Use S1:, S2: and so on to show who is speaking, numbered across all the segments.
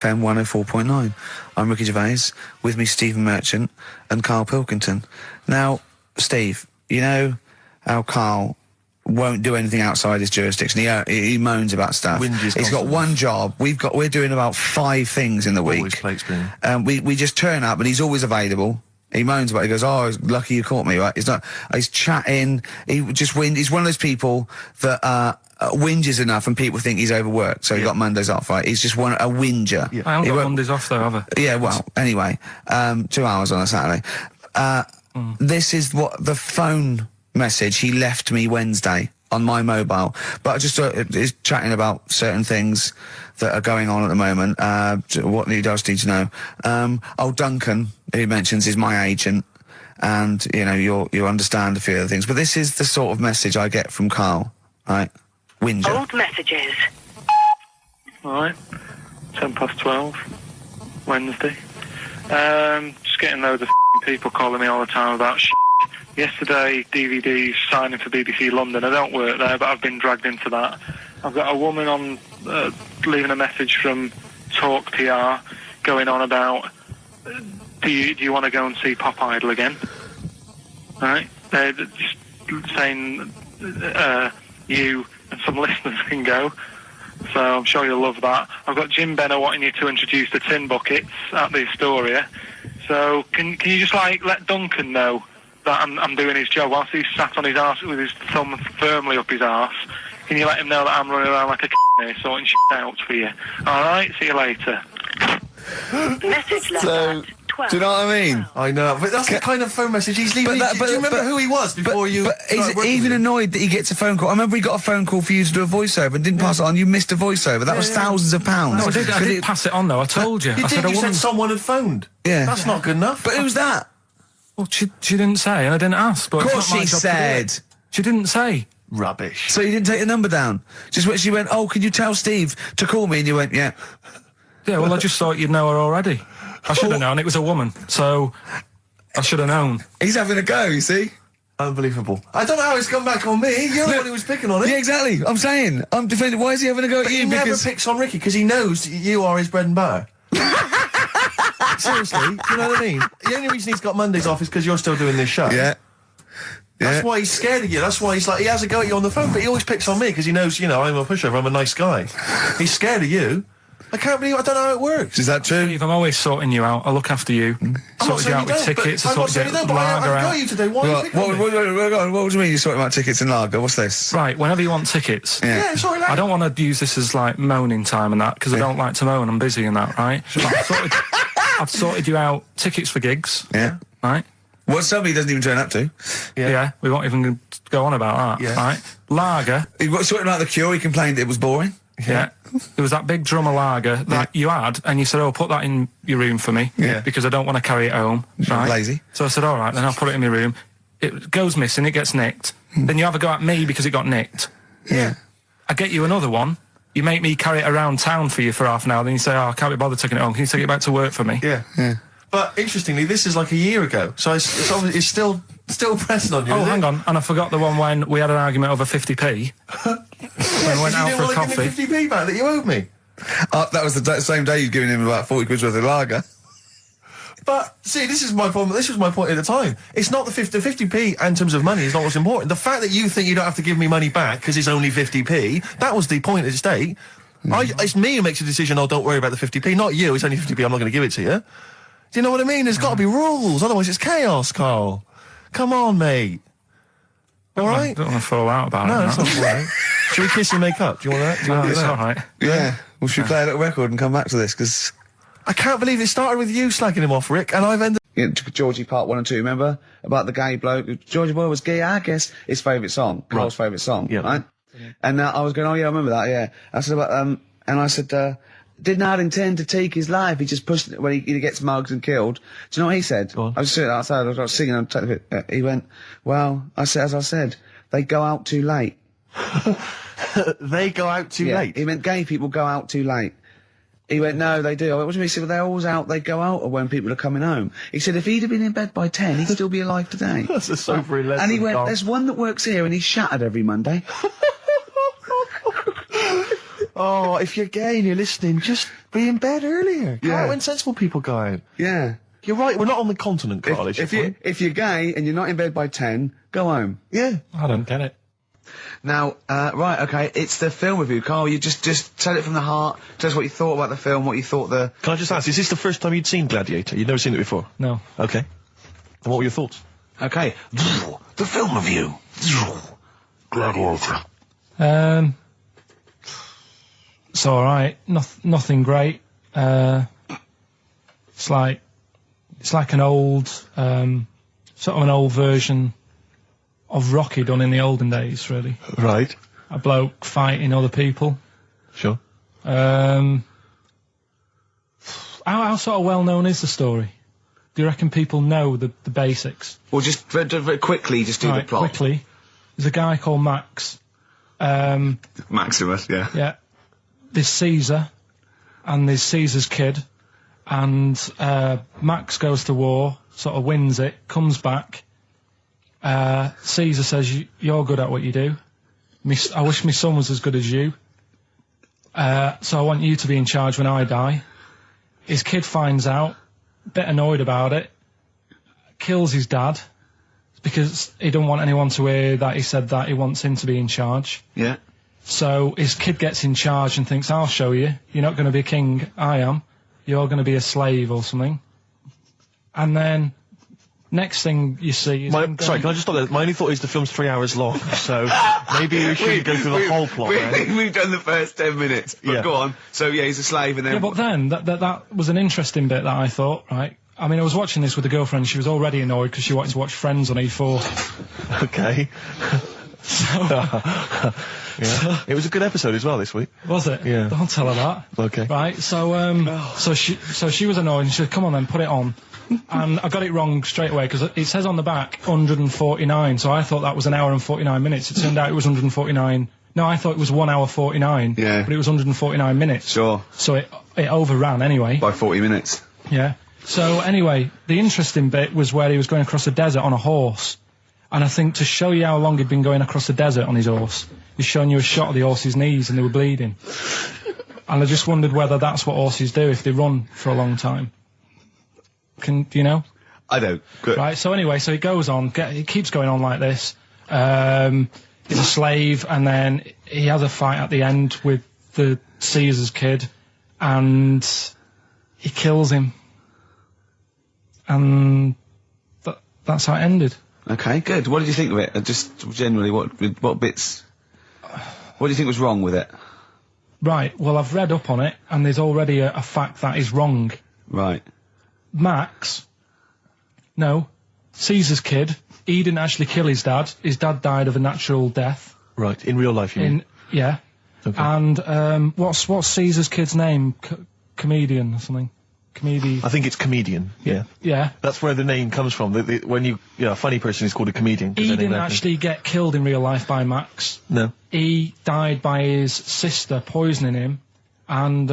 S1: FM 104.9. I'm Ricky Gervais, with me Stephen Merchant and Karl Pilkington. Now, Steve, you know how Karl won't do anything outside his jurisdiction. He moans about stuff. He's got one job. We're doing about 5 things in the week.
S2: Always plate spinning.
S1: We just turn up and he's always available. He moans about it. He goes, "Oh, lucky you caught me," right? He's chatting. He just He's one of those people that whinges enough and people think he's overworked. So he got Mondays off, right? He's just a whinger.
S3: Yeah. I haven't got Mondays off though, have I?
S1: Yeah, well, anyway, 2 hours on a Saturday. This is what the phone message he left me Wednesday on my mobile. But I just is chatting about certain things that are going on at the moment. What he does need to know. Duncan, who he mentions, is my agent, and you know you'll understand a few other things. But this is the sort of message I get from Karl, right? Whinger.
S4: Old messages.
S5: Alright, 12:10, Wednesday. Just getting loads of people calling me all the time about shit. Yesterday, DVD's signing for BBC London. I don't work there, but I've been dragged into that. I've got a woman on leaving a message from Talk PR going on about do you want to go and see Pop Idol again? Right? They're just saying you and some listeners can go. So I'm sure you'll love that. I've got Jim Benner wanting you to introduce the tin buckets at the Astoria. So can you just let Duncan know that I'm doing his job whilst he's sat on his arse with his thumb firmly up his arse? Can you let him know that I'm running around like a here sorting shit out for you? Alright, see you later.
S4: Message left
S1: So,
S4: at 12.
S1: do you know what I mean?
S2: I know, but that's the kind of phone message he's leaving. Do you remember who he was before you...
S1: But he's even annoyed that he gets a phone call. I remember he got a phone call for you to do a voiceover and didn't pass it on. You missed a voiceover. That was thousands of pounds.
S3: No, I did pass it on though. I told you.
S2: You
S3: I
S2: did, you said
S3: woman...
S2: someone had phoned.
S1: Yeah.
S2: That's not good enough.
S1: But who's that?
S3: Well, she didn't say, and I didn't ask. But
S1: Of course
S3: it's not my
S1: she
S3: job to do
S1: said.
S3: it. She didn't say.
S2: Rubbish.
S1: So you didn't take the number down? Just when she went, "Oh, can you tell Steve to call me?" And you went, "Yeah."
S3: Yeah, well, I just thought you'd know her already. I should have known. It was a woman, so I should have known.
S1: He's having a go, you see?
S2: Unbelievable. I don't know how it's come back on me. You're the one who was picking on it.
S1: Yeah, exactly. I'm saying. I'm defending. Why is he having a go at you?
S2: He never
S1: Because
S2: picks on Ricky because he knows you are his bread and butter. Seriously, do you know what I mean? The only reason he's got Mondays off is because you're still doing this show.
S1: yeah.
S2: That's why he's scared of you. That's why he has a go at you on the phone, but he always picks on me because he knows, I'm a pushover, I'm a nice guy. He's scared of you. I can't believe, I don't know how it works.
S1: Is that true?
S3: Steve, I'm always sorting you out. I look after you. Sorted you out with tickets. I sorted you out with lager
S2: I got
S3: out.
S2: you today. Why are you picking on me?
S1: What do you mean you're sorting about tickets and lager? What's this?
S3: Right, whenever you want tickets.
S2: Yeah, sorry,
S3: I don't want to use this as moaning time and that because I don't like to moan. I'm busy and that, right? I've sorted you out tickets for gigs.
S1: Yeah.
S3: Right?
S1: What somebody doesn't even turn up to.
S3: Yeah, we won't even go on about that.
S2: Yeah.
S3: Right? Lager.
S1: He got sorting out the Cure. He complained it was boring.
S3: Yeah. There was that big drum of lager that you had, and you said, "Oh, put that in your room for me, because I don't want to carry it home." Right?
S1: Lazy.
S3: So I said, "All right, then I'll put it in my room." It goes missing, it gets nicked. Then you have a go at me because it got nicked.
S1: Yeah.
S3: I get you another one. You make me carry it around town for you for half an hour. Then you say, "Oh, I can't be bothered taking it home. Can you take it back to work for me?"
S2: Yeah. But interestingly, this is like a year ago, so it's obviously it's still pressing on you.
S3: Oh,
S2: isn't
S3: hang
S2: it?
S3: on, and I forgot the one when we had an argument over 50p. When we went out for a coffee.
S2: You didn't want to give me 50p back that you owed me.
S1: That was the same day you'd given him about 40 quid worth of lager.
S2: But see, this is my problem. This was my point at the time. It's not the 50p in terms of money is not what's important. The fact that you think you don't have to give me money back because it's only 50p, that was the point at stake. It's me who makes the decision. Oh, don't worry about the 50p, not you. It's only 50p. I'm not going to give it to you. Do you know what I mean? There's got to be rules, otherwise it's chaos, Karl. Come on, mate. All right?
S3: I don't want to fall out about it.
S2: No, that's not all right. Should we kiss and make up? Do you want that? Do you want to do
S3: It's
S2: that?
S3: all right.
S1: Yeah. Well, should we play a little record and come back to this? Because
S2: I can't believe it started with you slagging him off, Rick, and I've ended...
S1: Georgie Part 1 and 2, remember? About the gay bloke. Georgie Boy was gay, I guess. His favourite song. Carl's favourite song.
S2: Yeah.
S1: Right? And I was going, oh yeah, I remember that, yeah. I said about, and I said, did not intend to take his life. He just pushed it when he gets mugged and killed. Do you know what he said?
S2: Go on.
S1: I was sitting outside, I was singing, he went, well, as I said, they go out too late.
S2: They go out too late?
S1: He meant gay people go out too late. He went, no, they do. I went, what do you mean? He said, well, they're always out, they go out when people are coming home. He said, if he'd have been in bed by 10, he'd still be alive today.
S2: That's a sobering lesson,
S1: And he went,
S2: Karl.
S1: there's one that works here and he's shattered every Monday.
S2: Oh, if you're gay and you're listening, just be in bed earlier. Go
S1: Yeah.
S2: out when sensible people go out.
S1: Yeah.
S2: You're right, we're not on the continent, Karl,
S1: If you're gay and you're not in bed by 10, go home.
S2: Yeah.
S3: I don't get it.
S1: Now, right, okay, it's the film review. Karl, you just tell it from the heart. Tell us what you thought about the film, what you thought the...
S2: Can I just ask, is this the first time you'd seen Gladiator? You'd never seen it before?
S3: No.
S2: Okay. And what were your thoughts?
S1: Okay. The film review. Gladiator.
S3: It's alright. Nothing great. It's like an old, sort of an old version of Rocky done in the olden days, really.
S2: Right.
S3: A bloke fighting other people.
S2: Sure.
S3: How sort of well known is the story? Do you reckon people know the basics?
S1: Well, just very quickly, just do the
S3: Right,
S1: plot.
S3: quickly. There's a guy called Max.
S1: Maximus, yeah.
S3: Yeah. There's Caesar, and there's Caesar's kid, and Max goes to war, sort of wins it, comes back. Caesar says, you're good at what you do. I wish my son was as good as you. So I want you to be in charge when I die. His kid finds out, a bit annoyed about it, kills his dad, because he don't want anyone to hear that he said that, he wants him to be in charge.
S1: Yeah.
S3: So his kid gets in charge and thinks, I'll show you. You're not going to be king, I am. You're going to be a slave or something. And then, next thing you see is...
S2: Sorry, can I just stop there? My only thought is the film's 3 hours long, so maybe we shouldn't go through the whole plot.
S1: We've done the first 10 minutes, but
S2: Yeah.
S1: go on. So, yeah, he's a slave and then...
S3: Yeah, but then, that was an interesting bit that I thought, right? I mean, I was watching this with a girlfriend, she was already annoyed because she wanted to watch Friends on E4.
S2: Okay. Yeah. It was a good episode as well this week.
S3: Was it?
S2: Yeah.
S3: Don't tell her that.
S2: Okay.
S3: Right, so she was annoyed and she said, come on then, put it on. And I got it wrong straight away because it says on the back 149, so I thought that was an hour and 49 minutes. It turned out it was 149. No, I thought it was 1 hour 49.
S1: Yeah.
S3: But it was 149 minutes.
S1: Sure.
S3: So it overran anyway.
S1: By 40 minutes.
S3: Yeah. So anyway, the interesting bit was where he was going across the desert on a horse. And I think to show you how long he'd been going across the desert on his horse, he's showing you a shot of the horse's knees and they were bleeding. And I just wondered whether that's what horses do if they run for a long time. Do you know?
S1: I don't. Good.
S3: Right, so anyway, so he goes on, he keeps going on like this. He's a slave, and then he has a fight at the end with the Caesar's kid, and he kills him. And that's how it ended.
S1: Okay, good. What did you think of it? Just generally, what bits... What do you think was wrong with it?
S3: Right, well, I've read up on it, and there's already a fact that is wrong.
S1: Right.
S3: Caesar's kid, he didn't actually kill his dad. His dad died of a natural death.
S2: Right, in real life, you mean?
S3: Yeah.
S2: Okay.
S3: And what's Caesar's kid's name? Comedian or something?
S2: I think it's comedian, yeah.
S3: Yeah.
S2: That's where the name comes from. When a funny person is called a comedian. 'cause
S3: He
S2: their name
S3: didn't actually get killed in real life by Max.
S2: No.
S3: He died by his sister poisoning him, and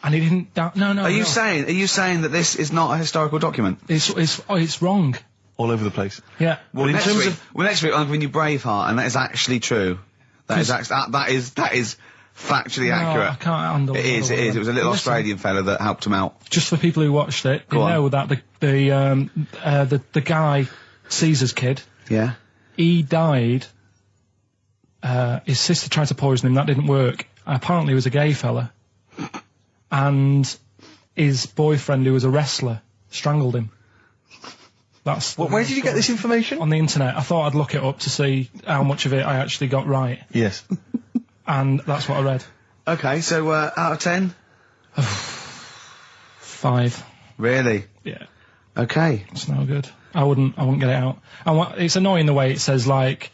S3: he didn't die. No.
S1: Are you saying that this is not a historical document?
S3: It's wrong.
S2: All over the place.
S3: Yeah.
S1: Well,
S2: in
S1: next
S2: terms
S1: week,
S2: of-
S1: next week I'm giving you Braveheart, and that is actually true. That is factually accurate.
S3: I can't handle
S1: It is. It was a little Australian fella that helped him out.
S3: Just for people who watched it, they
S1: Go on.
S3: know that the guy, Caesar's kid,
S1: Yeah.
S3: he died. His sister tried to poison him. That didn't work. Apparently, he was a gay fella, and his boyfriend, who was a wrestler, strangled him. That's
S2: Where did you get this information?
S3: on the internet. I thought I'd look it up to see how much of it I actually got right,
S2: Yes.
S3: and that's what I read.
S1: Okay, so out of 10?
S3: 5.
S1: Really?
S3: Yeah.
S1: Okay.
S3: It's no good. I wouldn't get it out. And it's annoying the way it says, like,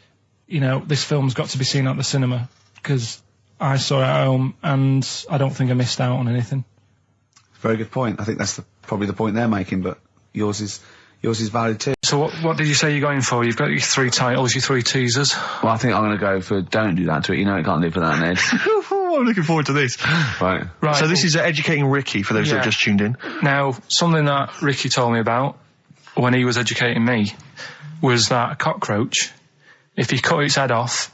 S3: you know, this film's got to be seen at the cinema, because I saw it at home and I don't think I missed out on anything.
S1: Very good point. I think that's probably the point they're making, but yours is valid too.
S3: So what did you say you're going for? You've got your 3 titles, your 3 teasers.
S1: Well, I think I'm going to go for Don't Do That to It. You know it can't live without an edge.
S2: I'm looking forward to this.
S1: Right.
S3: Right.
S2: So this is Educating Ricky, for those that
S3: Yeah.
S2: have just tuned in.
S3: Now, something that Ricky told me about when he was educating me was that a cockroach, if you cut its head off,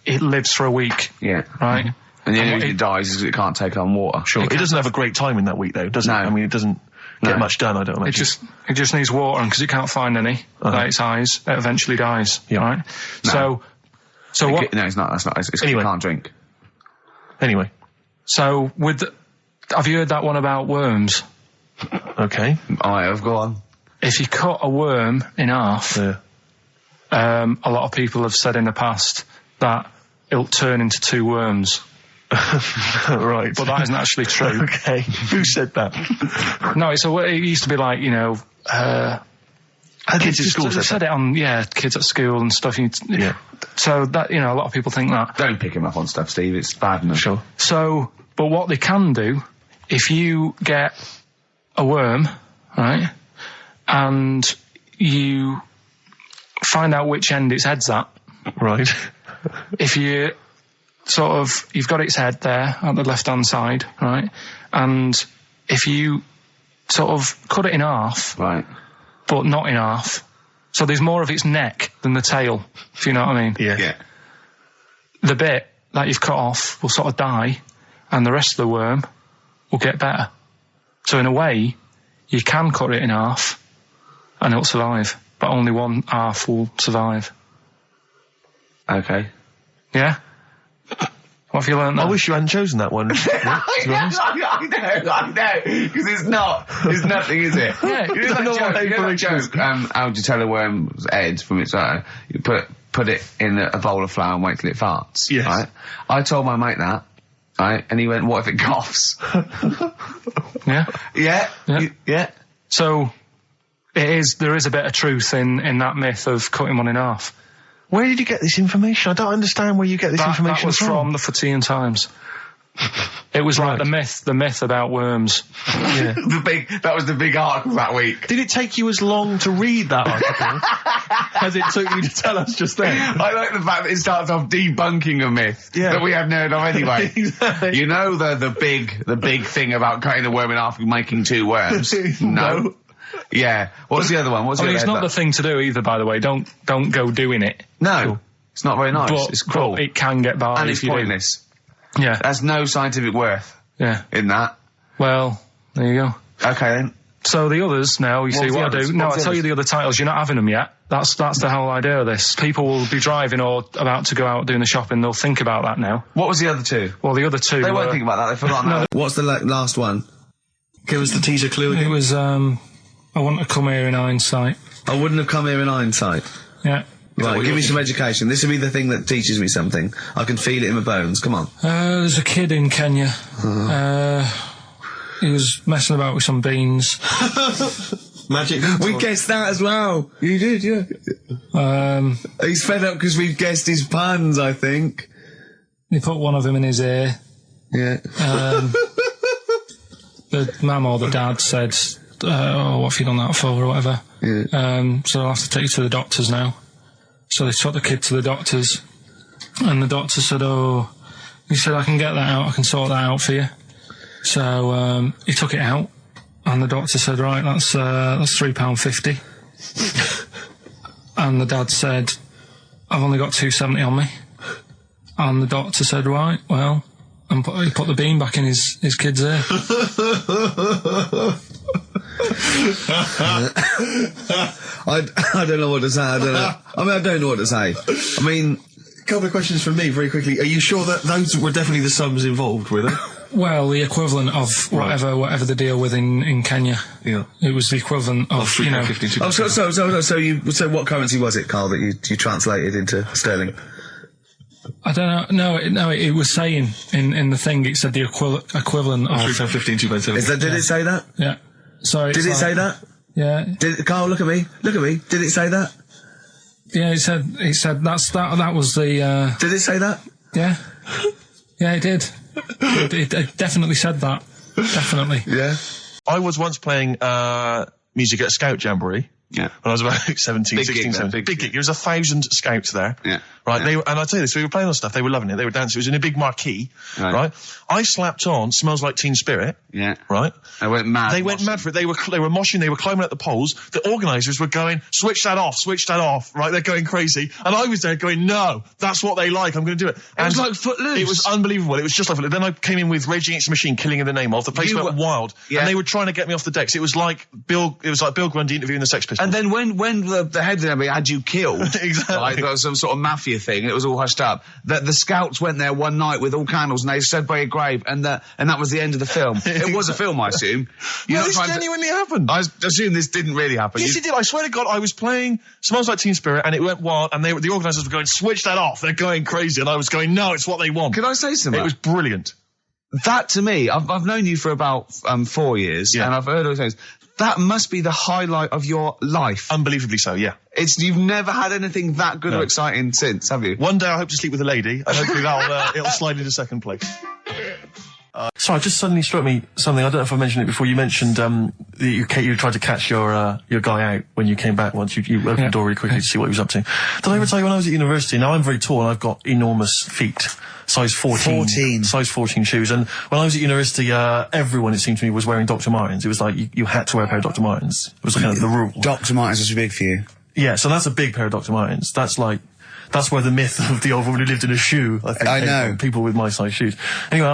S3: it lives for a week.
S1: Yeah.
S3: Right?
S1: And the only reason it dies is because it can't take on water.
S2: Sure. It doesn't have a great time in that week, though, does it?
S1: No.
S2: I mean, it doesn't get much done, I don't imagine.
S3: It just needs water, and because it can't find any, like its eyes, it eventually dies.
S2: Yeah.
S3: Right?
S1: No.
S3: So what?
S1: No, it's not. That's not. It's
S2: Anyway.
S1: it can't drink.
S2: Anyway.
S3: So have you heard that one about worms?
S2: Okay.
S1: I have gone.
S3: If you cut a worm in half,
S2: Yeah.
S3: a lot of people have said in the past that it'll turn into two worms.
S2: Right.
S3: But that isn't actually true.
S2: Okay. Who said that?
S3: No, it used to be like,
S2: Kids at school
S3: said it on, kids at school and stuff.
S2: Yeah.
S3: So that, a lot of people think that.
S1: Don't pick him up on stuff, Steve. It's bad enough.
S2: Sure.
S3: So, but what they can do, if you get a worm, right, and you find out which end its head's at,
S2: Right.
S3: if you you've got its head there at the left-hand side, right, and if you sort of cut it in half,
S1: Right.
S3: but not in half, so there's more of its neck than the tail, if you know what I mean.
S2: Yeah.
S1: Yeah.
S3: The bit that you've cut off will sort of die, and the rest of the worm will get better. So in a way, you can cut it in half, and it'll survive, but only one half will survive.
S1: Okay.
S3: Yeah? What have you learned there?
S2: I wish you hadn't chosen that one.
S1: I know, because it's not. It's nothing, is it?
S3: Yeah.
S1: You know that joke, how would you tell a worm's head from its eye? You put it in a bowl of flour and wait till it farts.
S2: Yes.
S1: Right? I told my mate that, right? And he went, what if it coughs?
S3: Yeah?
S1: Yeah.
S3: Yeah.
S1: Yeah.
S3: So, there is a bit of truth in that myth of cutting one in half.
S2: Where did you get this information? I don't understand where you get this information
S3: That was from the Fortean Times. It was like the myth about worms.
S2: Yeah.
S1: That was the big article that week.
S2: Did it take you as long to read that article as it took you to tell us just then?
S1: I like the fact that it starts off debunking a myth that we hadn't heard of anyway.
S2: Exactly.
S1: You know the big thing about cutting a worm in half and making two worms? No. Yeah. What's the other one?
S3: It's not the thing to do either, by the way. Don't go doing it.
S1: No. It's not very nice. It's cruel.
S3: But it can get by
S1: and
S3: if
S1: it's
S3: you
S1: pointless.
S3: do. Yeah.
S1: There's no scientific worth in that.
S3: Well, there you go.
S1: Okay then.
S3: So the others now, you see
S1: the
S3: what
S1: others?
S3: I do. No,
S1: What's
S3: I'll
S1: the
S3: tell you
S1: others?
S3: the other titles. You're not having them yet. That's the whole idea of this. People will be driving or about to go out doing the shopping. They'll think about that now.
S1: What was the other two?
S3: Well, the other two
S1: They won't think about that. They've forgotten that. What's the last one?
S2: Give us the teaser clue again.
S3: It was, I want to come here in hindsight.
S1: I wouldn't have come here in hindsight.
S3: Yeah.
S1: Right, give me some education. This will be the thing that teaches me something. I can feel it in my bones. Come on.
S3: There's a kid in Kenya. He was messing about with some beans.
S2: Magic.
S1: We guessed that as well. You did, yeah. He's fed up because we've guessed his puns, I think.
S3: He put one of them in his ear.
S1: Yeah.
S3: The mum or the dad said, what have you done that for, or whatever.
S1: Yeah.
S3: So I'll have to take you to the doctors now. So they took the kid to the doctors, and the doctor said, he said, I can get that out, I can sort that out for you. So, he took it out, and the doctor said, right, that's £3.50. And the dad said, I've only got £2.70 on me. And the doctor said, right, well, and he put the bean back in his kid's ear.
S1: I don't know what to say. I don't know what to say. I mean,
S2: A couple of questions from me very quickly. Are you sure that those were definitely the sums involved, were they?
S3: Well, the equivalent of whatever the deal with in Kenya.
S2: Yeah.
S3: It was the equivalent of, you know.
S1: So what currency was it, Karl, that you translated into sterling?
S3: I don't know. No, it was saying in the thing, it said the equivalent of.
S2: £3.15, £2.70.
S1: Did it say that?
S3: Yeah. So
S1: Did it say that?
S3: Yeah.
S1: Karl, look at me. Did it say that?
S3: Yeah, it said that was the.
S1: Did it say that?
S3: Yeah. Yeah, it did. It definitely said that. Definitely.
S1: Yeah.
S2: I was once playing music at a Scout Jamboree, when I was about 17,
S1: Big
S2: 16,
S1: gig,
S2: 17.
S1: big
S2: Big gig. There was 1,000 scouts there.
S1: Yeah.
S2: Right,
S1: Yeah.
S2: and I tell you this, we were playing on stuff, they were loving it, they were dancing, it was in a big marquee, right? I slapped on Smells Like Teen Spirit, right?
S1: They went mad.
S2: They went mad for it, they were moshing, they were climbing up the poles, the organisers were going, switch that off, right? They're going crazy, and I was there going, no, that's what they like, I'm going to do it.
S1: It was like Footloose.
S2: It was unbelievable, it was just like Footloose. Then I came in with Rage Against the Machine, Killing in the Name of, the place went wild, and they were trying to get me off the decks. It was like Bill Grundy interviewing the Sex Pistols.
S1: And then when the head of the NBA had you killed,
S2: exactly,
S1: like there was some sort of mafia thing, it was all hushed up. That the scouts went there one night with all candles and they stood by a grave, and that was the end of the film. It was a film, I assume.
S2: No, this genuinely happened.
S1: I assume this didn't really happen.
S2: Yes, it did. I swear to God, I was playing Smells Like Teen Spirit, and it went wild, and the organisers were going, switch that off. They're going crazy, and I was going, no, it's what they want.
S1: Could I say something?
S2: It was brilliant.
S1: That to me, I've known you for about 4 years, and I've heard all things. That must be the highlight of your life.
S2: Unbelievably so, yeah.
S1: You've never had anything that good or exciting since, have you?
S2: One day I hope to sleep with a lady, and hopefully it'll slide into second place. Sorry, just suddenly struck me something. I don't know if I mentioned it before. You mentioned that you tried to catch your guy out when you came back once. You opened the door really quickly to see what he was up to. Did I ever tell you when I was at university? Now I'm very tall and I've got enormous feet. Size 14. Size 14 shoes. And when I was at university, everyone, it seemed to me, was wearing Dr. Martens. It was like you had to wear a pair of Dr. Martens. It was kind of the rule.
S1: Dr. Martens was too big for you.
S2: Yeah, so that's a big pair of Dr. Martens. That's where the myth of the old woman who lived in a shoe, I think, came from. People with my size shoes. Anyway,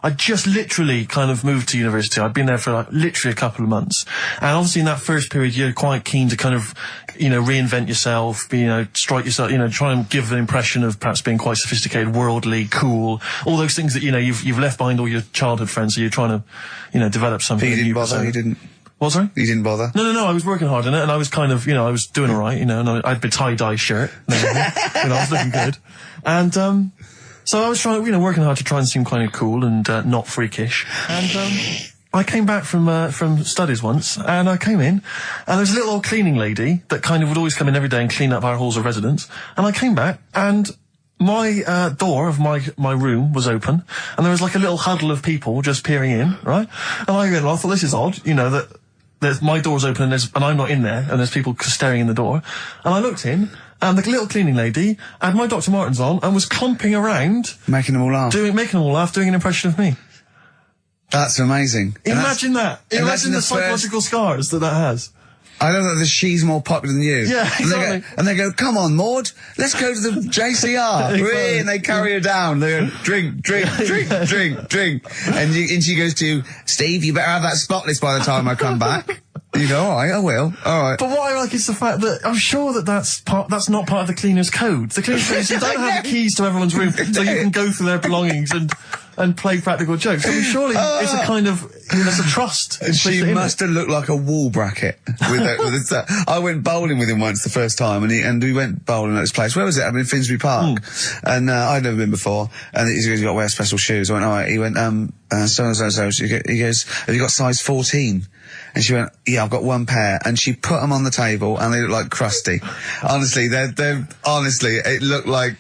S2: I just literally kind of moved to university. I'd been there for literally a couple of months. And obviously in that first period, you're quite keen to kind of, reinvent yourself, strike yourself, try and give an impression of perhaps being quite sophisticated, worldly, cool, all those things that, you've left behind all your childhood friends, so you're trying to, develop something.
S1: But you didn't bother, you didn't?
S2: What, sorry?
S1: You didn't bother?
S2: No, I was working hard on it, and I was kind of, I was doing alright, and I had a tie-dye shirt, and I was looking good. And, so I was trying, working hard to try and seem kind of cool and not freakish. And I came back from studies once, and I came in, and there was a little old cleaning lady that kind of would always come in every day and clean up our halls of residence. And I came back, and my door of my room was open, and there was like a little huddle of people just peering in, right? And I thought, this is odd, that my door's open and I'm not in there, and there's people staring in the door. And I looked in, and the little cleaning lady had my Dr. Martens on and was clumping around.
S1: Making them all laugh.
S2: Making them all laugh, doing an impression of me.
S1: That's amazing.
S2: Imagine that. Imagine the psychological scars that has.
S1: I know that she's more popular than you.
S2: Yeah, exactly.
S1: And they go, come on, Maud, let's go to the JCR.
S2: Exactly.
S1: And they carry her down. They go, drink. And she goes to, Steve, you better have that spotless by the time I come back. You go, all right, I will. All right.
S2: But what I like is the fact that I'm sure that's not part of the cleaner's code. The cleaner's code is you don't have the keys to everyone's room so you can go through their belongings and play practical jokes. I mean, surely it's a kind of, there's a trust.
S1: She must have looked like a wall bracket. I went bowling with him once the first time, and we went bowling at this place. Where was it? I mean, Finsbury Park. And I'd never been before. And he goes, you got to wear special shoes. I went, all right. He went, so. He goes, have you got size 14? And she went, yeah, I've got one pair. And she put them on the table, and they look like crusty. Honestly, honestly, it looked like,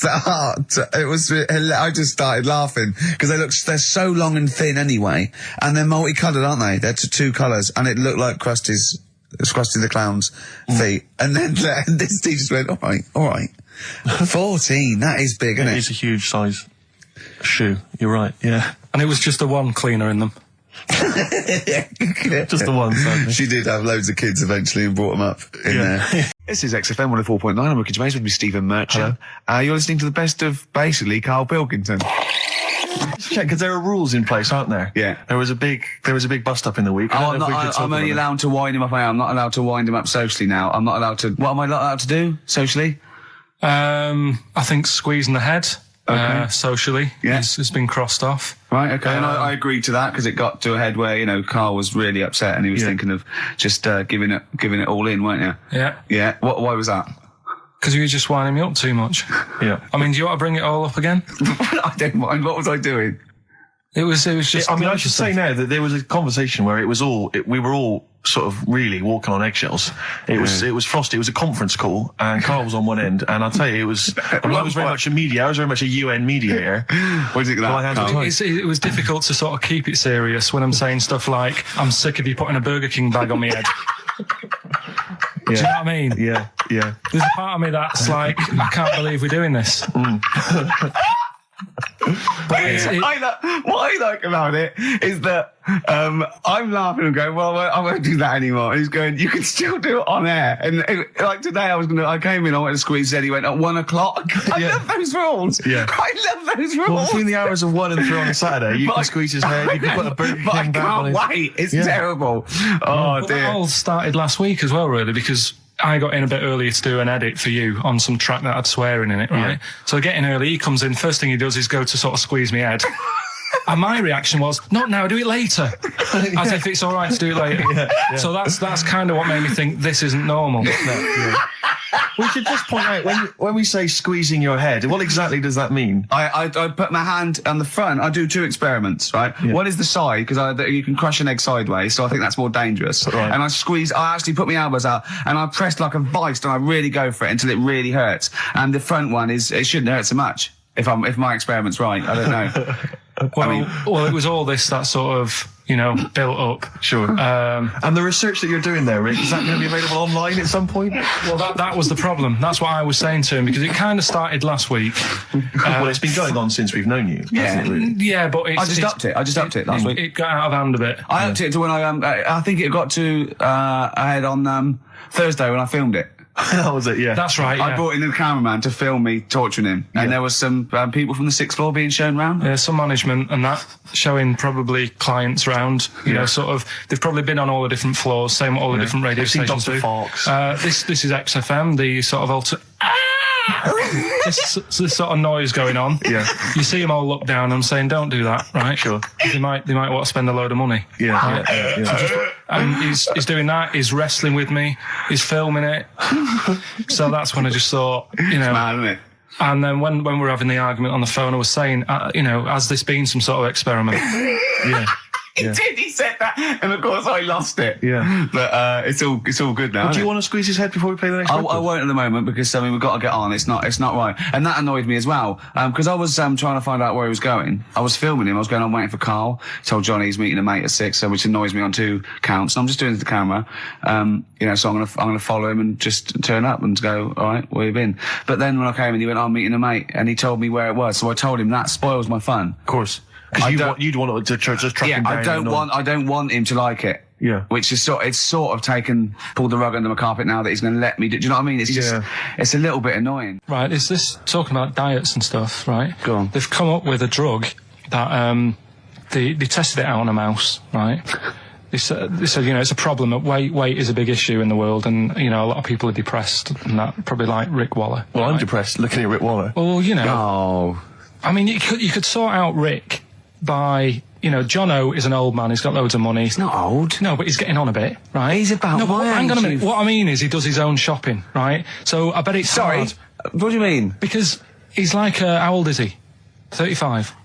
S1: it was, I just started laughing because they're so long and thin anyway, and they're multicoloured, aren't they? They're two colours, and it looked like Krusty the Clown's feet. And then this teacher just went, all right, 14, that is big, isn't it?
S2: It is a huge size shoe. You're right, yeah.
S3: And it was just the one cleaner in them.
S2: Just the one, sadly.
S1: She did have loads of kids eventually and brought them up in there. This is XFM 104.9. I'm Ricky Gervais, with me, Stephen Merchant. You're listening to the best of, basically, Karl Pilkington.
S2: Check, because there are rules in place, aren't there?
S1: Yeah.
S2: There was a big bust up in the week.
S1: I'm only allowed to wind him up. I'm not allowed to wind him up socially now. I'm not allowed to. What am I not allowed to do socially?
S3: I think squeezing the head. Socially,
S1: yeah,
S3: it's been crossed off.
S1: Right, okay, and I agreed to that because it got to a head where Karl was really upset and he was thinking of just giving it all in, weren't you?
S3: Yeah,
S1: yeah. Why was that?
S3: Because you were just winding me up too much.
S2: Yeah.
S3: I mean, do you want to bring it all up again?
S1: I don't mind. What was I doing?
S3: It was just.
S2: I mean, I should say now that there was a conversation where we were all sort of really walking on eggshells. It was frosty. It was a conference call, and Karl was on one end. And I'll tell you, I was very much a mediator. I was very much a UN mediator.
S1: What is it like?
S3: It was difficult to sort of keep it serious when I'm saying stuff like, "I'm sick of you putting a Burger King bag on my head." Do you know what I mean?
S2: Yeah, yeah.
S3: There's a part of me that's like, I can't believe we're doing this. But
S1: What I like about it is that I'm laughing and going, well, I won't do that anymore. And he's going, you can still do it on air. And like today, I came in, I went to squeeze Zed, he went at 1 o'clock. I love those rules.
S2: Yeah.
S1: I love those rules.
S2: Well, between the hours of 1 and 3 on a Saturday, you can squeeze his head, you can put a Burger King
S1: But I
S2: back on
S1: can't
S2: his...
S1: wait. It's terrible. Oh,
S3: But
S1: dear.
S3: that all started last week as well, really, because I got in a bit earlier to do an edit for you on some track that had swearing in it, right? So I get in early, he comes in, first thing he does is go to sort of squeeze me head. And my reaction was, not now, do it later. As if it's all right to do it later. So that's kind of what made me think this isn't normal.
S2: We should just point out, when we say squeezing your head, what exactly does that mean?
S1: I put my hand on the front. I do 2 experiments, right?
S2: Yeah.
S1: One is the side, because you can crush an egg sideways, so I think that's more dangerous.
S2: Right.
S1: And I actually put my elbows out, and I press like a vice, and I really go for it until it really hurts. And the front one it shouldn't hurt so much, if my experiment's right. I don't know.
S3: Well, it was all this that sort of, built up.
S2: Sure. And the research that you're doing there, Rick, is that going to be available online at some point?
S3: Well, that was the problem. That's what I was saying to him, because it kind of started last week.
S2: Well, it's been going on since we've known you.
S1: Yeah.
S3: Yeah, but
S1: I just upped it last week.
S3: It got out of hand a bit.
S1: I upped it to when I think it got to ahead on Thursday when I filmed it.
S2: That was it, yeah.
S3: That's right, yeah.
S1: I brought in the cameraman to film me torturing him, and there was some people from the 6th floor being shown round.
S3: Yeah, some management and that, showing probably clients round, sort of, they've probably been on all the different floors, same what all the different radio
S2: I've seen
S3: stations
S2: Dr.
S3: do.
S2: Fox.
S3: This is XFM, the sort of this sort of noise going on.
S2: Yeah.
S3: You see them all look down and saying, don't do that, right?
S2: Sure.
S3: They might want to spend a load of money.
S2: Yeah.
S3: And he's doing that, he's wrestling with me, he's filming it. So that's when I just thought,
S1: Mad, isn't it?
S3: And then when we were having the argument on the phone, I was saying, has this been some sort of experiment?
S2: Yeah.
S1: He did. He said that, and of course I lost it.
S2: Yeah.
S1: But it's all good now.
S2: Do you want to squeeze his head before we play the next
S1: I
S2: record?
S1: won't at the moment, because we've got to get on. It's not right, and that annoyed me as well. Because I was trying to find out where he was going. I was filming him. I was going on waiting for Karl. Told Johnny he's meeting a mate at 6, which annoys me on 2 counts. And I'm just doing it to the camera. So I'm gonna follow him and just turn up and go, all right, where you been? But then when I came in, he went, I'm meeting a mate, and he told me where it was. So I told him that spoils my fun.
S2: Of course. Because you'd want to just track him down.
S1: I don't want him to like it.
S2: Yeah.
S1: Which is it's sort of pulled the rug under my carpet now that he's going to let me do you know what I mean? It's just, it's a little bit annoying.
S3: Right, is this talking about diets and stuff, right?
S1: Go on.
S3: They've come up with a drug that, they tested it out on a mouse, right? They said, it's a problem that weight is a big issue in the world, and, a lot of people are depressed, and that probably like Rick Waller.
S2: Well,
S3: right?
S2: I'm depressed looking at Rick Waller.
S3: Well,
S1: Oh.
S3: I mean, you could sort out Rick by, Jono is an old man, he's got loads of money.
S1: He's not old.
S3: No, but he's getting on a bit, right?
S1: He's about
S3: no,
S1: my
S3: hang on a
S1: age,
S3: minute. What I mean is he does his own shopping, right? So I bet it's hard.
S1: What do you mean?
S3: Because he's like, how old is he? 35.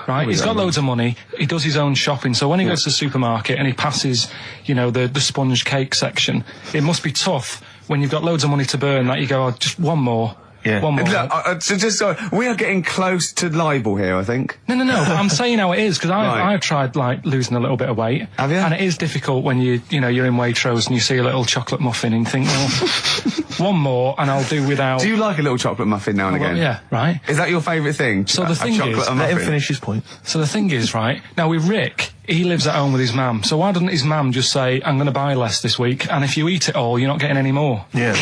S3: Right? He's got loads of money. He does his own shopping. So when he goes to the supermarket and he passes, the sponge cake section, it must be tough when you've got loads of money to burn that you go, just one more.
S2: Yeah.
S3: One more.
S1: Look, we are getting close to libel here, I think.
S3: No. I'm saying how it is, because
S1: Right.
S3: I've tried losing a little bit of weight.
S1: Have you?
S3: And it is difficult when you're in Waitrose and you see a little chocolate muffin and you think, well, one more and I'll do without.
S1: Do you like a little chocolate muffin now and again?
S3: Yeah, right.
S1: Is that your favourite thing?
S3: So the thing
S1: chocolate
S3: is-
S1: and
S2: Let him
S1: muffin?
S2: finish his point.
S3: So the thing is, right, now with Rick, he lives at home with his mum. So why doesn't his mum just say, I'm going to buy less this week, and if you eat it all, you're not getting any more?
S2: Yeah.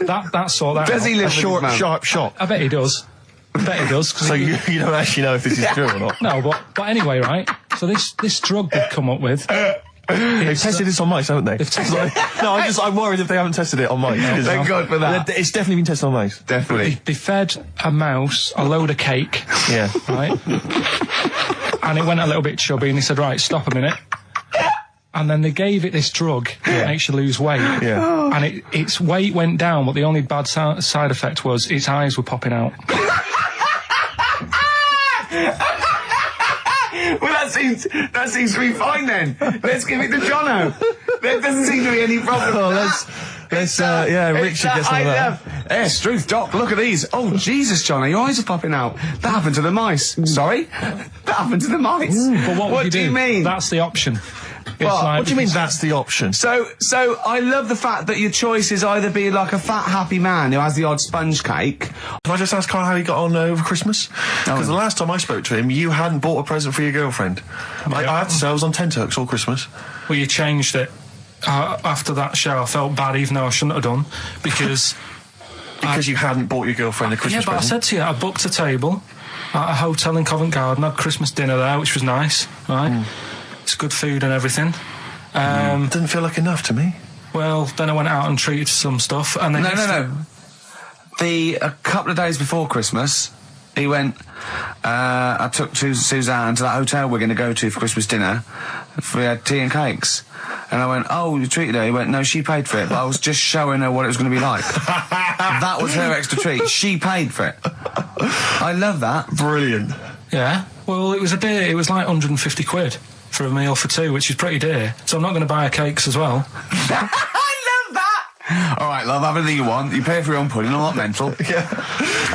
S3: That's sort that
S1: Does
S3: out.
S1: he live
S2: A
S1: with
S2: short,
S1: his mum?
S2: sharp shot.
S3: I bet he does. 'cause
S2: So you don't actually know if this is true or not.
S3: No, but anyway, right, so this drug they've come up with,
S2: They've tested this on mice, haven't they?
S3: They've tested
S2: No, I'm worried if they haven't tested it on mice.
S1: Thank God for that.
S2: It's definitely been tested on mice.
S1: Definitely.
S3: they fed a mouse a load of cake,
S2: Yeah.
S3: right, and it went a little bit chubby, and he said, right, stop a minute. And then they gave it this drug that makes you lose weight.
S2: Yeah.
S3: And its weight went down, but the only bad side effect was its eyes were popping out.
S1: Well, that seems to be fine then. Let's give it to Jono. There doesn't seem to be any problem.
S2: Let's, Richard gets some of that.
S1: Hey, Struth, Doc, look at these. Oh, Jesus, Johnny, your eyes are popping out. That happened to the mice. Sorry? That happened to the mice.
S3: But what
S1: do you mean?
S3: That's the option.
S2: What do you mean that's the option?
S1: So I love the fact that your choice is either be like a fat, happy man who has the odd sponge cake.
S2: Can I just ask Karl how he got on over Christmas? Because the last time I spoke to him, you hadn't bought a present for your girlfriend. I had to say I was on tenterhooks all Christmas.
S3: Well, you changed it. After that show, I felt bad, even though I shouldn't have done, because...
S2: Because you hadn't bought your girlfriend a Christmas present?
S3: I said to you, I booked a table at a hotel in Covent Garden, had Christmas dinner there, which was nice, right? It's good food and everything.
S2: Didn't feel like enough to me.
S3: Well, then I went out and treated some stuff, and then...
S1: No. A couple of days before Christmas, he went... I took Suzanne to that hotel we're going to go to for Christmas dinner. We had tea and cakes. And I went, oh, you treated her? He went, no, she paid for it, but I was just showing her what it was going to be like. That was her extra treat. She paid for it. I love that.
S2: Brilliant.
S3: Yeah. Well, it was a dear. It was like 150 quid for a meal for two, which is pretty dear. So I'm not going to buy her cakes as well.
S1: I love that. All right, love, have anything you want. You pay for your own pudding. I'm not mental.
S2: Yeah.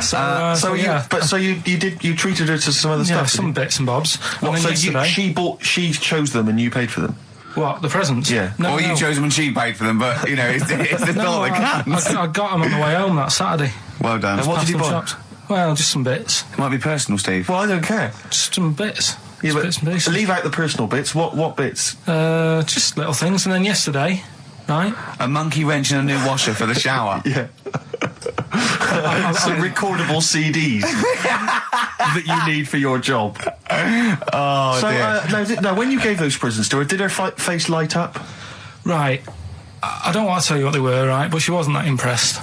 S2: So you treated her to some other stuff.
S3: Yeah, some bits and bobs.
S2: What, so she chose them and you paid for them?
S3: What, the presents?
S2: Yeah.
S3: No,
S1: you chose them and she paid for them, but you know it's the thought that counts.
S3: I got them on the way home that Saturday.
S1: Well done.
S2: And what did you buy?
S3: Shops. Well, just some bits.
S1: It might be personal, Steve.
S2: Well, I don't care.
S3: Just some bits.
S2: Yeah, but
S3: bits and pieces.
S2: leave out the personal bits. What bits?
S3: Just little things. And then yesterday, right?
S1: A monkey wrench and a new washer for the shower.
S2: Yeah. Some recordable CDs that you need for your job.
S1: Oh, dear.
S2: Now, when you gave those presents to her, did her face light up?
S3: Right. I don't want to tell you what they were, right? But she wasn't that impressed.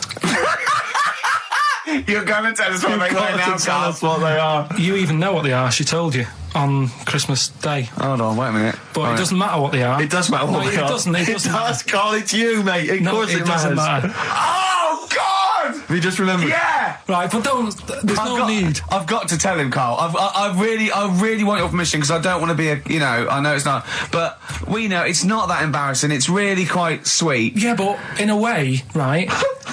S1: You're going to tell us what they were now,
S2: tell us what they are.
S3: You even know what they are. She told you on Christmas Day.
S1: Hold on, wait a minute.
S3: But it doesn't matter what they are.
S2: It does matter what they are.
S3: It doesn't. It
S2: does, Karl. It's you, mate. Of course it
S3: doesn't matter.
S1: Oh, God!
S2: Have you just remembered?
S1: Yeah!
S3: Right, but there's no need.
S1: I've got to tell him, Karl. I really want your permission because I don't want to be I know it's not, but we know it's not that embarrassing. It's really quite sweet.
S3: Yeah, but in a way, right,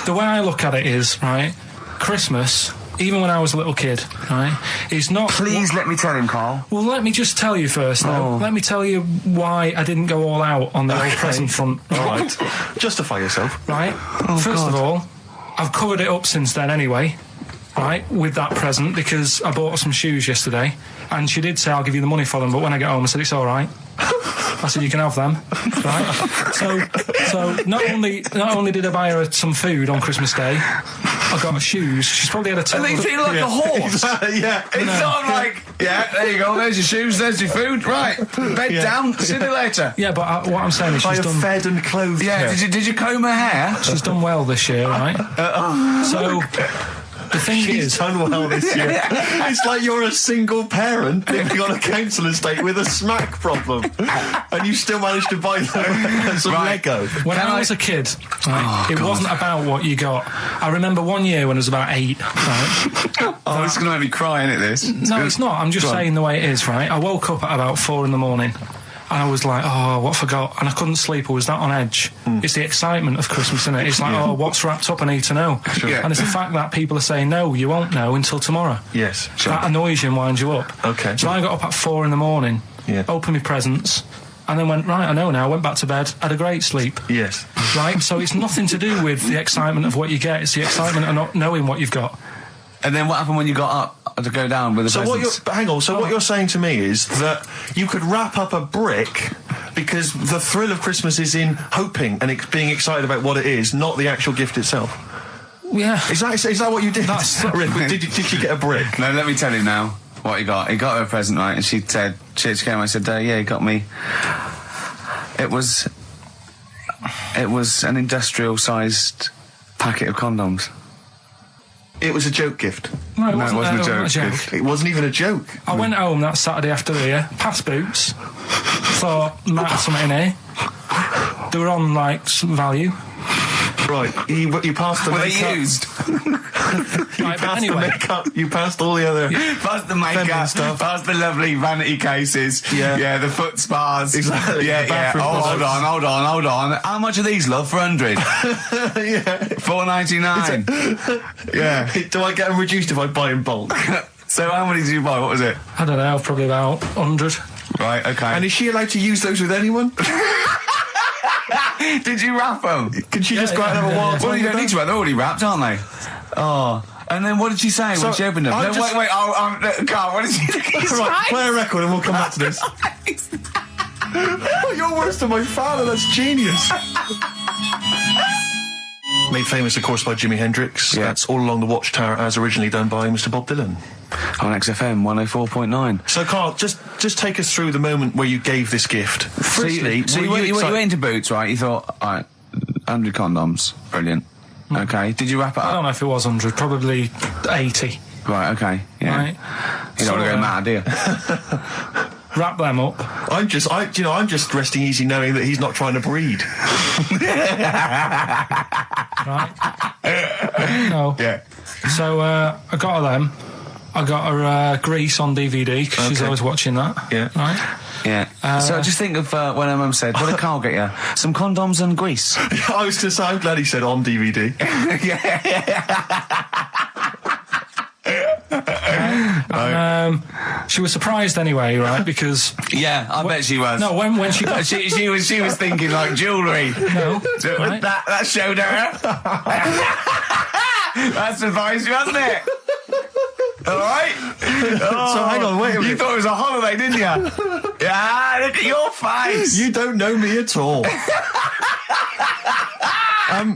S3: the way I look at it is, right, Christmas, even when I was a little kid, right, is not...
S1: Please let me tell him, Karl.
S3: Well, let me just tell you first, though.
S1: Oh.
S3: Let me tell you why I didn't go all out on the old present front.
S2: All right. Justify yourself.
S3: Right? First of all, I've covered it up since then anyway, right, with that present, because I bought her some shoes yesterday, and she did say, I'll give you the money for them, but when I get home, I said, it's all right. I said, you can have them, right? So not only did I buy her some food on Christmas Day, I got her shoes. She's probably had a
S1: And they feel like a horse.
S2: Yeah.
S1: It's not like, yeah, there you go, there's your shoes, there's your food, right, bed down, see you later.
S3: Yeah, but what I'm saying is she's done...
S2: fed and clothed
S1: Yeah,
S2: her.
S1: did you comb her hair?
S3: She's done well this year, right? So... The thing
S2: She's
S3: is,
S2: done well this year. It's like you're a single parent living on a council estate with a smack problem, and you still managed to buy them some Lego.
S3: When I was a kid, right, it wasn't about what you got. I remember one year when I was about 8. Right,
S1: Oh, it's going to make me cry, isn't it, this?
S3: no, it's not. I'm just saying the way it is, right? I woke up at about 4 in the morning. And I was like, oh, what forgot? And I couldn't sleep. I was that on edge. It's the excitement of Christmas, isn't it? It's like, oh, what's wrapped up? I need to know.
S1: Sure. Yeah.
S3: And it's the fact that people are saying, no, you won't know until tomorrow.
S2: Yes.
S3: That annoys you and winds you up.
S2: Okay.
S3: So I got up at 4 in the morning,
S2: Yeah.
S3: opened my presents, and then went, right, I know now, went back to bed, had a great sleep.
S2: Yes.
S3: Right? So it's nothing to do with the excitement of what you get. It's the excitement of not knowing what you've got.
S1: And then what happened when you got up to go down with the presents?
S2: What you're saying to me is that you could wrap up a brick because the thrill of Christmas is in hoping and being excited about what it is, not the actual gift itself.
S3: Yeah.
S2: Is that what you did?
S3: That's-
S2: Did you get a brick?
S1: No, let me tell you now what he got. He got her a present, right? And she said, she came. I said, yeah, he got me. It was an industrial-sized packet of condoms.
S2: It was a joke gift.
S3: No, it
S1: No, it wasn't a
S3: wasn't
S1: joke.
S3: a joke.
S2: It wasn't even a joke.
S3: I went home that Saturday after here, past Boots, thought, might have something in here. They were on, like, some value.
S2: Right, you passed them.
S1: Were they used?
S3: Right, but
S2: The
S3: anyway.
S2: makeup, you passed all the other...
S1: Past the
S2: feminine
S1: makeup,
S2: stuff.
S1: past the lovely vanity cases.
S2: Yeah.
S1: The foot spas.
S2: Exactly,
S1: Yeah,
S2: the
S1: yeah.
S2: bathroom
S1: Oh, hold on. How much are these, love, for 100?
S2: Yeah.
S1: $4.99. Yeah.
S2: Do I get them reduced if I buy in bulk?
S1: So how many did you buy? What was it?
S3: I don't know, probably about 100.
S1: Right, okay.
S2: And is she allowed to use those with anyone?
S1: Did you wrap them?
S2: Can she just go out and have a wild
S1: Well,
S2: time
S1: you
S2: with
S1: don't need
S2: them?
S1: to wrap. They're already wrapped, aren't they? Oh. And then what did she say when she opened them?
S2: I'm
S1: No,
S2: just-
S1: wait. Carl, what did she say?
S2: Right, play a record and we'll come back to this. Oh, you're worse than my father. That's genius. Made famous, of course, by Jimi Hendrix.
S1: Yeah.
S2: That's All Along the Watchtower, as originally done by Mr. Bob Dylan.
S1: On XFM 104.9.
S2: So, Carl, just take us through the moment where you gave this gift. Firstly,
S1: you went into Boots, right? You thought, all right, 100 condoms, brilliant. Okay, did you wrap it
S3: I
S1: up?
S3: don't know if it was 100, probably 80.
S1: Right, okay, yeah.
S3: Right.
S1: You don't want to go
S3: So,
S1: mad, do you?
S3: Wrap them up.
S2: I'm just resting easy knowing that he's not trying to breed.
S3: Right? No.
S1: Yeah.
S3: So I got her them. I got her Grease on DVD because she's
S2: Okay.
S3: always watching that.
S2: Yeah.
S3: Right?
S1: Yeah. So just think of when her mum said, what did Carl get you? Some condoms and grease.
S2: I was going to say, I'm glad he said on DVD.
S3: And, she was surprised anyway, right? Because
S1: Yeah, I bet she was.
S3: no, when she got
S1: She was thinking like jewellery.
S3: no,
S1: So
S3: right?
S1: that showed her. That surprised you, hasn't it? All right.
S2: So hang on, wait a
S1: You
S2: minute.
S1: thought it was a holiday, didn't you? Yeah. Look at your face.
S2: You don't know me at all.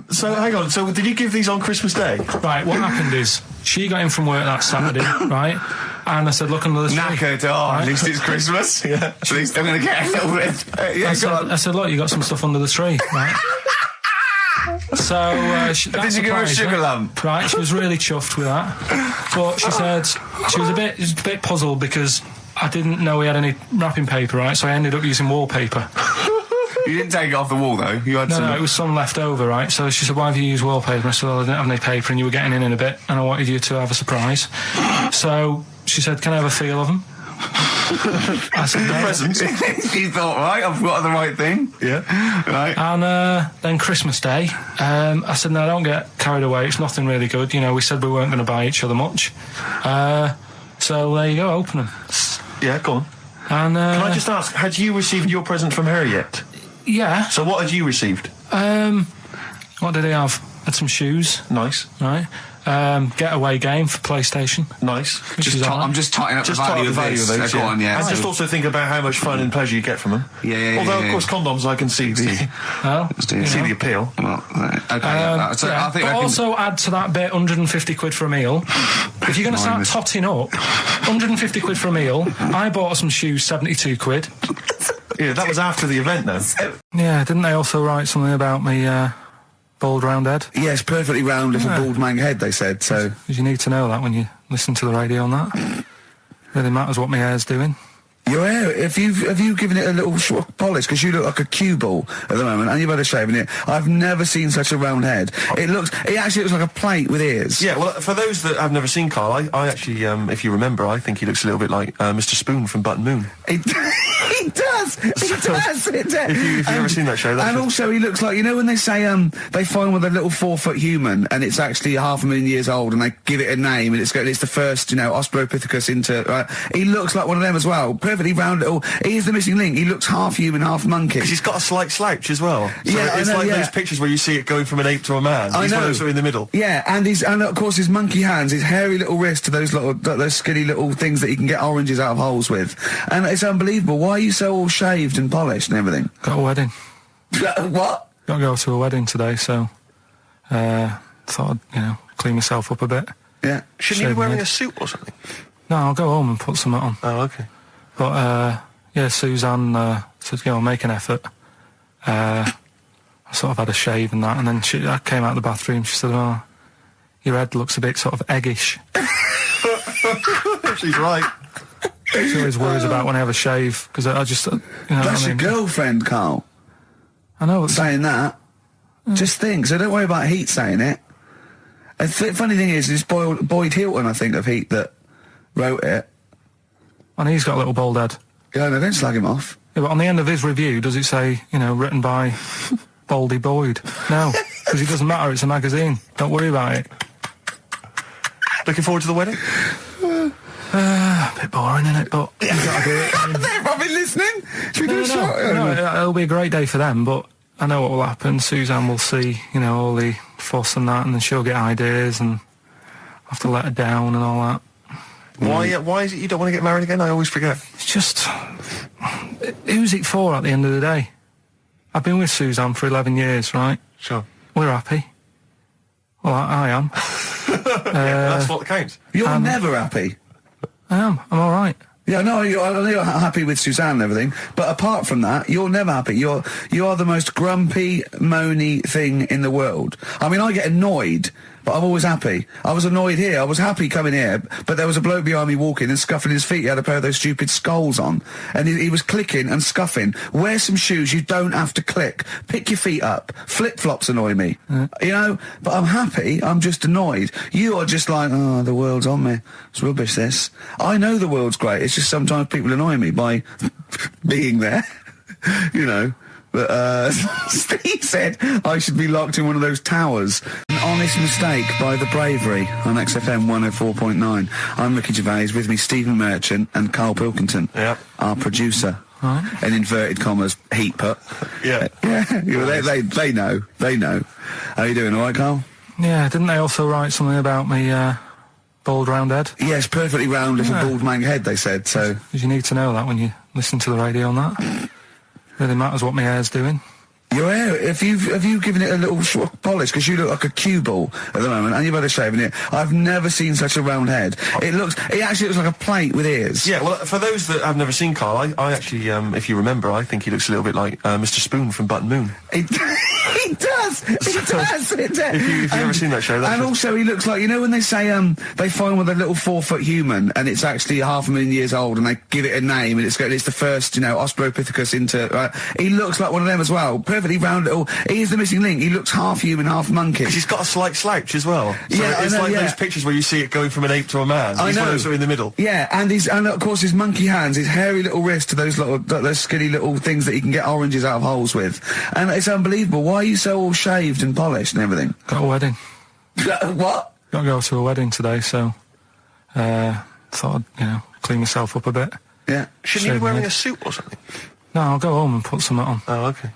S2: So hang on. So did you give these on Christmas Day?
S3: Right, what happened is she got in from work that Saturday, right? And I said, look under the tree.
S1: Knackered. Oh, at least it's Christmas.
S2: Yeah.
S1: At least I'm going to get a little bit. Yeah, go on.
S3: I said, look, you got some stuff under the tree, right? So that
S1: Did you give her a
S3: surprised
S1: sugar
S3: her.
S1: lump?
S3: Right, she was really chuffed with that. But she said she was a bit puzzled because I didn't know we had any wrapping paper, right? So I ended up using wallpaper.
S1: You didn't take it off the wall though. You had
S3: No,
S1: some.
S3: it was some left over, right? So she said, why have you used wallpaper? I said, well, I didn't have any paper and you were getting in a bit and I wanted you to have a surprise. So she said, can I have a feel of them? I said, no.
S2: Presents.
S1: She thought, right, I've got the right thing.
S2: Yeah.
S1: Right.
S3: And then Christmas Day, I said, no, don't get carried away. It's nothing really good. You know, we said we weren't going to buy each other much. So there you go, open them.
S2: Yeah, go on.
S3: And
S2: Can I just ask, had you received your present from her yet?
S3: yeah.
S2: So what had you received?
S3: What did he have? Had some shoes,
S2: Nice.
S3: right? Getaway game for PlayStation.
S2: Nice.
S3: Which is all right.
S1: I'm just totting up
S2: Just
S1: the
S2: talk
S1: value
S2: the
S1: of
S2: value
S1: this.
S2: of those,
S1: Go on, yeah.
S2: And just also think about how much fun and pleasure you get from them.
S1: Yeah.
S2: Although, of course, condoms, I can see the
S3: Well,
S1: do
S3: you
S1: it.
S2: see
S3: know.
S2: the appeal.
S1: Well, okay. Yeah, so
S3: Yeah,
S1: I think
S3: but
S1: I can.
S3: also add to that bit 150 quid for a meal. If you're going to start
S1: Mind
S3: totting up, 150 quid for a meal. I bought her some shoes, 72 quid.
S2: Yeah, that was after the event, though.
S3: Yeah, didn't they also write something about me bald round head?
S1: Yes, perfectly round little
S3: Yeah.
S1: bald man head. They said so.
S3: Because you need to know that when you listen to the radio and that. Really matters what my hair's doing.
S1: Your hair, have you given it a little short polish? Because you look like a cue ball at the moment, and you've had a shave in it. I've never seen such a round head. It actually looks like a plate with ears.
S2: Yeah, well, for those that have never seen Karl, I actually, if you remember, I think he looks a little bit like Mr. Spoon from Button Moon.
S1: He does. It does.
S2: If you've never seen that show, that's
S1: and also he looks like, you know when they say they find with a little 4-foot human and it's actually 500,000 years old and they give it a name and it's the first, Australopithecus into. Right? He looks like one of them as well. Perfectly round little. He is the missing link. He looks half human, half monkey.
S2: Because he's got a slight slouch as well. So
S1: Yeah,
S2: it's
S1: I know,
S2: like
S1: yeah.
S2: those pictures where you see it going from an ape to a man.
S1: I
S2: He's one
S1: know.
S2: of those in the middle.
S1: Yeah, and of course his monkey hands, his hairy little wrist to those skinny little things that you can get oranges out of holes with, and it's unbelievable. Why are you so all shaved and polished and everything?
S3: Got a wedding.
S1: What?
S3: Got to go to a wedding today, so thought I'd, clean myself up a bit.
S1: Yeah.
S2: Shouldn't he be
S3: Shave
S2: wearing
S3: my
S2: a suit or something?
S3: No, I'll go home and put something on.
S2: Oh, okay.
S3: But, yeah, Suzanne said, make an effort. I sort of had a shave and that, and then I came out of the bathroom, she said, oh, your head looks a bit sort of eggish.
S2: She's right.
S3: She always worries about when I have a shave, because I just,
S1: That's your girlfriend, Carl,
S3: I know, it's,
S1: saying that. Just think. So don't worry about Heat saying it. And funny thing is, it's Boyd Hilton, I think, of Heat that wrote it.
S3: And he's got a little bald head.
S1: Yeah, no, don't slag him off.
S3: Yeah, but on the end of his review, does it say, written by Baldy Boyd? No, because it doesn't matter, it's a magazine. Don't worry about it.
S2: Looking forward to the wedding?
S3: A bit boring, isn't it? But you gotta do it.
S1: They're probably listening. Should we do a shot?
S3: No, it'll be a great day for them, but I know what will happen. Suzanne will see, all the fuss and that, and then she'll get ideas and have to let her down and all that.
S2: Why is it you don't want to get married again? I always forget.
S3: It's just... who's it for at the end of the day? I've been with Suzanne for 11 years, right?
S2: Sure.
S3: We're happy. Well, I am.
S2: That's what counts.
S1: You're never happy.
S3: I am. I'm all right.
S1: Yeah, no, I know you're happy with Suzanne and everything, but apart from that, you're never happy. You are the most grumpy, moany thing in the world. I mean, I get annoyed, but I'm always happy. I was annoyed here. I was happy coming here, but there was a bloke behind me walking and scuffing his feet. He had a pair of those stupid skulls on, and he was clicking and scuffing. Wear some shoes. You don't have to click. Pick your feet up. Flip-flops annoy me. But I'm happy. I'm just annoyed. You are just like, oh, the world's on me. It's rubbish, this. I know the world's great. It's just sometimes people annoy me by being there, But Steve said I should be locked in one of those towers. An honest mistake by The Bravery on XFM 104.9. I'm Ricky Gervais, with me Stephen Merchant and Karl Pilkington, our producer.
S3: Right.
S1: In inverted commas, heat put.
S2: Yeah.
S1: They know. They know. How you doing, all right, Karl?
S3: Yeah, didn't they also write something about me, bald round head?
S1: Yes, perfectly round little bald man head, they said, so...
S3: Because you need to know that when you listen to the radio on that. Really matters what my hair's doing.
S1: Your hair, have you given it a little polish? Because you look like a cue ball at the moment, and you've had a shave in it. I've never seen such a round head. It actually looks like a plate with ears.
S2: Yeah, well, for those that have never seen Karl, I actually, if you remember, I think he looks a little bit like Mr. Spoon from Button Moon.
S1: He does.
S2: If you've ever seen that show,
S1: and also he looks like, when they say they find one with a little 4-foot human, and it's actually 500,000 years old, and they give it a name, and it's the first, Australopithecus into. He looks like one of them as well. Perfectly round little. He is the missing link. He looks half human, half monkey.
S2: Because he's got a slight slouch as well. So
S1: yeah,
S2: it's like those pictures where you see it going from an ape to a man. He's one of those in the middle.
S1: Yeah, and of course his monkey hands, his hairy little wrist to those skinny little things that he can get oranges out of holes with, and it's unbelievable. Why are you so all shaved and polished and everything?
S3: Got a wedding.
S1: What?
S3: Got to go to a wedding today, so thought I'd clean myself up a bit.
S1: Yeah.
S2: Shouldn't you be wearing a suit or something?
S3: No, I'll go home and put something on.
S2: Oh, okay.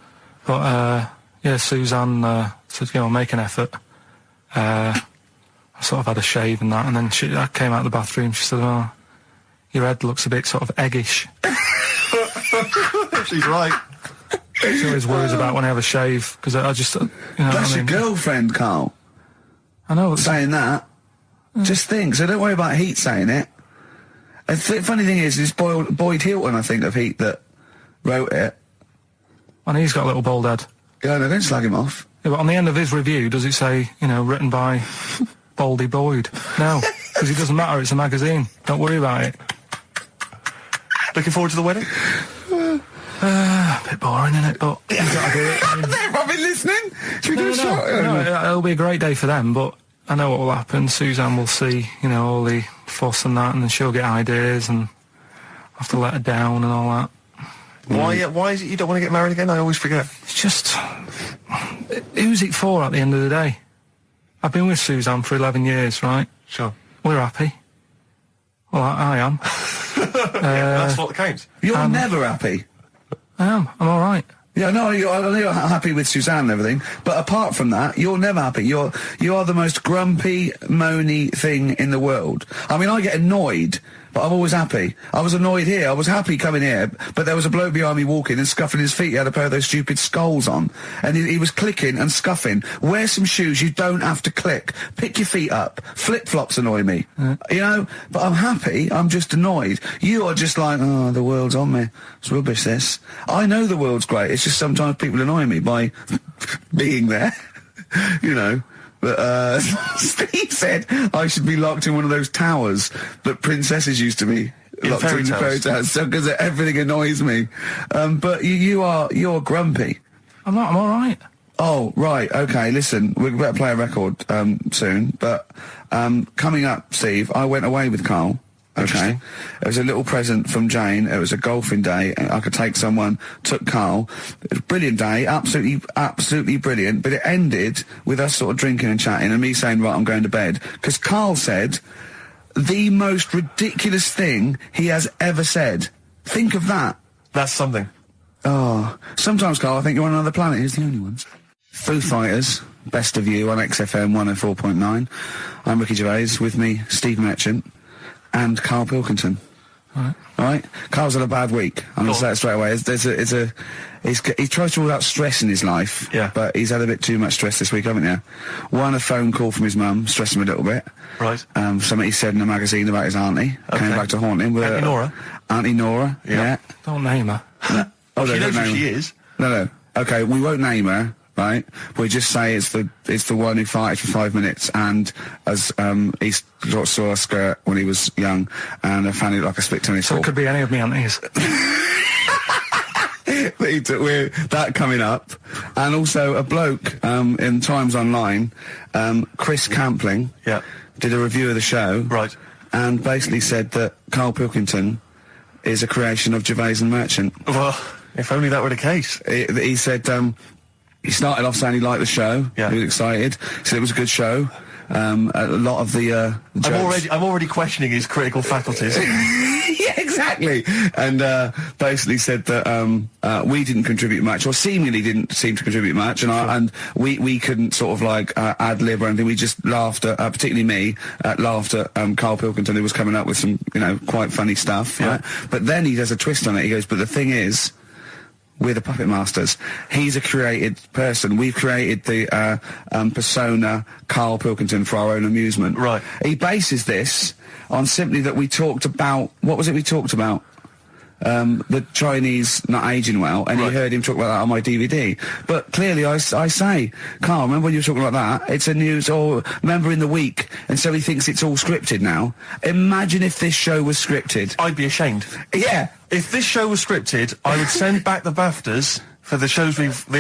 S3: But Suzanne said, make an effort. I sort of had a shave and that, and then I came out of the bathroom. She said, "Oh, your head looks a bit sort of eggish."
S2: She's right.
S3: She always worries about when I have a shave, because I just,
S1: That's your girlfriend, Karl.
S3: I know.
S1: Saying that. Just think. So don't worry about Heat saying it. And funny thing is, it's Boyd Hilton, I think, of Heat that wrote it.
S3: And he's got a little bald head.
S1: Yeah, no, don't slag him off.
S3: Yeah, but on the end of his review, does it say, written by Baldy Boyd? No, because it doesn't matter, it's a magazine. Don't worry about it.
S2: Looking forward to the wedding?
S3: A bit boring, isn't it? But you gotta do it.
S1: They're probably listening. Should we do a shot?
S3: No, it'll be a great day for them, but I know what will happen. Suzanne will see, all the fuss and that, and then she'll get ideas and have to let her down and all that.
S2: Why is it you don't want to get married again? I always forget.
S3: It's just... who's it for at the end of the day? I've been with Suzanne for 11 years, right?
S2: Sure.
S3: We're happy. Well, I am.
S2: That's what counts.
S1: You're never happy.
S3: I am. I'm all right.
S1: Yeah, no, I know you're happy with Suzanne and everything, but apart from that, you're never happy. You are the most grumpy, moany thing in the world. I mean, I get annoyed, but I'm always happy. I was annoyed here. I was happy coming here, but there was a bloke behind me walking and scuffing his feet. He had a pair of those stupid skulls on, and he was clicking and scuffing. Wear some shoes. You don't have to click. Pick your feet up. Flip-flops annoy me. But I'm happy. I'm just annoyed. You are just like, oh, the world's on me. It's rubbish, this. I know the world's great. It's just sometimes people annoy me by being there. But Steve said I should be locked in one of those towers that princesses used to be locked in fairy tales, because everything annoys me. But you're grumpy.
S3: I'm not. I'm all right.
S1: Oh, right, okay, listen, we better play a record, soon, but, coming up, Steve, I went away with Karl. Okay. It was a little present from Jane. It was a golfing day. I could take someone, took Karl. It was a brilliant day, absolutely brilliant, but it ended with us sort of drinking and chatting and me saying, right, I'm going to bed. Because Karl said the most ridiculous thing he has ever said. Think of that.
S2: That's something.
S1: Oh, sometimes, Karl, I think you're on another planet. Here's the only ones. Foo Fighters, Best of You on XFM 104.9. I'm Ricky Gervais, with me, Steve Merchant and Karl Pilkington. All right. Karl's had a bad week. I'm going to say it straight away. He tries to rule out stress in his life, but he's had a bit too much stress this week, haven't you? One, a phone call from his mum, stressed him a little bit.
S2: Right.
S1: Something he said in a magazine about his auntie. Came back to haunt him. With
S2: Auntie Nora?
S1: Auntie Nora, yeah.
S3: Don't name her.
S1: Oh,
S2: She
S1: they
S2: knows
S1: don't
S2: who
S1: name
S2: she
S1: her.
S2: is.
S1: No. Okay, we won't name her, right? We just say it's the one who farted for 5 minutes and as he saw a skirt when he was young and found it like a split tennis
S3: So
S1: ball.
S3: it could be any of me aunties.
S1: We're that coming up, and also a bloke in Times Online, Chris Campling, did a review of the show,
S2: Right.
S1: and basically said that Karl Pilkington is a creation of Gervais and Merchant.
S2: Well, if only that were the case.
S1: He said he started off saying he liked the show.
S2: Yeah.
S1: He was excited. Said it was a good show. A lot of the jokes.
S2: I'm already questioning his critical faculties.
S1: Yeah, exactly. And basically said that we didn't contribute much, or seemingly didn't seem to contribute much, and we couldn't sort of like ad lib or anything. We just laughed at, particularly me, laughed at Karl Pilkington, who was coming up with some, quite funny stuff.
S2: Yeah.
S1: Right? But then he does a twist on it. He goes, but the thing is, we're the puppet masters. He's a created person. We've created the persona Karl Pilkington for our own amusement.
S2: Right.
S1: He bases this on simply that we talked about, what was it we talked about? The Chinese not aging well, and
S2: Right.
S1: he heard him talk about that on my DVD. But clearly I say, Karl, remember when you were talking about that? It's a news, or remember in the week, and so he thinks it's all scripted now. Imagine if this show was scripted.
S2: I'd be ashamed.
S1: Yeah.
S2: If this show was scripted, I would send back the BAFTAs for the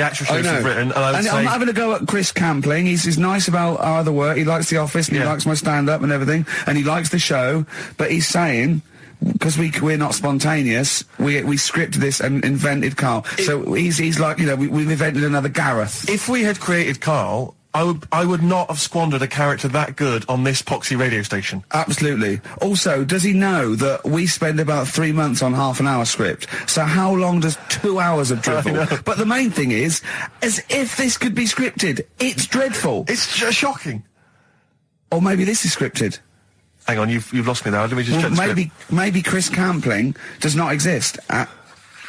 S2: actual shows we've written, and I would say...
S1: I'm not having a go at Chris Campling. He's nice about our other work. He likes The Office, and he likes my stand-up and everything, and he likes the show, but he's saying... Because we're not spontaneous, we scripted this and invented Karl. So he's like, we've invented another Gareth.
S2: If we had created Karl, I would not have squandered a character that good on this poxy radio station.
S1: Absolutely. Also, does he know that we spend about 3 months on half an hour script? So how long does 2 hours of drivel? But the main thing is, as if this could be scripted, it's dreadful.
S2: It's shocking.
S1: Or maybe this is scripted.
S2: Hang on, you've lost me there. Let me just check the script.
S1: Maybe Chris Campling does not exist.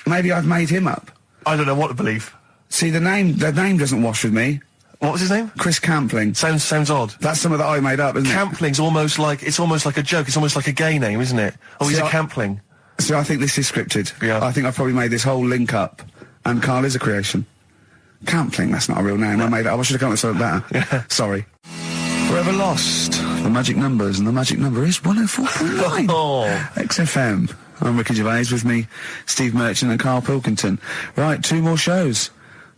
S1: Maybe I've made him up.
S2: I don't know what to believe.
S1: See, the name doesn't wash with me.
S2: What was his name?
S1: Chris Campling.
S2: Sounds odd.
S1: That's something that I made up, isn't it?
S2: Campling's almost like a joke. It's almost like a gay name, isn't it? Oh, he's a Campling.
S1: See, I think this is scripted.
S2: Yeah.
S1: I think I've probably made this whole link up, and Karl is a creation. Campling, that's not a real name. I made it up. I should have come up with something better.
S2: Yeah.
S1: Sorry. Forever Lost, the magic numbers, and the magic number is 104.9. XFM. I'm Ricky Gervais, with me, Steve Merchant and Karl Pilkington. Right, 2 more shows.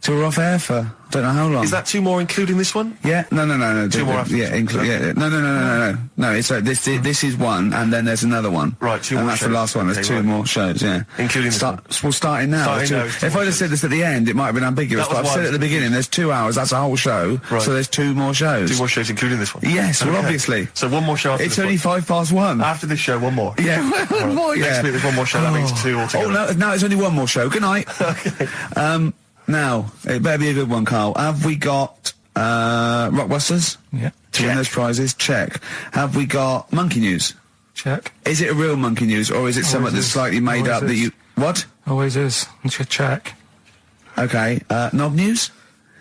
S1: 2 are off air for don't know how long.
S2: Is that 2 more including this one?
S1: Yeah, no.
S2: 2 more after
S1: yeah,
S2: this one.
S1: No, it's this is one, and then there's another one.
S2: Right, 2
S1: and
S2: more
S1: that's
S2: shows.
S1: the last one. There's
S2: Okay,
S1: 2
S2: right.
S1: more shows, yeah.
S2: Including this one.
S1: We're starting now.
S2: Starting now, it's 2
S1: If
S2: more
S1: I'd have said this at the end, it might have been ambiguous,
S2: That was
S1: but I've
S2: why
S1: said
S2: I
S1: it at
S2: was
S1: the beginning, there's 2 hours, that's a whole show,
S2: Right.
S1: so there's 2 more shows.
S2: 2 more shows including this one?
S1: Yes, well,
S2: Okay.
S1: obviously.
S2: So 1 more show after
S1: It's
S2: this
S1: only
S2: one.
S1: 1:05.
S2: After this show, 1 more.
S1: Yeah, one more, yeah.
S2: Next week there's 1 more show, that means 2 altogether.
S1: Oh, no, it's only 1 more show. Good night.
S2: Okay.
S1: Now, it better be a good one, Karl. Have we got Rockbusters?
S3: Yeah.
S1: To win those prizes? Check. Have we got Monkey News?
S3: Check.
S1: Is it a real Monkey News, or is it something that's
S3: is.
S1: slightly made
S3: Always
S1: up that
S3: is.
S1: you... What?
S3: Always is. Check.
S1: Okay. Knob News?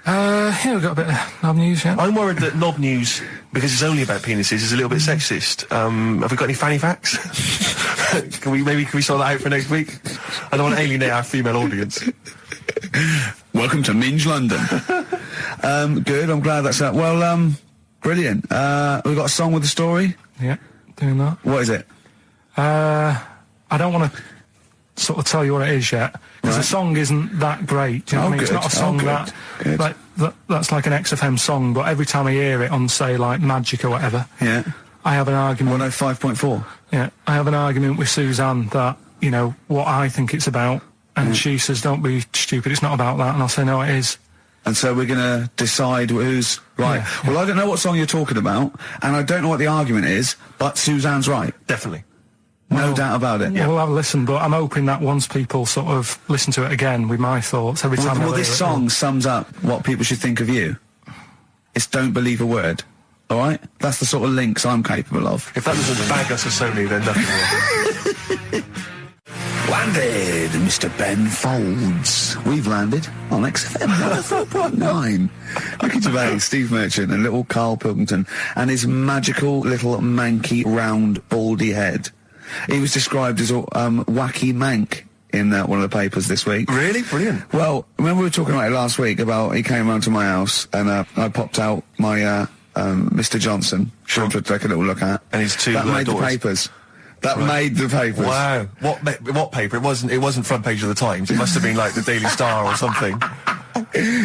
S3: Yeah, we've got a bit of knob news, yeah.
S2: I'm worried that Knob News, because it's only about penises, is a little bit sexist. Have we got any fanny facts? Can we sort that out for next week? I don't want to alienate our female audience.
S1: Welcome to Minge London. Good, I'm glad that's that. Well, brilliant. We've got a song with a story.
S3: Yeah, doing that.
S1: What is it?
S3: I don't want to sort of tell you what it is yet, because the song isn't that great. Do you know what I mean? It's
S1: good.
S3: not a song
S1: Good.
S3: that's like an XFM song, but every time I hear it on, say, like Magic or whatever,
S1: Yeah.
S3: I have an argument.
S1: 105.4.
S3: Yeah, I have an argument with Suzanne that, you know, what I think it's about, and she says, don't be stupid, it's not about that, and I'll say, no, it is.
S1: And so we're going to decide who's right.
S3: Yeah.
S1: Well, I don't know what song you're talking about, and I don't know what the argument is, but Suzanne's right.
S2: Definitely.
S1: No doubt about it.
S3: We'll have a listen, but I'm hoping that once people sort of listen to it again with my thoughts, every time
S1: Well,
S3: I hear
S1: this
S3: it,
S1: song sums up what people should think of you. It's don't believe a word. All right? That's the sort of links I'm capable of.
S2: If that doesn't bag us as Sony, then nothing will.
S1: Landed, Mr. Ben Folds. We've landed on XFM 104.9. Ricky Gervais, Steve Merchant, and little Karl Pilkington, and his magical little manky, round, baldy head. He was described as wacky mank in one of the papers this week.
S2: Really? Brilliant.
S1: Well, remember we were talking about it last week about he came round to my house and I popped out my Mr. Johnson to take a little look at.
S2: And his two
S1: that made
S2: daughters.
S1: the papers. That made the papers.
S2: Wow. What paper? It wasn't front page of the Times. It must have been like the Daily Star or something.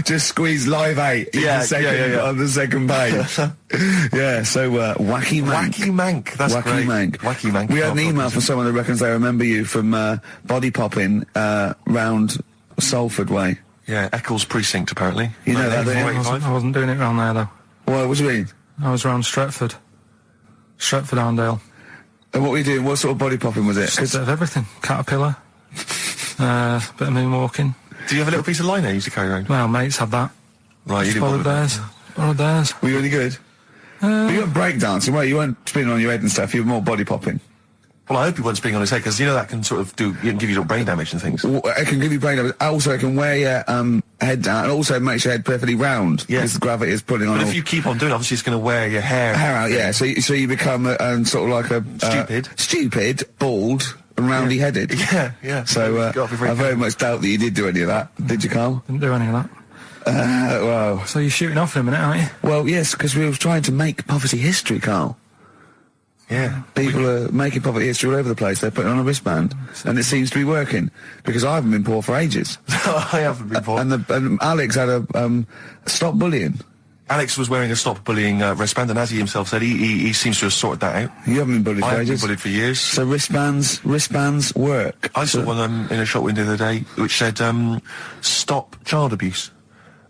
S1: Just squeeze Live 8 in
S2: Yeah,
S1: the second,
S2: yeah.
S1: on the second page. Yeah, so wacky mank.
S2: Wacky Mank. That's
S1: Wacky
S2: great.
S1: Mank.
S2: Wacky Mank.
S1: We had an email from someone that reckons they remember you from body popping round Salford Way.
S2: Yeah, Eccles Precinct, apparently.
S1: You know that, don't you?
S3: I wasn't doing it around there, though.
S1: Well, what do you mean?
S3: I was around Stretford. Arndale.
S1: And what were you doing? What sort of body popping was it?
S3: Just a bit of everything. Caterpillar. A bit of moonwalking.
S2: Do you have a little piece of line there you used to carry around?
S3: Well, mates had that.
S2: Right, you didn't
S3: Borrowed
S2: bother with
S3: theirs. Borrowed theirs.
S1: Were you any good? You weren't breakdancing, well, you weren't spinning on your head and stuff, you were more body popping.
S2: Well, I hope he wasn't spinning on his head, because you know that can sort of give you little brain damage and things.
S1: Well, it can give you brain damage. Also, it can wear your head down, and also it makes your head perfectly round.
S2: Yeah.
S1: Because the gravity is pulling on
S2: But
S1: all
S2: if you keep on doing it, obviously it's going to wear your hair
S1: out, yeah. So you become sort of like a... Stupid, bald, and roundy headed.
S2: Yeah.
S1: So I very much doubt that you did do any of that. Did you, Karl?
S3: Didn't do any of that.
S1: Well...
S3: So you're shooting off in a minute, aren't you?
S1: Well, yes, because we were trying to make poverty history, Karl.
S2: Yeah.
S1: People are making poverty history all over the place. They're putting on a wristband, and it seems to be working, because I haven't been poor for ages.
S2: I haven't been poor.
S1: And Alex had a stop bullying.
S2: Alex was wearing a stop bullying wristband, and as he himself said, he seems to have sorted that out.
S1: You haven't been bullied
S2: I
S1: for
S2: haven't been
S1: ages.
S2: bullied for years.
S1: So wristbands work.
S2: I saw one in a shop window the other day which said, stop child abuse.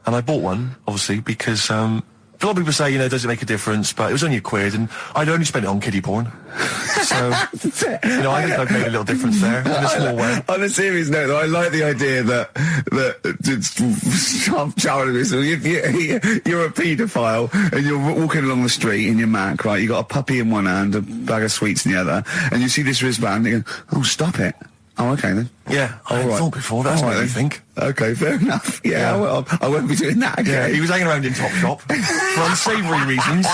S2: And I bought one, obviously, because a lot of people say, you know, does it make a difference? But it was only £1, and I'd only spent it on kiddie porn. So, you know, I think I've made a little difference there, in a small way.
S1: On a serious note, though, I like the idea that stop child abuse. If you're a paedophile and you're walking along the street in your Mac, right? You got a puppy in one hand, a bag of sweets in the other, and you see this wristband, and you go, "Oh, stop it." Oh, okay then.
S2: Yeah, I hadn't thought before. That's what I think.
S1: Okay, fair enough. Yeah, well, I won't be doing that again.
S2: Yeah, he was hanging around in Topshop for unsavoury reasons.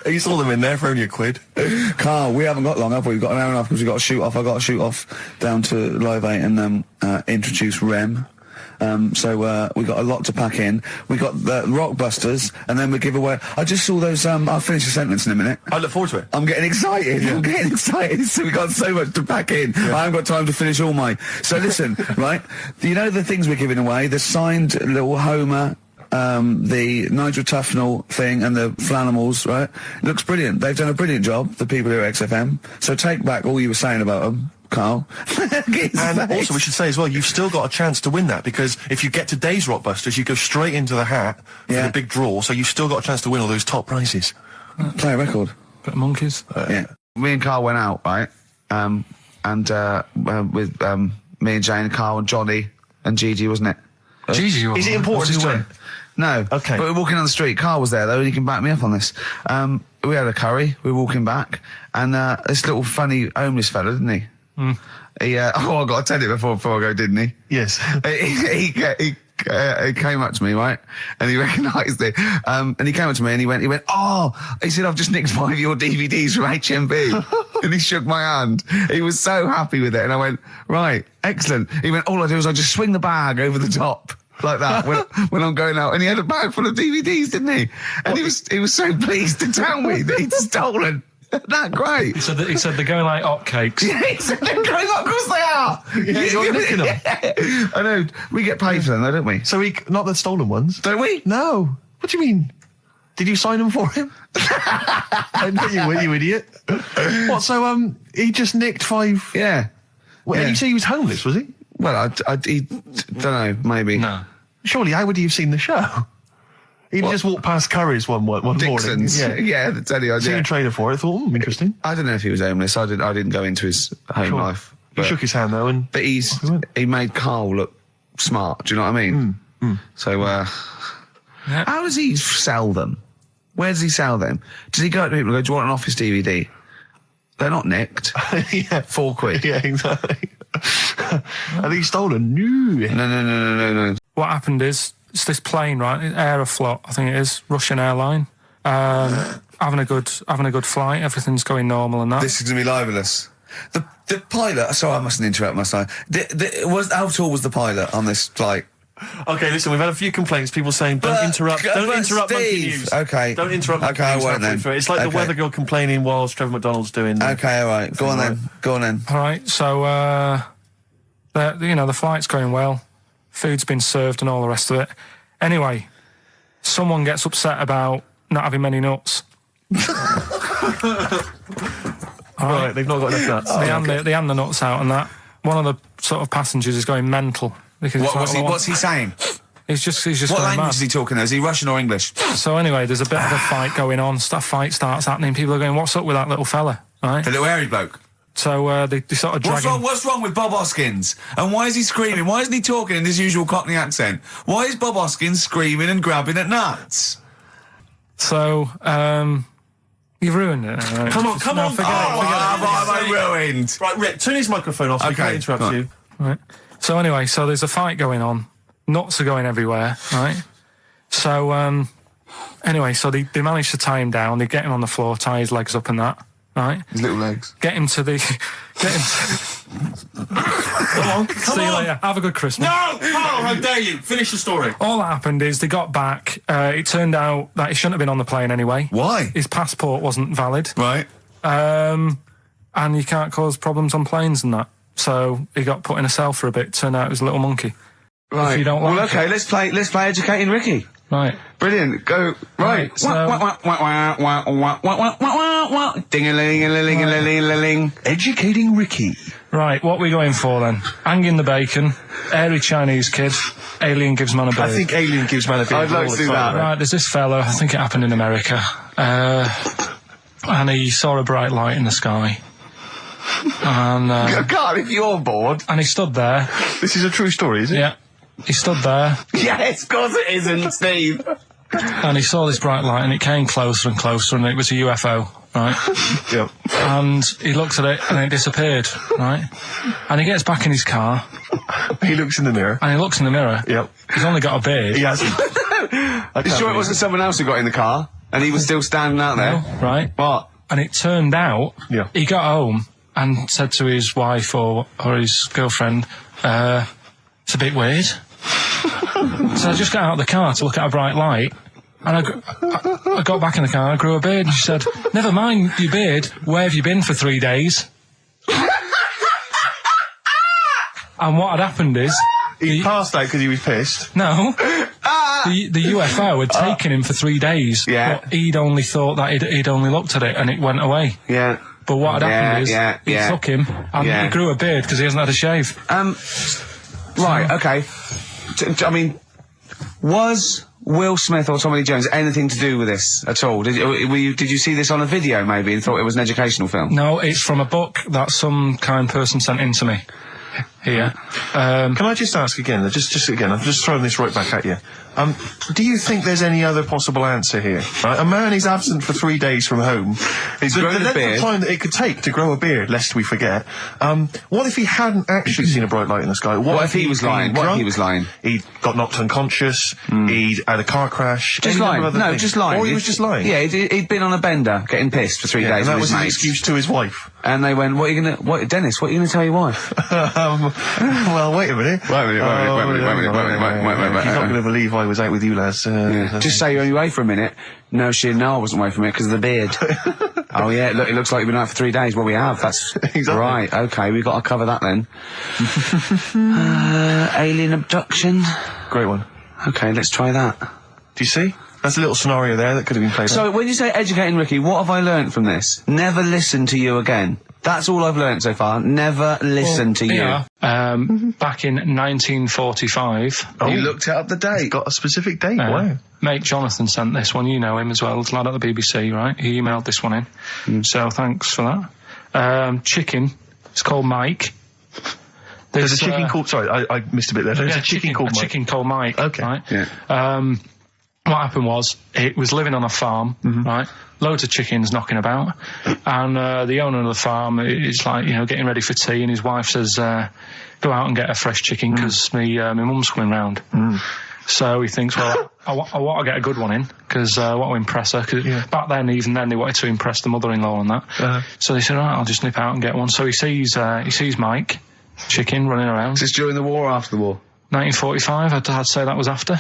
S2: He saw them in there for only £1.
S1: Karl, we haven't got long, have we? We've got an hour and a half because we've got to shoot off. I've got to shoot off down to Live 8 and introduce Rem. So we got a lot to pack in. We got the Rockbusters, and then we give away. I just saw those. I'll finish the sentence in a minute.
S2: I look forward to it.
S1: I'm getting excited.
S2: Yeah.
S1: I'm getting excited. So we got so much to pack in. I haven't got time to finish all my. So listen, right? You know the things we're giving away: the signed little Homer, the Nigel Tufnell thing, and the Flanimals. Right? Looks brilliant. They've done a brilliant job. The people here at XFM. So take back all you were saying about them, Karl.
S2: And also, we should say as well, you've still got a chance to win that, because if you get today's Rockbusters, you go straight into the hat for the big draw, so you've still got a chance to win all those top prizes.
S1: Play a record.
S3: Bit of monkeys.
S1: Yeah. Me and Karl went out, right? With me and Jane, Karl and Johnny and Gigi, wasn't it?
S3: Gigi,
S2: Is it important to win?
S1: No.
S2: Okay.
S1: But we're walking on the street. Karl was there, though, and he can back me up on this. We had a curry. We wwere walking back, and this little funny homeless fella, didn't he? He, I got to tell it before I go, didn't he?
S2: Yes.
S1: He came up to me, right? And he recognised it. And he came up to me and he went, he said, I've just nicked 5 of your DVDs from HMV. And he shook my hand. He was so happy with it. And I went, right, excellent. He went, all I do is I just swing the bag over the top. Like that when I'm going out, and he had a bag full of DVDs, didn't he? And he was so pleased to tell me that he'd stolen That great.
S3: He said they're going like hotcakes.
S1: Yeah, he said they're going up, of course they are.
S2: Yeah, you're nicking them.
S1: I know. We get paid for them, though, don't we?
S2: So not the stolen ones.
S1: Don't we?
S2: No. What do you mean? Did you sign them for him? I know you would, you idiot. What? So he just nicked 5.
S1: Yeah.
S2: Well,
S1: Yeah.
S2: you say he was homeless, was he?
S1: Well, he don't know, maybe.
S3: No.
S2: Surely, how would he have seen the show? He'd just walked past Curry's one morning.
S1: Dixon's.
S2: Yeah.
S1: Yeah, the telly idea.
S2: Seen a trailer for it. Thought, interesting.
S1: I don't know if he was homeless. I didn't go into his home
S2: Sure.
S1: life.
S2: He shook his hand though, and
S1: But he made Karl look smart. Do you know what I mean? So, how does he sell them? Where does he sell them? Does he go to people and go, do you want an Office DVD? They're not nicked.
S2: yeah,
S1: £4.
S2: yeah, exactly. I think he's stolen. No.
S1: No.
S3: What happened is, it's this plane, right? Aeroflot, I think it is, Russian airline. Having a good flight. Everything's going normal and that.
S1: This is going to be libelous. The pilot, sorry, I mustn't interrupt my son. How tall was the pilot on this flight?
S2: Okay, listen, we've had a few complaints. People saying, don't interrupt Monkey
S1: Steve.
S2: News.
S1: Okay.
S2: Don't interrupt Monkey
S1: Okay, I
S2: News
S1: won't
S2: halfway
S1: then.
S2: through. It's like the
S1: Okay.
S2: weather girl complaining whilst Trevor McDonald's doing...
S1: Okay, all right. Go on then.
S3: All right, so the flight's going well. Food's been served and all the rest of it. Anyway, someone gets upset about not having many nuts.
S2: Right, they've not got enough nuts.
S3: They hand the nuts out and that. One of the sort of passengers is going mental because
S1: What's he saying?
S3: He's just
S1: What
S3: going
S1: language
S3: mad.
S1: is he talking? Is he Russian or English?
S3: So anyway, there's a bit of a fight going on. Fight starts happening. People are going, "What's up with that little fella?" Right?
S1: The little hairy bloke.
S3: So they sort of drag him.
S1: What's wrong with Bob Hoskins? And why is he screaming? Why isn't he talking in his usual Cockney accent? Why is Bob Hoskins screaming and grabbing at nuts?
S3: So you've ruined it. Right?
S2: Come on.
S3: Forget it.
S1: What have I ruined?
S2: Right, Rick, turn his microphone off. So
S1: Okay,
S2: he can't interrupt
S1: go on.
S2: you.
S3: Right. So anyway, so there's a fight going on. Nuts are going everywhere, right? So anyway, so they manage to tie him down. They get him on the floor, tie his legs up and that, right?
S1: His little legs.
S3: Get him to
S2: Come
S3: see you later. Have a good Christmas.
S2: No! Carl, how dare you? Finish the story.
S3: All that happened is they got back. It turned out that he shouldn't have been on the plane anyway.
S1: Why?
S3: His passport wasn't valid.
S1: Right.
S3: And you can't cause problems on planes and that. So he got put in a cell for a bit. Turned out it was a little monkey.
S1: Right.
S3: If you don't like
S1: okay, let's play Educating Ricky.
S3: Right.
S1: Brilliant. Go. Right.
S3: So-
S1: Ding-a-ling-a-ling-a-ling-a-ling.
S2: Educating Ricky.
S3: Right, what are we going for then? Hanging the bacon, airy Chinese kid, alien gives man a beard.
S2: I think Alien gives man a beard.
S1: I'd like to do that.
S3: Right, there's this fella, I think it happened in America, and he saw a bright light in the sky. And,
S1: God, if you're bored.
S3: and he stood there.
S2: This is a true story, is it?
S3: Yeah. He stood there,
S1: Yes, of course it isn't, Steve.
S3: and he saw this bright light, and it came closer and closer, and it was a UFO, right?
S2: Yep.
S3: And he looked at it, and it disappeared, right? And he gets back in his car,
S2: He looks in the mirror.
S3: and he looks in the mirror.
S2: Yep.
S3: He's only got a beard.
S2: He has.
S1: You sure it wasn't someone else who got in the car and he was still standing out there?
S3: Right?
S1: What?
S3: And it turned out,
S2: Yeah.
S3: he got home and said to his wife or his girlfriend, it's a bit weird. So I just got out of the car to look at a bright light, and I got back in the car, I grew a beard, and she said, never mind your beard, where have you been for 3 days? And what had happened is...
S2: He passed out because he was pissed.
S3: No. The UFO had taken him for 3 days.
S1: Yeah.
S3: But he'd only thought that he'd only looked at it and it went away.
S1: Yeah.
S3: But what had happened is, he
S1: yeah.
S3: took him and
S1: Yeah.
S3: he grew a beard because he hasn't had a shave.
S1: Right, okay. I mean, was Will Smith or Tommy Lee Jones anything to do with this at all? Did you see this on a video maybe and thought it was an educational film?
S3: No, it's from a book that some kind person sent in to me. Here.
S2: Can I just ask again, just again, I'm just throwing this right back at you. Do you think there's any other possible answer here? Right? A man is absent for 3 days from home.
S1: He's
S2: the
S1: grown a
S2: length
S1: beard.
S2: of time that it could take to grow a beard, lest we forget. What if he hadn't actually seen a bright light in the sky?
S1: What if he was
S2: he'd been
S1: lying? What if
S2: drunk?
S1: he was lying?
S2: He'd got knocked unconscious. He'd had a car crash.
S1: Just
S2: any
S1: lying.
S2: number of other
S1: No,
S2: things.
S1: just lying.
S2: Or he was just lying.
S1: Yeah, he'd been on a bender, getting pissed for 3
S2: Yeah,
S1: days
S2: and that
S1: with
S2: was
S1: his
S2: his
S1: mates.
S2: excuse to his wife.
S1: And they went, Dennis, what are you going to tell your wife?
S2: Well, wait a minute.
S1: Wait a minute.
S2: He's not going to believe I was out with you, lads.
S1: Just say you're only away for a minute. No, I wasn't away from it because of the beard. Oh yeah, look, it looks like you've been out for 3 days. Well, we have. That's
S2: Exactly.
S1: right. Okay, we've got to cover that then. Alien abduction.
S2: Great one.
S1: Okay, let's try that.
S2: Do you see? That's a little scenario there that could have been played.
S1: So, when you say educating Ricky, what have I learnt from this? Never listen to you again. That's all I've learnt so far. Never listen to you.
S3: Yeah. Back in 1945,
S1: You looked up the date.
S2: got a specific date. Wow.
S3: mate Jonathan sent this one. You know him as well. It's a lad at the BBC, right? He emailed this one in. So thanks for that. Chicken. It's called Mike.
S2: There's a chicken called... Sorry, I missed a bit there. There's
S3: yeah,
S2: a chicken called Mike.
S3: chicken called Mike.
S2: Okay.
S3: Right?
S1: Yeah.
S3: What happened was, it was living on a farm, right? Loads of chickens knocking about. And the owner of the farm is like, getting ready for tea, and his wife says, go out and get a fresh chicken, because my mum's coming round. So he thinks, well, I want to get a good one in, because I want to impress her. Cause back then, even then, they wanted to impress the mother-in-law and that. So they said, all right, I'll just nip out and get one. So he sees Mike, chicken, running around.
S1: Is this during the war or after the war?
S3: 1945, I'd say that was after.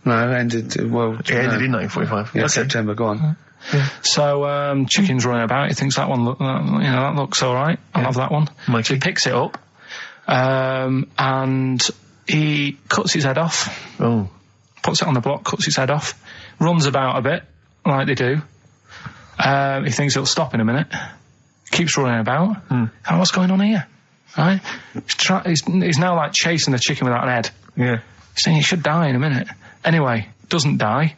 S1: No, it ended,
S2: It ended in 1945.
S1: Yeah,
S2: Okay.
S1: September, go on.
S3: So, chicken's running about. He thinks that one, that looks all right. I'll have that one.
S2: Mikey.
S3: So he picks it up, and he cuts his head off.
S2: Oh.
S3: Puts it on the block, cuts his head off, runs about a bit, like they do. He thinks it'll stop in a minute. Keeps running about. And what's going on here? Right? He's now like chasing the chicken without an head.
S2: Yeah.
S3: He's saying he should die in a minute. Anyway, doesn't die.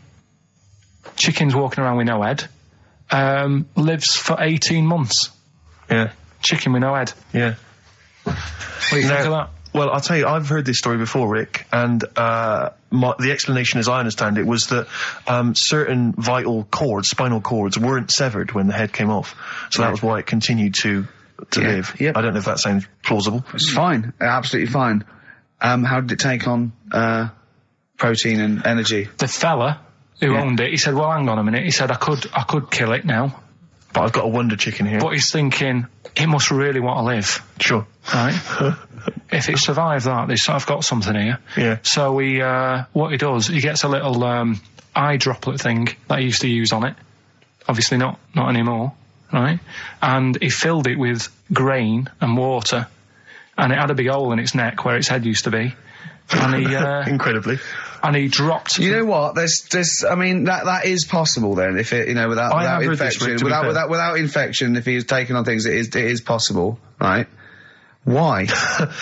S3: Chicken's walking around with no head. Lives for 18 months.
S2: Yeah.
S3: Chicken with no head.
S2: Yeah.
S3: What do you think of that?
S2: Well, I'll tell you, I've heard this story before, Rick, and the explanation, as I understand it, was that certain vital cords, spinal cords, weren't severed when the head came off. So that was why it continued to live.
S1: Yep.
S2: I don't know if that sounds plausible.
S1: It's fine. Absolutely fine. How did it take on protein and energy?
S3: The fella who owned it, he said, well, hang on a minute. He said, I could kill it now.
S2: But I've got a wonder chicken here.
S3: But he's thinking, it must really want to live.
S2: Sure.
S3: Right? If it survived that, I've got something here.
S2: Yeah.
S3: So what he does, he gets a little eye droplet thing that he used to use on it. Obviously not anymore, right? And he filled it with grain and water, and it had a big hole in its neck where its head used to be. And he
S2: Incredibly.
S3: and he dropped.
S1: You know what? There's. I mean, that is possible. Then, if it, without infection, without infection, if he was taking on things, it is possible, right? Why?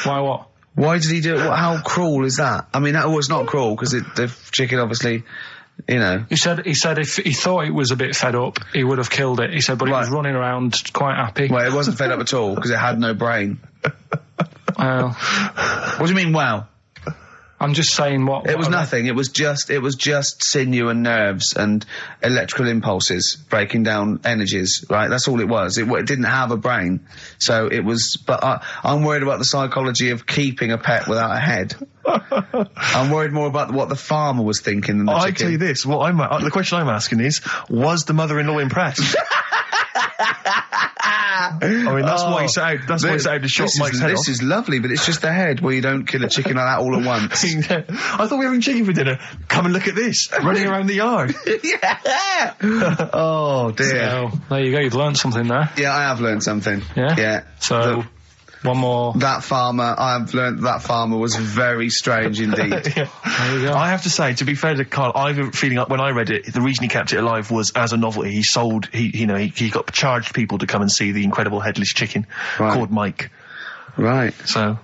S3: Why what?
S1: Why did he do it? How cruel is that? I mean, it's not cruel because the chicken obviously,
S3: He said if he thought it was a bit fed up, he would have killed it. He said, but it was running around quite happy.
S1: Well, it wasn't fed up at all because it had no brain.
S3: Well,
S1: What do you mean? Wow.
S3: I'm just saying what.
S1: It was nothing. It was just sinew and nerves and electrical impulses breaking down energies, right? That's all it was. It didn't have a brain. So it was, but I'm worried about the psychology of keeping a pet without a head. I'm worried more about what the farmer was thinking than the chicken.
S2: I tell you this, the question I'm asking is, was the mother-in-law impressed? I mean, that's why he set out. That's why he set out to shot Mike's head off.
S1: This is lovely, but it's just the head where you don't kill a chicken like that all at once.
S2: I thought we were having chicken for dinner. Come and look at this, running around the yard.
S1: Yeah. Oh dear.
S3: So, there you go. You've learned something there.
S1: Yeah, I have learned something.
S3: Yeah.
S1: Yeah.
S3: So. One more.
S1: That farmer, I've learned that farmer was very strange indeed.
S2: Yeah.
S3: There you go.
S2: I have to say, to be fair to Karl, I have a feeling like when I read it, the reason he kept it alive was as a novelty. He got charged people to come and see the incredible headless chicken called Mike.
S1: Right.
S2: So,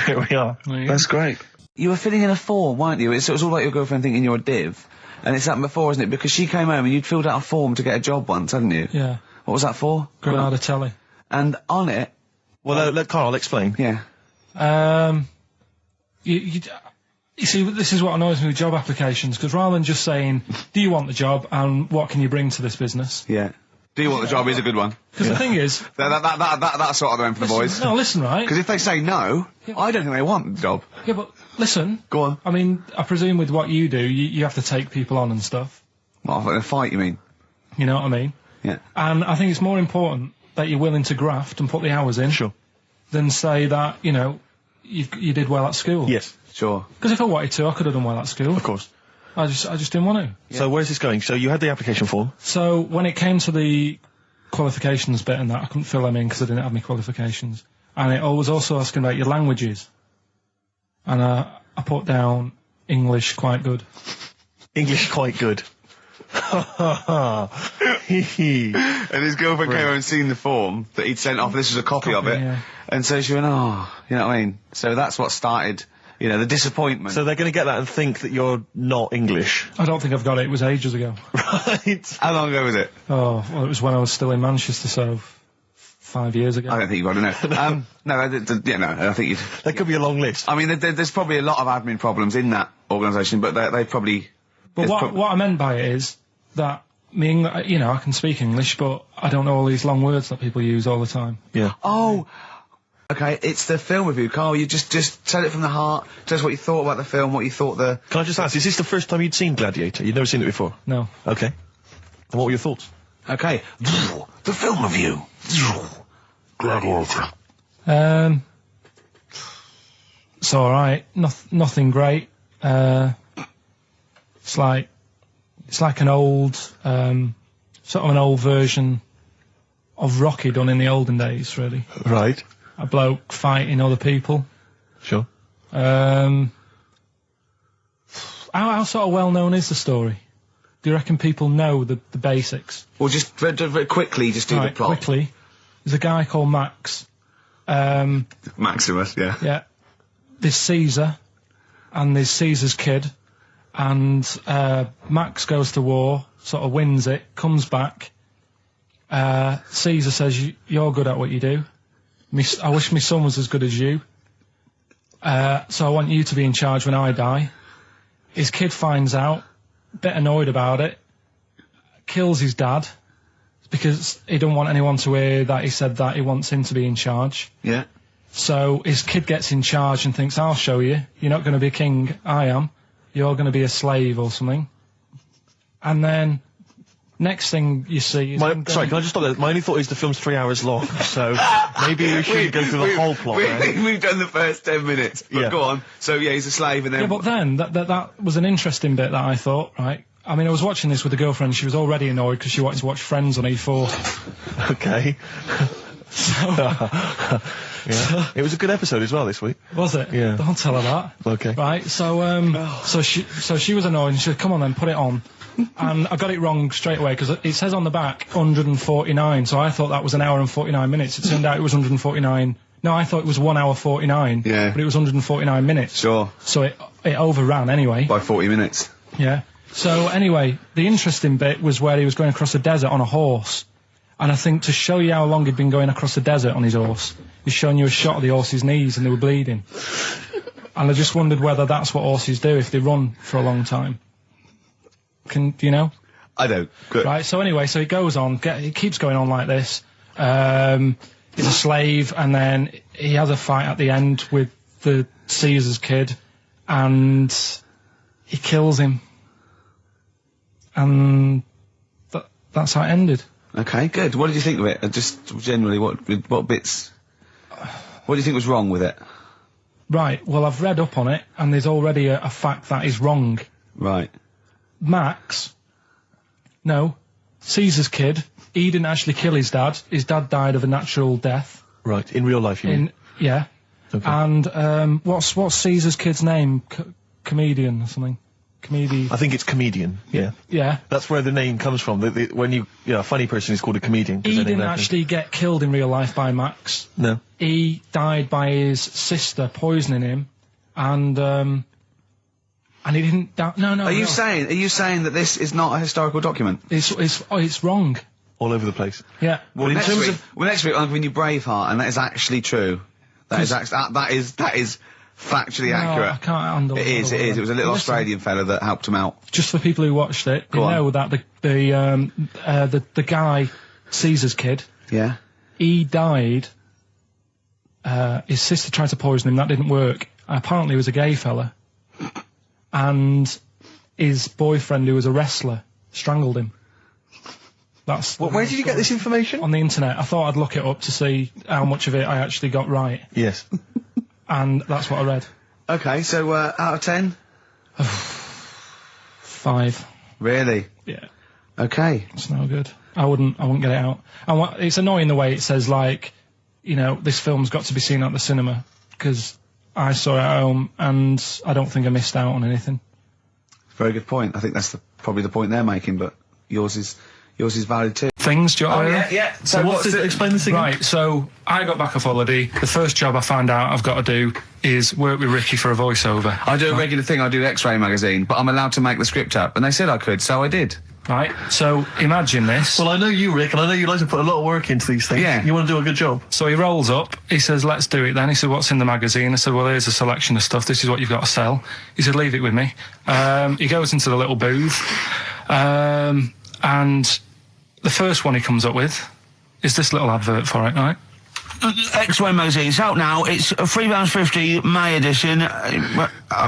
S2: here we are.
S1: That's great. You were filling in a form, weren't you? It was all like your girlfriend thinking you're a div. And it's happened before, isn't it? Because she came home and you'd filled out a form to get a job once, hadn't you?
S3: Yeah.
S1: What was that for?
S3: Granada Telly.
S1: And on it...
S2: Well, let Karl explain.
S1: Yeah.
S3: You see, this is what annoys me with job applications, because rather than just saying, do you want the job and what can you bring to this business?
S1: Yeah. Do you want the job is a good one.
S3: Because the thing is...
S1: That's sort of the one for the boys.
S3: No, listen, right?
S1: Because if they say no, I don't think they want the job.
S3: Yeah, but listen.
S1: Go on.
S3: I mean, I presume with what you do, you have to take people on and stuff.
S1: What, in a fight, you mean?
S3: You know what I mean?
S1: Yeah.
S3: And I think it's more important that you're willing to graft and put the hours in.
S2: Sure.
S3: Than say that, you did well at school.
S2: Yes.
S1: Sure.
S3: Because if I wanted to, I could have done well at school.
S2: Of course.
S3: I just didn't want to.
S2: Yeah. So where's this going? So you had the application form.
S3: So when it came to the qualifications bit and that, I couldn't fill them in because I didn't have my qualifications. And it was also asking about your languages. And I put down English quite good.
S2: English quite good.
S6: And his girlfriend came over and seen the form that he'd sent off. This was a copy of it.
S3: Yeah.
S6: And so she went, oh, you know what I mean? So that's what started, you know, the disappointment.
S2: So they're going to get that and think that you're not English.
S3: I don't think I've got it. It was ages ago.
S2: Right.
S6: How long ago was it?
S3: Oh, well, it was when I was still in Manchester, so 5 years ago.
S6: I don't think you've got to know. No, I think you'd...
S2: There could be a long list.
S6: I mean, there's probably a lot of admin problems in that organisation, but they probably...
S3: But what I meant by it is that, you know, I can speak English, but I don't know all these long words that people use all the time.
S2: Yeah.
S6: Oh! Okay, it's the film review, Carl. You just tell it from the heart. Tell us what you thought about the film, what you thought the...
S2: Can I just ask, is this the first time you'd seen Gladiator? You'd never seen it before?
S3: No.
S2: Okay. And what were your thoughts?
S6: Okay. The film review. Gladiator.
S3: It's alright. Nothing great. It's like an old, sort of an old version of Rocky done in the olden days, really.
S2: Right.
S3: A bloke fighting other people.
S2: Sure.
S3: How sort of well known is the story? Do you reckon people know the basics?
S6: Well, just very quickly, just do the plot.
S3: Quickly. There's a guy called Max.
S6: Maximus, yeah.
S3: Yeah. There's Caesar, and there's Caesar's kid, and Max goes to war, sort of wins it, comes back. Caesar says, you're good at what you do. I wish my son was as good as you. So I want you to be in charge when I die. His kid finds out, a bit annoyed about it, kills his dad, because he don't want anyone to hear that he said that he wants him to be in charge.
S6: Yeah.
S3: So his kid gets in charge and thinks, I'll show you. You're not going to be king, I am. You're going to be a slave or something. And then, next thing you see is...
S2: Sorry, can I just stop there? My only thought is the film's 3 hours long, so maybe we shouldn't go through the whole plot.
S6: We've done the first 10 minutes, but
S2: Yeah.
S6: go on. So, yeah, he's a slave and then...
S3: Yeah, but then, that was an interesting bit that I thought, right? I mean, I was watching this with a girlfriend, she was already annoyed because she wanted to watch Friends on E4.
S2: Okay. Yeah. It was a good episode as well this week.
S3: Was it?
S2: Yeah.
S3: Don't tell her that.
S2: Okay.
S3: Right, so she was annoyed and she said, come on then, put it on. And I got it wrong straight away because it says on the back 149, so I thought that was an hour and 49 minutes. It turned out it was 149. No, I thought it was 1 hour 49.
S6: Yeah.
S3: But it was 149 minutes.
S6: Sure.
S3: So it overran anyway.
S6: By 40 minutes.
S3: Yeah. So anyway, the interesting bit was where he was going across the desert on a horse. And I think to show you how long he'd been going across the desert on his horse, he's showing you a shot of the horse's knees and they were bleeding. And I just wondered whether that's what horses do if they run for a long time. Do you know?
S6: I don't. Good.
S3: Right, so anyway, so he goes on, he keeps going on like this. He's a slave, and then he has a fight at the end with the Caesar's kid, and he kills him. And that's how it ended.
S6: Okay, good. What did you think of it? Just generally, what bits... What do you think was wrong with it?
S3: Right, well, I've read up on it, and there's already a fact that is wrong.
S6: Right.
S3: Caesar's kid, he didn't actually kill his dad. His dad died of a natural death.
S2: Right, in real life, you mean?
S3: Yeah.
S2: Okay.
S3: And what's Caesar's kid's name? Comedian or something? Comedian.
S2: I think it's comedian, yeah.
S3: Yeah.
S2: That's where the name comes from. When a funny person is called a comedian. 'cause
S3: He
S2: their name
S3: didn't actually get killed in real life by Max.
S2: No.
S3: He died by his sister poisoning him, and he didn't die. No.
S6: Are you saying that this is not a historical document?
S3: It's wrong.
S2: All over the place.
S3: Yeah.
S6: Well,
S2: in
S6: next
S2: terms
S6: week,
S2: of-
S6: next week I'm giving you Braveheart, and that is actually true. That is factually
S3: No,
S6: accurate.
S3: I can't handle
S6: It is. It was a little
S3: Listen,
S6: Australian fella that helped him out.
S3: Just for people who watched it, they
S6: Go on.
S3: know that the guy, Caesar's kid,
S6: Yeah.
S3: he died. His sister tried to poison him. That didn't work. Apparently, he was a gay fella, and his boyfriend, who was a wrestler, strangled him. That's
S2: Well, where did you get this information?
S3: on the internet. I thought I'd look it up to see how much of it I actually got right,
S2: Yes.
S3: and that's what I read.
S6: Okay, so out of 10?
S3: 5.
S6: Really?
S3: Yeah.
S1: Okay.
S3: It's no good. I wouldn't get it out. And it's annoying the way it says, like, you know, this film's got to be seen at the cinema, because I saw it at home and I don't think I missed out on anything.
S1: Very good point. I think that's probably the point they're making, but yours is valid too.
S3: Things, do you want to know?
S1: yeah.
S2: So explain this again.
S3: Right, so I got back off holiday. The first job I find out I've got to do is work with Ricky for a voiceover.
S1: I do a regular thing. I do X-Ray magazine, but I'm allowed to make the script up, and they said I could, so I did.
S3: Right, so imagine this.
S2: Well, I know you, Rick, and I know you like to put a lot of work into these things.
S1: Yeah.
S2: You want to do a good job.
S3: So he rolls up, he says, let's do it then. He said, what's in the magazine? I said, well, here's a selection of stuff. This is what you've got to sell. He said, leave it with me. He goes into the little booth, and the first one he comes up with is this little advert for it, right?
S1: X-Ray magazine. It's out now. It's £3.50 May edition.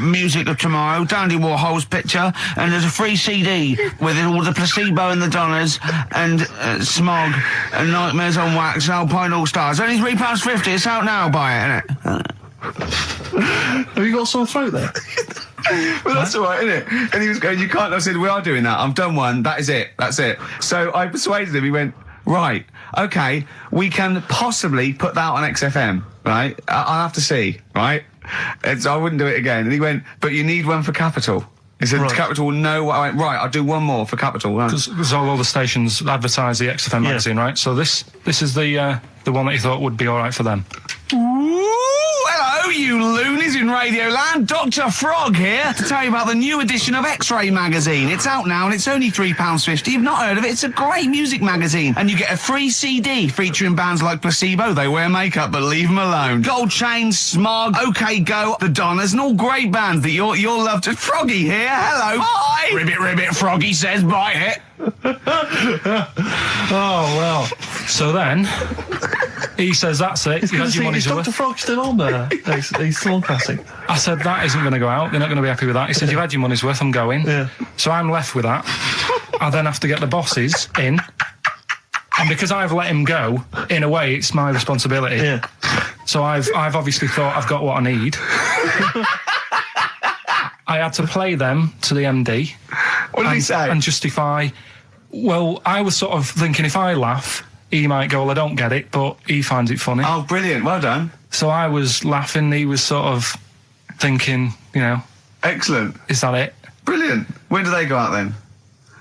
S1: Music of Tomorrow. Dandy Warhol's picture, and there's a free CD with all the Placebo and the Donners and Smog and Nightmares on Wax and Alpine All Stars. Only £3.50. It's out now. Buy it, innit?
S2: Have you got a sore throat there?
S1: Well, that's all right, isn't it? And he was going, you can't. I said, we are doing that. I've done one. That is it. That's it. So I persuaded him. He went, right, okay, we can possibly put that on XFM, right? I'll have to see, right? And so I wouldn't do it again. And he went, but you need one for Capital. He said,
S2: Right.
S1: Capital will know what I went, right, I'll do one more for Capital. Right.
S3: Because all the stations advertise the XFM magazine, right? So this is the one that he thought would be all right for them.
S1: Ooh, hello, you loonies in Radioland. Dr. Frog here to tell you about the new edition of X-Ray magazine. It's out now and it's only £3.50. You've not heard of it? It's a great music magazine. And you get a free CD featuring bands like Placebo. They wear makeup, but leave them alone. Gold Chain, Smog, OK Go, The Donners, and all great bands that you'll love to. Froggy here. Hello. Bye. Ribbit, ribbit, Froggy says bye it.
S3: Oh, well. So then, he says, that's it. You had your money's
S2: Is
S3: worth.
S2: Dr. Frog still on there? He's still on Classic.
S3: I said, that isn't going to go out. They're not going to be happy with that. He said, you've had your money's worth. I'm going.
S2: Yeah.
S3: So I'm left with that. I then have to get the bosses in. And because I've let him go, in a way, it's my responsibility.
S2: Yeah.
S3: So I've obviously thought I've got what I need. I had to play them to the MD.
S1: What did he say?
S3: And justify. Well, I was sort of thinking if I laugh, he might go, well, I don't get it, but he finds it funny.
S1: Oh, brilliant. Well done.
S3: So I was laughing, he was sort of thinking, you know,
S1: Excellent.
S3: is that it?
S1: Brilliant. When do they go out then?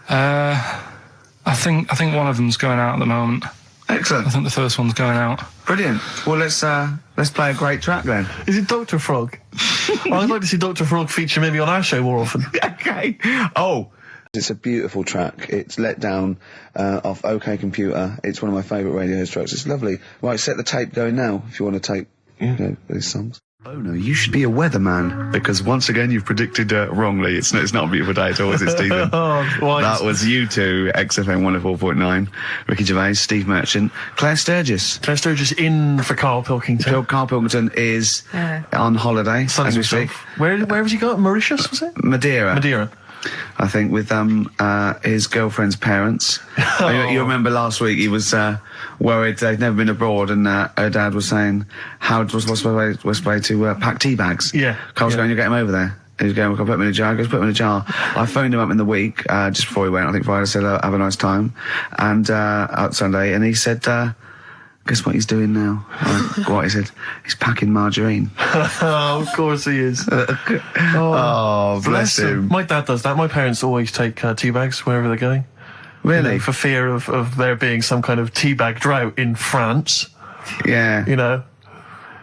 S3: I think one of them's going out at the moment.
S1: Excellent.
S3: I think the first one's going out.
S1: Brilliant. Well, let's play a great track then.
S2: Is it Dr. Frog? I'd like to see Dr. Frog feature maybe on our show more often.
S1: Okay. Oh. It's a beautiful track. It's Let Down off OK Computer. It's one of my favourite Radiohead tracks. It's lovely. Right, set the tape going now if you want to tape these songs. Oh no, you should be a weatherman because once again you've predicted wrongly. It's not a beautiful day at all, is it, Stephen? That was you two, XFM 104.9. Ricky Gervais, Steve Merchant, Claire Sturgis.
S2: Claire Sturgis in for Karl Pilkington.
S1: Karl Pilkington is on holiday
S2: Sunny
S1: as we speak.
S2: himself. Where was he going? Mauritius, was it?
S1: Madeira. I think with his girlfriend's parents. You remember last week he was worried they'd never been abroad, and her dad was saying what's the way to pack tea bags.
S2: Yeah.
S1: Carl's going, you get him over there. And he's going, we'll put him in a jar. He goes, put him in a jar. I phoned him up in the week just before he went. I think Friday, said have a nice time, and out Sunday, and he said, guess what he's doing now? What he said? He's packing margarine.
S2: Oh, of course he is.
S1: Oh, bless him.
S2: My dad does that. My parents always take tea bags wherever they're going.
S1: Really?
S2: You know, for fear of there being some kind of tea bag drought in France.
S1: Yeah.
S2: You know.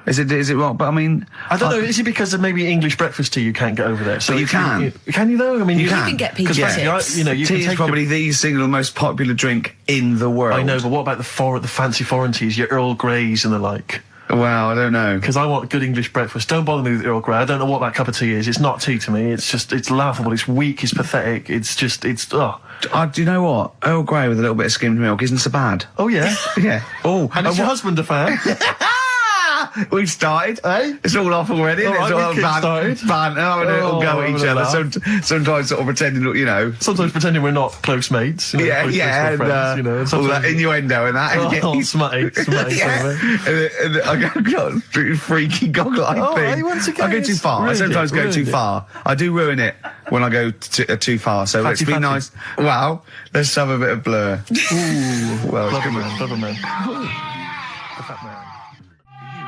S1: Is it wrong? But I mean,
S2: I don't know. Is it because of maybe English breakfast tea you can't get over there? So
S1: But you can.
S2: Can you though? I mean,
S1: You
S7: You
S1: can.
S7: can get pizza
S2: Because
S7: tips.
S2: you know, you
S1: tea
S2: can
S1: is
S2: take
S1: probably the single most popular drink in the world.
S2: I know, but what about the fancy foreign teas, your Earl Greys and the like?
S1: Well, I don't know.
S2: Because I want good English breakfast. Don't bother me with Earl Grey. I don't know what that cup of tea is. It's not tea to me. It's laughable. It's weak. It's pathetic.
S1: Do you know what? Earl Grey with a little bit of skimmed milk isn't so bad.
S2: Oh yeah.
S1: Yeah. Oh,
S2: And is your husband a fan?
S1: We've started.
S2: Eh?
S1: It's all off already.
S2: All
S1: It's
S2: right,
S1: all
S2: we've kick-started.
S1: banter and it'll go at each
S2: having a
S1: other.
S2: laugh.
S1: Sometimes sort of pretending, you know.
S2: Sometimes pretending we're not close mates. You know, close
S1: and
S2: friends, you know. And
S1: all that
S2: sometimes-
S1: innuendo and that.
S2: Oh, smutty.
S1: And I got freaky goggle-eyed
S2: Oh,
S1: thing.
S2: hey, once again,
S1: I go too
S2: it's
S1: far. I
S2: ruined
S1: sometimes
S2: it,
S1: go too
S2: ruined it.
S1: far. I do ruin it when I go too far. So let's be
S2: fatty.
S1: nice. Well, let's have a bit of blur.
S2: Ooh,
S1: Well,
S2: clever man, clever man.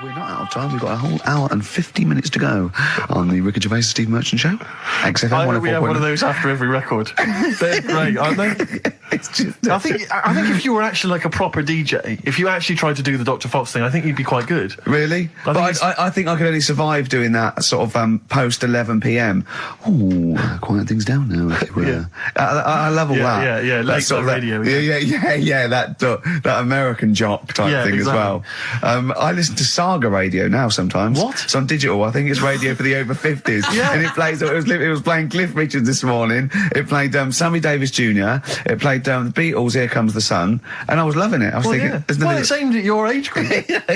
S1: we're not out of time. We've got a whole hour and 50 minutes to go on the Ricky Gervais and Steve Merchant Show. XFM
S2: I hope we have
S1: 104.9.
S2: one of those after every record. They're great, aren't they?
S1: It's just,
S2: I think if you were actually like a proper DJ, if you actually tried to do the Dr. Fox thing, I think you'd be quite good.
S1: really? But I think I could only survive doing that sort of post 11 p.m. Ooh, quiet things down now.
S2: Yeah.
S1: I love all
S2: Yeah,
S1: that.
S2: yeah,
S1: That
S2: late
S1: sort of
S2: night radio,
S1: Yeah, that American jock type
S2: Yeah,
S1: thing
S2: exactly.
S1: as well. I listen to Saga radio now sometimes.
S2: What?
S1: It's on digital. I think it's radio for the over 50s.
S2: Yeah.
S1: And it plays. It was playing Cliff Richard this morning. It played Sammy Davis Jr. It played the Beatles. Here Comes the Sun, and I was loving it. I was thinking, there's
S2: well,
S1: nothing.
S2: it's aimed at your age group.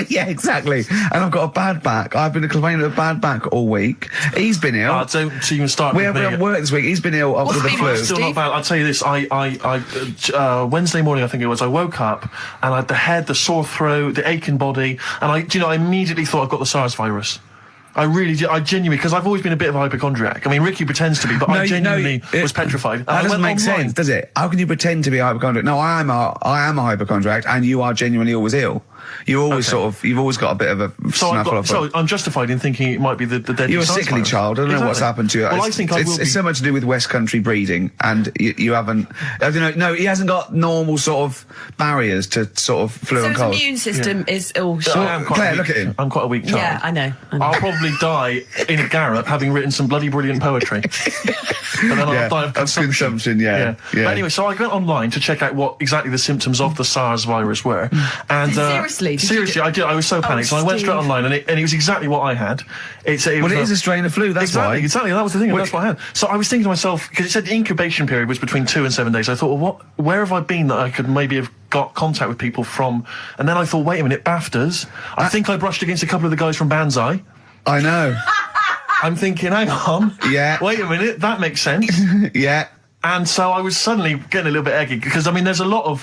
S1: Yeah, exactly. And I've got a bad back. I've been complaining of a bad back all week. He's been ill.
S2: Don't even start
S1: we
S2: with
S1: haven't
S2: me.
S1: worked this week. He's been ill with the
S4: been
S1: flu.
S4: worse?
S2: Still not bad. I'll tell you this. I Wednesday morning, I think it was, I woke up and I had the head, the sore throat, the aching body, and I immediately thought I've got the SARS virus. I really did. I genuinely, because I've always been a bit of a hypochondriac. I mean, Ricky pretends to be, but I genuinely was petrified.
S1: That doesn't make sense, does it? How can you pretend to be a hypochondriac? No, I am a hypochondriac, and you are genuinely always ill. You always you've always got a bit of a snaffle.
S2: So I'm justified in thinking it might be the deadly
S1: You're a
S2: SARS
S1: sickly
S2: virus.
S1: child. I don't know what's
S2: Exactly.
S1: happened to you.
S2: Well, I think I will be.
S1: It's so much to do with West Country breeding, and you haven't. I don't know. No, he hasn't got normal sort of barriers to sort of flu
S7: So
S1: and
S7: his
S1: cold.
S7: immune system is all
S2: I
S7: shot.
S2: am quite
S1: Claire,
S2: a weak,
S1: look at him.
S2: I'm quite a weak child.
S7: Yeah, I know.
S2: I'll probably die in a garret having written some bloody brilliant poetry. But then I'll die of consumption.
S1: Yeah.
S2: But anyway, so I went online to check out what exactly the symptoms of the SARS virus were. And
S7: Seriously? Did you
S2: seriously, I did. I was so panicked. So I went straight
S7: Steve.
S2: online, and it was exactly what I had.
S1: Well, it is a strain of flu. That's why.
S2: Exactly. That was the thing. That's what I had. So I was thinking to myself, because it said the incubation period was between 2 and 7 days. I thought, well, where have I been that I could maybe have got contact with people from? And then I thought, wait a minute, BAFTAs. I think I brushed against a couple of the guys from Banzai.
S1: I know.
S2: I'm thinking, hang on.
S1: Yeah.
S2: Wait a minute, that makes sense.
S1: Yeah.
S2: And so I was suddenly getting a little bit eggy because I mean, there was a lot of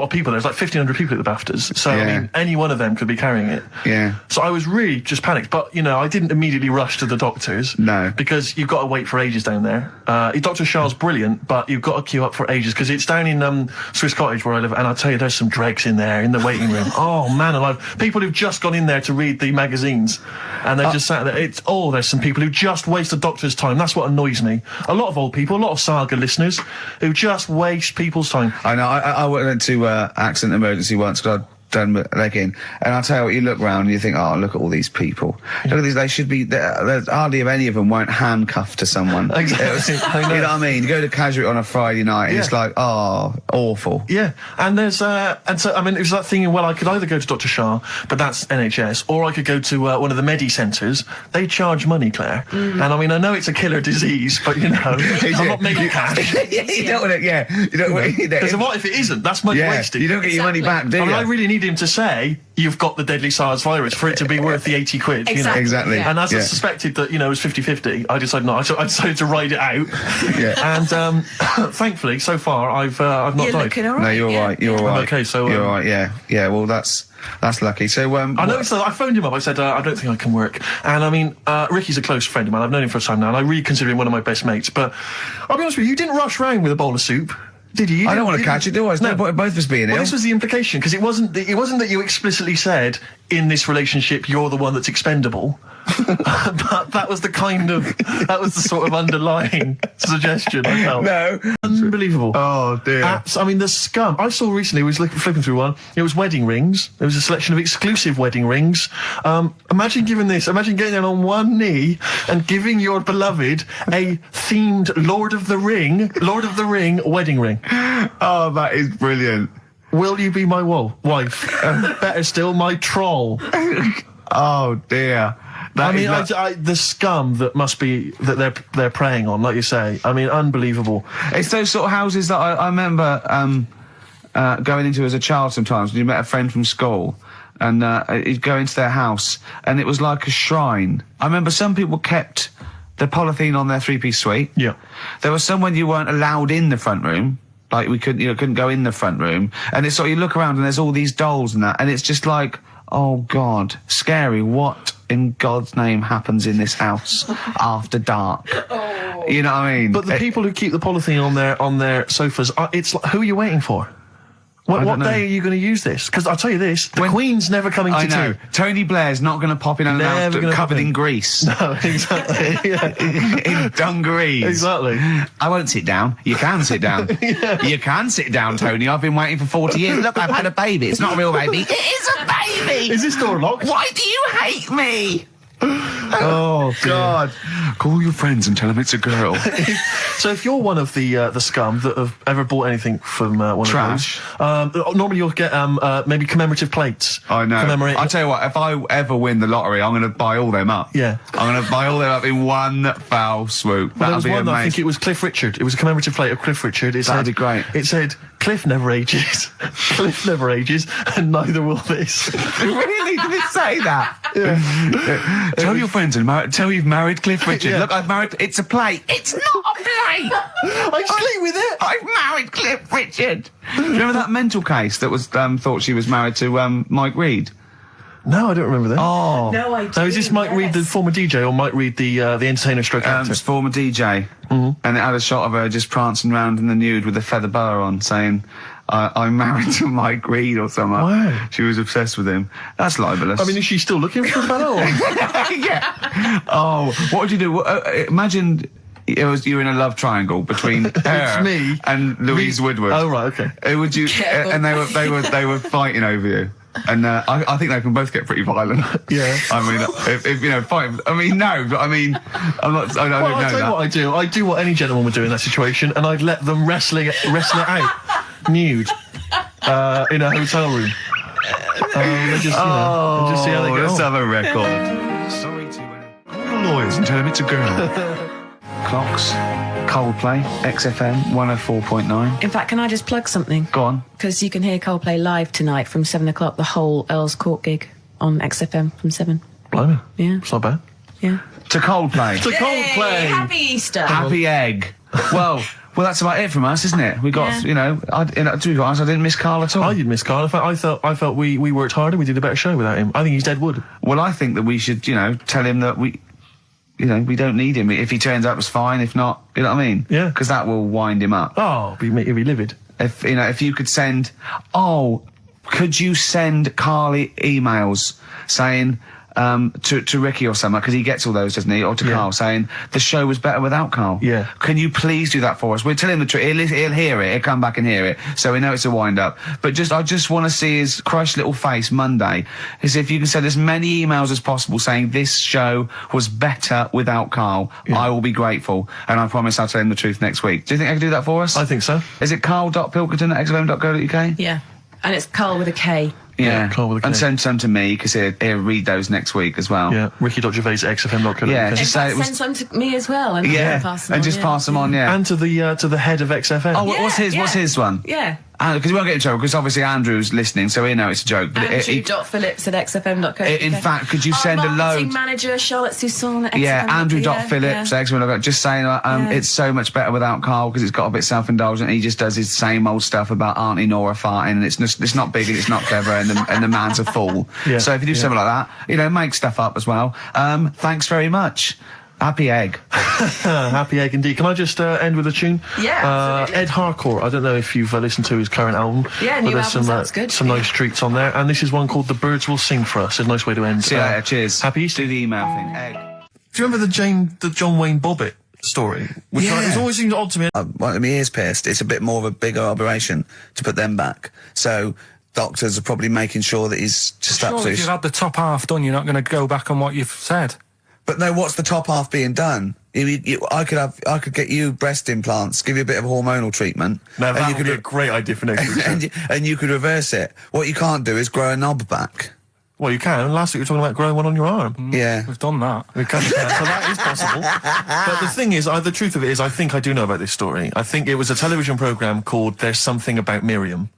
S2: people. There's like 1,500 people at the BAFTAs. So I mean, any one of them could be carrying it.
S1: Yeah.
S2: So I was really just panicked. But you know, I didn't immediately rush to the doctors.
S1: No.
S2: Because you've got to wait for ages down there. Dr. Shah's brilliant, but you've got to queue up for ages because it's down in Swiss Cottage where I live, and I'll tell you, there's some dregs in there in the waiting room. Oh man alive! People who've just gone in there to read the magazines, and they're just sat there. There's some people who just waste the doctor's time. That's what annoys me. A lot of old people, a lot of Saga listeners who just waste people's time.
S1: I know. I went to accident emergency once because I'd done my leg in, and I'll tell you what, you look round and you think, oh, look at all these people. Look at these. They should be. There's hardly any of them weren't handcuffed to someone.
S2: Exactly. I know.
S1: You know what I mean? You go to Casual on a Friday night, and
S2: Yeah.
S1: it's like, oh, awful.
S2: Yeah, and there's and so I mean it was that thing. Well, I could either go to Dr. Shah, but that's NHS, or I could go to one of the Medi centres. They charge money, Claire, and I mean I know it's a killer disease, but you know I'm not making cash.
S1: You don't want to. Yeah. You don't want to.
S2: Because what if it isn't? That's money
S1: Yeah.
S2: wasted.
S1: You don't get your money back, do
S2: I
S1: you?
S2: mean, I really need him to say you've got the deadly SARS virus for it to be worth the 80 quid. You know?
S1: Exactly.
S7: Yeah.
S2: And as I
S1: Yeah.
S2: suspected that, you know, it was 50-50, I decided not. I decided to ride it out.
S1: Yeah.
S2: And thankfully, so far, I've not
S7: You're
S2: died.
S7: looking all right.
S1: No, you're
S7: yeah.
S1: right. You're all
S2: I'm
S1: right.
S2: okay, so,
S1: you're all right. Yeah. Yeah. Well, that's lucky. So
S2: I noticed that I phoned him up. I said, I don't think I can work. And I mean, Ricky's a close friend of mine. I've known him for a time now, and I really consider him one of my best mates. But I'll be honest with you, you didn't rush round with a bowl of soup, did you?
S1: I don't want to catch it, do I? There's no point in both of us being
S2: Well,
S1: ill.
S2: this was the implication, because it wasn't that you explicitly said in this relationship you're the one that's expendable. But that was the sort of underlying suggestion I felt.
S1: No.
S2: Unbelievable.
S1: Oh dear.
S2: I mean, the scum. I saw recently, I was flipping through one, it was wedding rings. There was a selection of exclusive wedding rings. Imagine getting down on one knee and giving your beloved a themed Lord of the Ring wedding ring.
S1: Oh, that is brilliant.
S2: Will you be my wife? Better still, my troll.
S1: Oh dear. That
S2: I mean,
S1: is
S2: the scum that must be that they're preying on, like you say. I mean, unbelievable.
S1: it's those sort of houses that I remember going into as a child sometimes when you met a friend from school and he'd go into their house, and it was like a shrine. I remember some people kept the polythene on their three-piece suite.
S2: Yeah.
S1: There was some when you weren't allowed in the front room. Like, we couldn't go in the front room. And it's sort of, you look around and there's all these dolls and that, and it's just like, oh God, scary. What in God's name happens in this house after dark? You know what I mean?
S2: But the people who keep the polythene on their sofas, it's like, who are you waiting for? What day are you going to use this? Because I'll tell you this, the Queen's never coming
S1: I
S2: to
S1: know.
S2: tea.
S1: Tony Blair's not going to pop in unannounced, covered in grease.
S2: No, exactly. Yeah.
S1: In dungarees.
S2: Exactly.
S1: I won't sit down. You can sit down.
S2: Yeah.
S1: You can sit down, Tony. I've been waiting for 40 years. Look, I've had a baby. It's not a real baby. It is a baby!
S2: Is this door locked?
S1: Why do you hate me?
S2: Oh,
S1: God. Call your friends and tell them it's a girl.
S2: So if you're one of the scum that have ever bought anything from one
S1: Trash.
S2: of those, normally you'll get maybe commemorative plates.
S1: I know. I'll tell you what, if I ever win the lottery, I'm going to buy all them up.
S2: Yeah.
S1: I'm going to buy all them up in one foul swoop.
S2: Well, there was
S1: That'd be
S2: one,
S1: amazing.
S2: I think it was Cliff Richard. It was a commemorative plate of Cliff Richard.
S1: That'd be great.
S2: It said, Cliff never ages. Cliff never ages, and neither will this.
S1: Really? Did it say that? Yeah. Tell your friends and tell you've married Cliff Richard.
S2: Yeah.
S1: Look, I've married... It's a plate. It's not a plate.
S2: I sleep with it.
S1: I've married Cliff Richard. Do you remember that mental case that was thought she was married to Mike Reed?
S2: No, I don't remember that.
S1: Oh.
S7: No, I do.
S2: So is this Mike Reed, the former DJ, or Mike Reed, the entertainer stroke actor?
S1: It's former DJ. And it had a shot of her just prancing around in the nude with a feather boa on, saying, I'm married to Mike Reed or something.
S2: Wow.
S1: She was obsessed with him. That's libelous.
S2: I mean, is she still looking for a fellow? Or?
S1: Yeah. Oh, what would you do? Imagine you were in a love triangle between her
S2: me.
S1: and Louise Woodward.
S2: Oh, right, okay.
S1: Would you? And they were fighting over you. And I think they can both get pretty violent.
S2: Yeah.
S1: I mean, if you know, fight. I mean, no, but I mean, I'm not. I don't
S2: Well,
S1: know
S2: I'll tell you
S1: that.
S2: what I do. I do what any gentleman would do in that situation, and I'd let them wrestle it out, nude, in a hotel room. Just see how they go.
S1: Let's have a record. Sorry to call the lawyers and tell them it's a girl. Clocks, Coldplay, XFM 104.9.
S7: In fact, can I just plug something?
S1: Go on.
S7: Because you can hear Coldplay live tonight from 7 o'clock, the whole Earl's Court gig on XFM from 7.
S2: Blimey.
S7: Yeah.
S2: It's not bad.
S7: Yeah.
S1: To Coldplay.
S2: To Coldplay.
S7: Happy Easter.
S1: Happy egg. Well, that's about it from us, isn't it? We got,
S7: Yeah.
S1: to be honest, I didn't miss Karl at all.
S2: I did miss Karl. In fact, I felt we worked harder. We did a better show without him. I think he's dead wood.
S1: Well, I think that we should, tell him that we don't need him. If he turns up, it's fine. If not, you know what I mean?
S2: Yeah.
S1: Because that will wind him up.
S2: Oh, he'd be livid.
S1: If you could send, could you send Karl emails saying, to Ricky or something, because he gets all those, doesn't he? Or to
S2: Yeah.
S1: Karl, saying the show was better without Karl.
S2: Yeah.
S1: Can you please do that for us? We'll tell him the truth. He'll hear it. He'll come back and hear it. So we know it's a wind up. But I just want to see his crushed little face Monday. Is if you can send as many emails as possible saying this show was better without Karl.
S2: Yeah.
S1: I will be grateful. And I promise I'll tell him the truth next week. Do you think I can do that for us?
S2: I think so.
S1: Is it karl.pilkington@xfm.co.uk?
S7: Yeah. And it's Karl with a K.
S1: Yeah.
S2: Karl with a K.
S1: And send some to me, because he'll read those next week as well.
S2: Yeah. Ricky.gervais@xfm.co.uk.
S1: Yeah,
S7: In
S1: just
S7: fact,
S1: say it was.
S7: send some to me as well. And
S1: Yeah,
S7: pass them
S1: and
S7: on,
S1: just
S7: yeah.
S1: pass them on, yeah.
S2: And to the head of XFM.
S1: Oh, what's his? What's his one?
S7: Yeah.
S1: Because we won't get in trouble, because obviously Andrew's listening, so he know it's a joke. But
S7: Andrew.phillips@xfm.co.uk.
S1: in fact, could you send a
S7: marketing
S1: load?
S7: manager Charlotte Sousson at
S1: Yeah,
S7: XFM.
S1: Andrew.Phillips, just saying it's so much better without Karl, because it's got a bit self-indulgent. He just does his same old stuff about Auntie Nora farting, and it's not big and it's not clever, and the man's a fool.
S2: Yeah,
S1: So if you do something like that, make stuff up as well. Thanks very much. Happy egg.
S2: Happy egg indeed. Can I just end with a tune?
S7: Yeah, absolutely.
S2: Ed Harcourt. I don't know if you've listened to his current album.
S7: Yeah,
S2: but
S7: new
S2: there's
S7: album
S2: some,
S7: sounds good.
S2: some nice treats on there. And this is one called The Birds Will Sing for Us. A nice way to end.
S1: See you later. Cheers.
S2: Happy Easter.
S1: Do the email thing. Egg.
S2: Do you remember the John Wayne Bobbitt story? Which
S1: Yeah.
S2: it always seemed odd to me.
S1: My ears pierced. It's a bit more of a bigger operation to put them back. So doctors are probably making sure that he's just
S3: Sure,
S1: absolutely.
S3: if you've had the top half done, you're not going to go back on what you've said.
S1: But no, what's the top half being done? I could get you breast implants, give you a bit of hormonal treatment.
S2: Now
S1: and
S2: that
S1: you
S2: would be a great idea for next week.
S1: and you could reverse it. What you can't do is grow a knob back.
S2: Well, you can. Last week you were talking about growing one on your arm.
S1: Yeah.
S3: We've done that.
S2: We can, so that is possible. But the thing is, the truth of it is, I think I do know about this story. I think it was a television programme called There's Something About Miriam.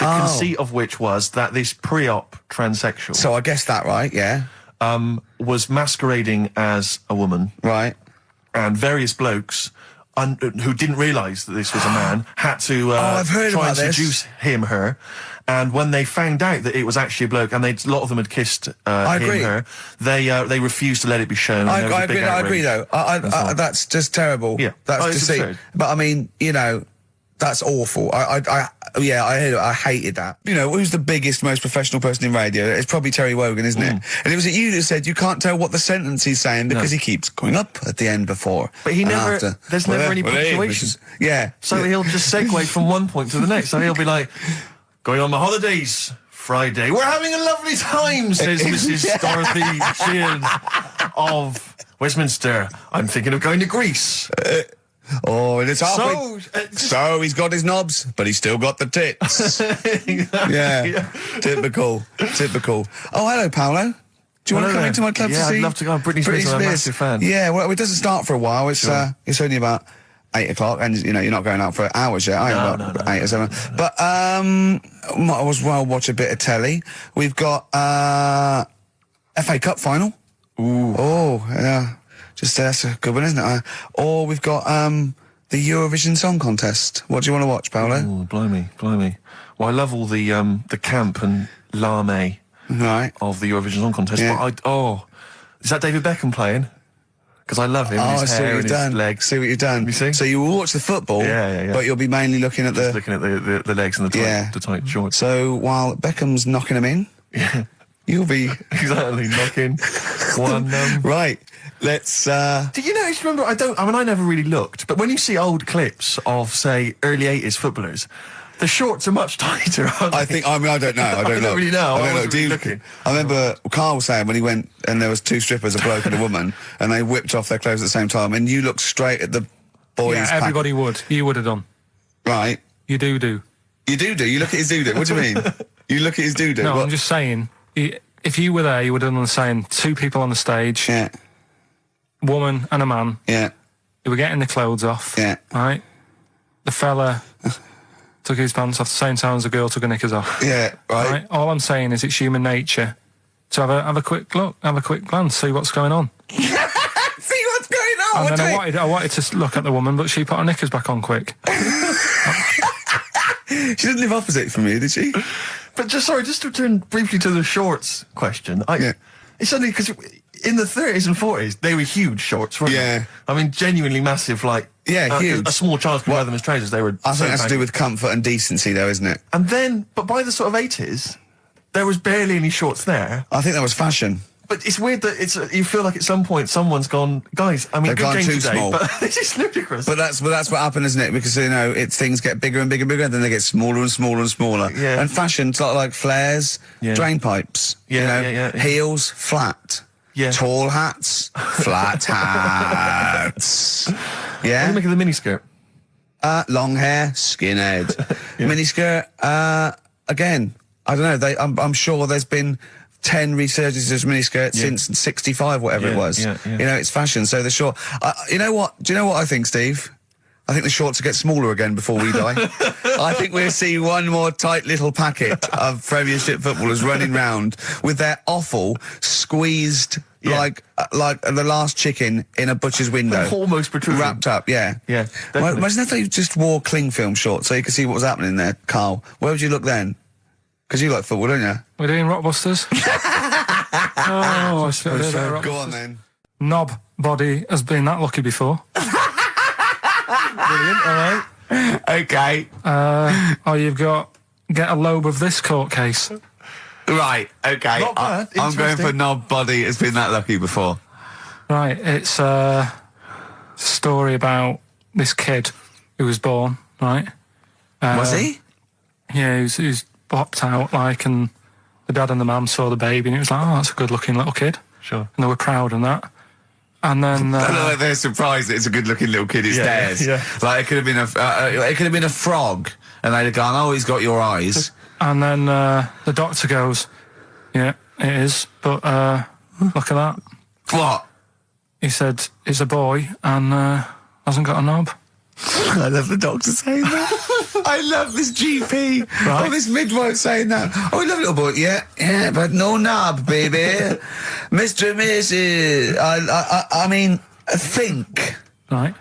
S2: The conceit of which was that this pre-op transsexual
S1: So I guessed that right, yeah.
S2: was masquerading as a woman,
S1: Right.
S2: and various blokes who didn't realise that this was a man had to
S1: I've heard
S2: try
S1: about
S2: and
S1: this.
S2: seduce her. And when they found out that it was actually a bloke, and a lot of them had kissed
S1: agree.
S2: her, they refused to let it be shown.
S1: I
S2: and there was a big
S1: agree. I agree,
S2: outrage.
S1: though. That's just terrible.
S2: Yeah.
S1: That's
S2: It's
S1: deceit.
S2: absurd.
S1: But I mean, you know, that's awful. I hated that. You know, who's the biggest, most professional person in radio? It's probably Terry Wogan, isn't it? And it was you that said you can't tell what the sentence he's saying because he keeps going up at the end before.
S2: But he
S1: and
S2: never.
S1: after.
S2: There's never any
S1: Whatever,
S2: punctuation.
S1: Yeah.
S2: So he'll just segue from one point to the next. So he'll be like, going on my holidays, Friday. We're having a lovely time, says Mrs. Dorothy Sheehan of Westminster. I'm thinking of going to Greece.
S1: Oh, and it's halfway. So he's got his knobs, but he's still got the tits. Yeah. Typical. Oh, hello, Paolo. Do you want to come into my club to see?
S2: Yeah, I'd love to go. Britney Spears, I'm a massive fan.
S1: Yeah, well, it doesn't start for a while. It's it's only about 8 o'clock, and you know you're not going out for hours yet.
S2: No.
S1: 8 or 7. But might as well watch a bit of telly. We've got FA Cup final.
S2: Ooh.
S1: Oh, yeah. Just that's a good one, isn't it? Or we've got the Eurovision Song Contest. What do you want to watch, Paolo?
S2: Oh, blimey. Well, I love all the camp and lame of the Eurovision Song Contest.
S1: Yeah.
S2: But is that David Beckham playing? Because I love him.
S1: Oh,
S2: his hair and his legs.
S1: See what you've done.
S2: You see?
S1: So you will watch the football,
S2: Yeah.
S1: but you'll be mainly looking at
S2: Just looking at the legs and the tight shorts.
S1: So while Beckham's knocking them in, you'll be
S2: Exactly, knocking one.
S1: Right. Let's.
S2: Do you notice? Remember, I never really looked, but when you see old clips of, say, early '80s footballers, the shorts are much tighter. Aren't
S1: I
S2: they?
S1: think. I mean, I don't know. I don't know.
S2: really know.
S1: I don't know.
S2: wasn't really looking.
S1: I remember Karl was saying when he went and there was 2 strippers, a bloke and a woman, and they whipped off their clothes at the same time, and you looked straight at the boys.
S3: Yeah, everybody would. You would have done.
S1: Right.
S3: You do.
S1: You do. You look at his doo-doo. What do you mean? You look at his doo-doo.
S3: No,
S1: What?
S3: I'm just saying. If you were there, you would have done the same. 2 people on the stage.
S1: Yeah.
S3: Woman and a man.
S1: Yeah.
S3: They were getting their clothes off.
S1: Yeah.
S3: Right? The fella took his pants off the same time as the girl took her knickers off.
S1: Yeah. Right.
S3: All I'm saying is it's human nature to have a quick look, have a quick glance, see what's going on.
S1: See what's going on.
S3: And then I wanted to look at the woman, but she put her knickers back on quick.
S1: She didn't live opposite from you, did she?
S2: But just to return briefly to the shorts question. It's only because in the 30s and 40s they were huge shorts, weren't
S1: Yeah.
S2: they? I mean, genuinely massive. Like
S1: huge.
S2: A small child could wear them as trousers. They were.
S1: I
S2: so
S1: think that's to do
S2: baggy.
S1: with comfort and decency, though, isn't it?
S2: And then, but by the sort of 80s, there was barely any shorts there.
S1: I think that was fashion.
S2: But it's weird that you feel like at some point someone's gone, guys. I mean,
S1: They've
S2: good
S1: gone
S2: game
S1: too
S2: today,
S1: small.
S2: but this is ludicrous.
S1: But that's what happened, isn't it? Because, you know, things get bigger and bigger and bigger, and then they get smaller and smaller and smaller.
S2: Yeah.
S1: And fashion's like flares, drain pipes.
S2: Yeah,
S1: you know,
S2: yeah.
S1: Heels, flat.
S2: Yeah.
S1: Tall hats, flat hats.
S2: What do
S1: Yeah.
S2: you make of the miniskirt?
S1: Long hair, skinhead. Miniskirt, again, I don't know, I'm sure there's been 10 resurgences of miniskirts since 65, whatever it was.
S2: Yeah.
S1: You know, it's fashion, so the short... you know what? Do you know what I think, Steve? I think the shorts will get smaller again before we die. I think we'll see one more tight little packet of Premiership footballers running round with their offal squeezed like the last chicken in a butcher's window.
S2: Almost protruding.
S1: Wrapped up, yeah.
S2: Yeah, definitely.
S1: Imagine if they just wore cling film shorts so you could see what was happening there, Karl. Where would you look then? Because you like football, don't you?
S3: We're doing Rockbusters. I should have done Rockbusters.
S1: Go on then.
S3: Knob body has been that lucky before.
S2: Brilliant. All right.
S1: Okay.
S3: You've got get a lobe of this court case.
S1: Right, okay.
S2: Not bad.
S1: I'm going for
S2: Interesting.
S1: knob body. It's been that lucky before.
S3: Right, it's a story about this kid who was born, right?
S1: Was he?
S3: Yeah, he was popped out, like, and the dad and the mum saw the baby, and it was like, oh, that's a good-looking little kid.
S2: Sure.
S3: And they were proud and that. And then...
S1: Like they're surprised that it's a good-looking little kid. It's theirs.
S2: yeah.
S1: Like it could have been a frog, and they'd have gone, "Oh, he's got your eyes."
S3: And then the doctor goes, yeah, it is, but look at that.
S1: What?
S3: He said, it's a boy and hasn't got a knob.
S1: I love the doctor saying that. I love this GP or this midwife saying that. Oh, we love little boy. Yeah, but no knob, baby. Mr. and Mrs. I mean, think.
S3: Right.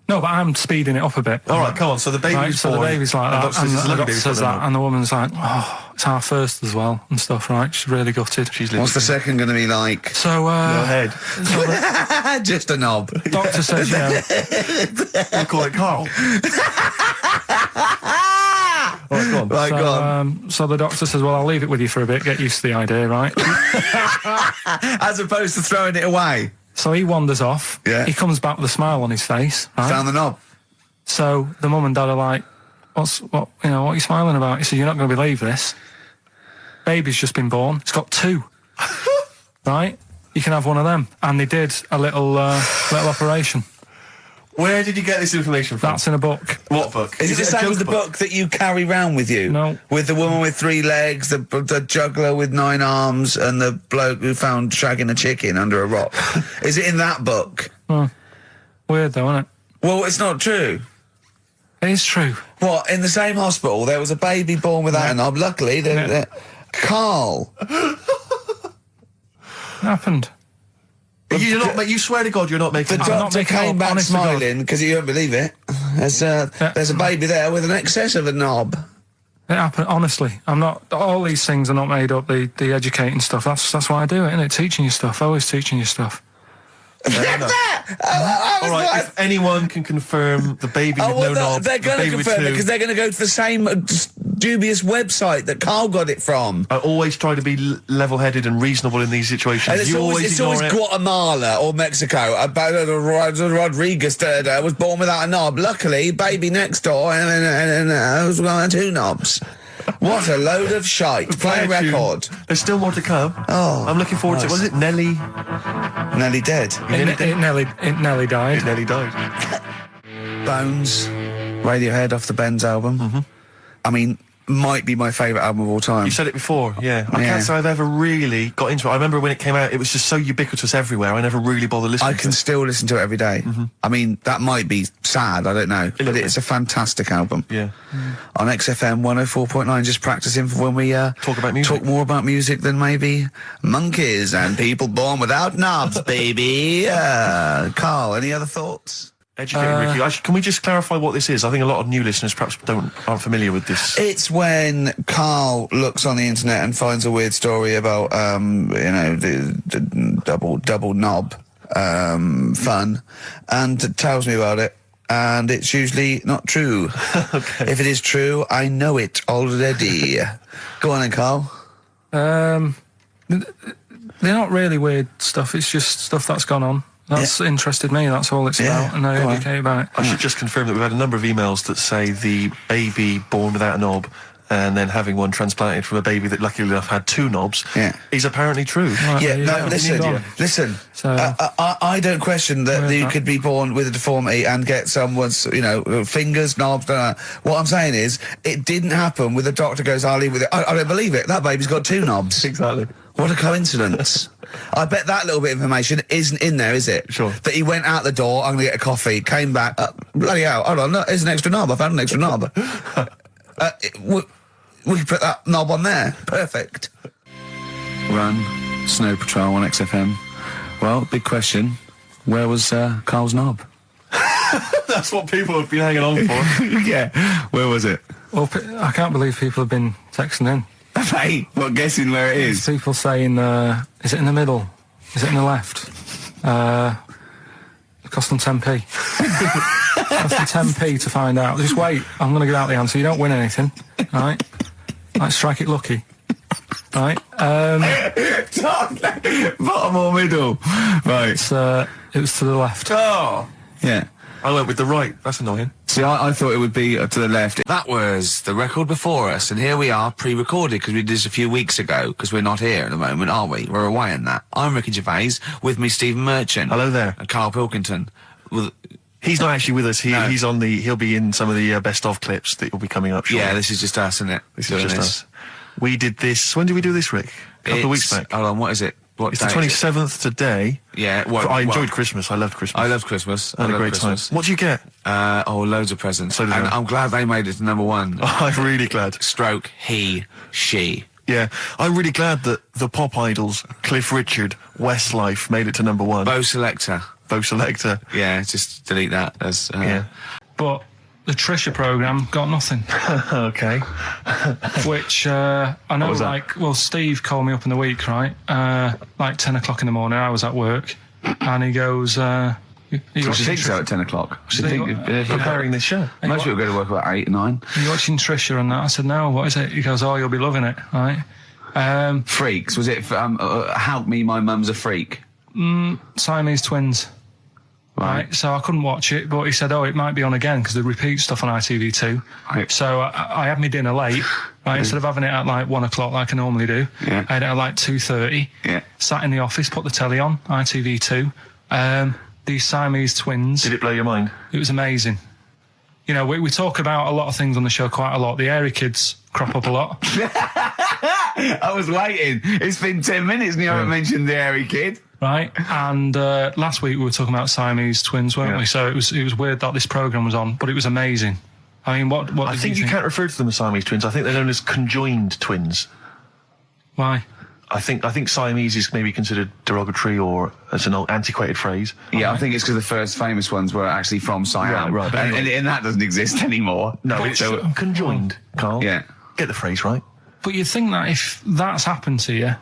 S3: No, but I'm speeding it up a bit.
S2: All right, come on. So the baby's
S3: Right, so the
S2: born,
S3: baby's like that,
S2: doctor
S3: and
S2: says,
S3: the doctor says that,
S2: and
S3: and the woman's like, oh, it's our first as well, and stuff, right? She's really gutted.
S2: she's
S1: What's the second going to be like?
S3: So,
S2: Go ahead.
S3: so the
S1: Just a knob.
S3: doctor says, you know,
S2: We'll call it Karl. All right, go on.
S1: Right, go on.
S3: so the doctor says, well, I'll leave it with you for a bit, get used to the idea, right?
S1: As opposed to throwing it away.
S3: So he wanders off.
S1: Yeah.
S3: He comes back with a smile on his face, right?
S1: Found the knob.
S3: So the mum and dad are like, what are you smiling about? He said, you're not going to believe this. Baby's just been born. It's got 2. Right? You can have one of them. And they did a little operation.
S2: Where did you get this information from?
S3: That's in a book.
S2: What book?
S1: Is it the
S2: a
S1: same
S2: joke
S1: as the book that you carry round with you?
S3: No.
S1: With the woman with 3 legs, the juggler with 9 arms, and the bloke who found shagging a chicken under a rock. Is it in that book?
S3: Weird though, isn't it?
S1: Well, it's not true.
S3: It is true.
S1: What, in the same hospital, there was a baby born without a knob. Luckily, Karl.
S3: It happened.
S2: You swear to God you're not making
S1: The
S2: this
S3: I'm
S2: up.
S3: not
S1: doctor
S3: making it
S1: came
S3: up,
S1: back
S3: honest to God.
S1: smiling because you don't believe it. There's a baby there with an excess of a knob.
S3: It happened, honestly. I'm not, all these things are not made up, the educating stuff. That's why I do it, isn't it? Teaching you stuff, always teaching you stuff.
S2: All right, if anyone can confirm the baby with no knob,
S1: they're
S2: the
S1: going to
S2: baby with
S1: confirm it
S2: 2.
S1: because they're going to go to the same dubious website that Karl got it from.
S2: I always try to be level-headed and reasonable in these situations.
S1: And it's always
S2: ignore it.
S1: Guatemala or Mexico. Rodriguez was born without a knob. Luckily, baby next door and was got 2 knobs. What a load of shite. Play a record.
S2: There's still more to come.
S1: Oh,
S2: I'm looking forward to it. Was it Nelly?
S1: Nearly dead.
S3: It nearly died.
S2: Nelly died.
S1: Bones, Radiohead off the Benz album. I mean, might be my favourite album of all time.
S2: You said it before, yeah. I
S1: Yeah.
S2: can't say I've ever really got into it. I remember when it came out, it was just so ubiquitous everywhere. I never really bothered listening
S1: I
S2: to
S1: can
S2: it.
S1: still listen to it every day. I mean, that might be sad, I don't know. But it's a fantastic album.
S2: Yeah.
S1: On XFM 104.9, just practicing for when we
S2: Talk about music.
S1: talk more about music than maybe monkeys and people born without knobs, baby. Karl, any other thoughts?
S2: Educating Ricky. Can we just clarify what this is? I think a lot of new listeners perhaps aren't familiar with this.
S1: It's when Karl looks on the internet and finds a weird story about, the double knob fun, and tells me about it. And it's usually not true.
S2: Okay.
S1: If it is true, I know it already. Go on then, Karl.
S3: They're not really weird stuff, it's just stuff that's gone on. That's interested me, that's all it's about, and I
S1: go on.
S3: educate about it.
S2: I should just confirm that we've had a number of emails that say the baby born without a knob and then having one transplanted from a baby that luckily enough had 2 knobs is apparently true.
S3: Right,
S1: Yeah,
S3: there you
S1: no,
S3: go.
S1: listen.
S3: So-
S1: I don't question that you could be born with a deformity and get someone's, fingers, knobs. What I'm saying is, it didn't happen with the doctor goes, I'll leave with it. I don't believe it. That baby's got 2 knobs.
S2: Exactly.
S1: What a coincidence. I bet that little bit of information isn't in there, is it?
S2: Sure.
S1: That he went out the door, I'm going to get a coffee, came back, bloody hell, hold on, no, here's an extra knob, I found an extra knob. We can put that knob on there. Perfect. Run, Snow Patrol on XFM. Well, big question. Where was Karl's knob?
S2: That's what people have been hanging on for.
S1: Yeah. Where was it?
S3: Well, I can't believe people have been texting in.
S1: Hey, what, guessing where it is?
S3: People saying, is it in the middle? Is it in the left? It cost them 10p. Cost them 10p to find out. Just wait, I'm going to get out the answer. You don't win anything, right? Like, strike it lucky. Right?
S1: Bottom or middle? Right.
S3: It was to the left.
S1: Oh. Yeah.
S2: I went with the right. That's annoying.
S1: See, I thought it would be to the left. That was the record before us, and here we are, pre-recorded, because we did this a few weeks ago, because we're not here at the moment, are we? We're away in that. I'm Ricky Gervais, with me Stephen Merchant.
S2: Hello there.
S1: And Karl Pilkington.
S2: He's not actually with us.
S1: No.
S2: He'll be in some of the best of clips that will be coming up shortly.
S1: Yeah, this is just us, isn't it?
S2: This is just us. We did this. When did we do this, Rick? A couple of weeks back.
S1: Hold on, what is it? What
S2: It's the
S1: day is it?
S2: 27th today.
S1: Yeah. Well,
S2: I enjoyed Christmas. I loved Christmas.
S1: I love Christmas.
S2: I had a
S1: love
S2: great
S1: Christmas.
S2: time. What do you get?
S1: Loads of presents.
S2: So did
S1: and
S2: I.
S1: I'm glad they made it to number one.
S2: I'm really glad.
S1: Stroke, he, she.
S2: Yeah, I'm really glad that the pop idols, Cliff Richard, Westlife, made it to number one.
S1: Bo Selector.
S2: Bo Selector.
S1: Yeah, just delete that. As,
S2: Yeah.
S3: But the Trisha programme got nothing.
S2: Okay.
S3: Which, I know,
S2: was that?
S3: like, well, Steve called me up in the week, right? Like 10 o'clock in the morning, I was at work, and he goes, you
S1: She
S3: watching
S1: thinks so
S3: Trisha?
S1: at 10 o'clock. She
S3: So
S1: think
S3: you-
S2: Preparing this show.
S1: most people go to work about 8, 9.
S3: Are you watching Trisha and that? I said, no, what is it? He goes, oh, you'll be loving it, right?
S1: Freaks. Was it Help Me, My Mum's a Freak?
S3: Siamese twins. Right, so I couldn't watch it, but he said, oh, it might be on again because they repeat stuff on ITV2.
S1: Right.
S3: So I had my dinner late, right, instead of having it at like 1 o'clock like I normally do.
S1: Yeah.
S3: I had it at like 2:30.
S1: Yeah.
S3: Sat in the office, put the telly on, ITV2. These Siamese twins.
S2: Did it blow your mind?
S3: It was amazing. You know, we talk about a lot of things on the show quite a lot. The Airy kids crop up a lot.
S1: I was waiting. It's been 10 minutes and you haven't mentioned the hairy kid.
S3: Right, and last week we were talking about Siamese twins, weren't
S2: Yeah.
S3: we? So it was weird that this programme was on, but it was amazing. I mean, what
S2: I
S3: did
S2: think you can't refer to them as Siamese twins. I think they're known as conjoined twins.
S3: Why?
S2: I think Siamese is maybe considered derogatory or as an old antiquated phrase.
S1: Yeah, I think it's because the first famous ones were actually from Siam.
S2: Right, but anyway.
S1: and that doesn't exist anymore.
S2: No, it's conjoined, Carl.
S1: Yeah.
S2: Get the phrase right.
S3: But you'd think that if that's happened to you,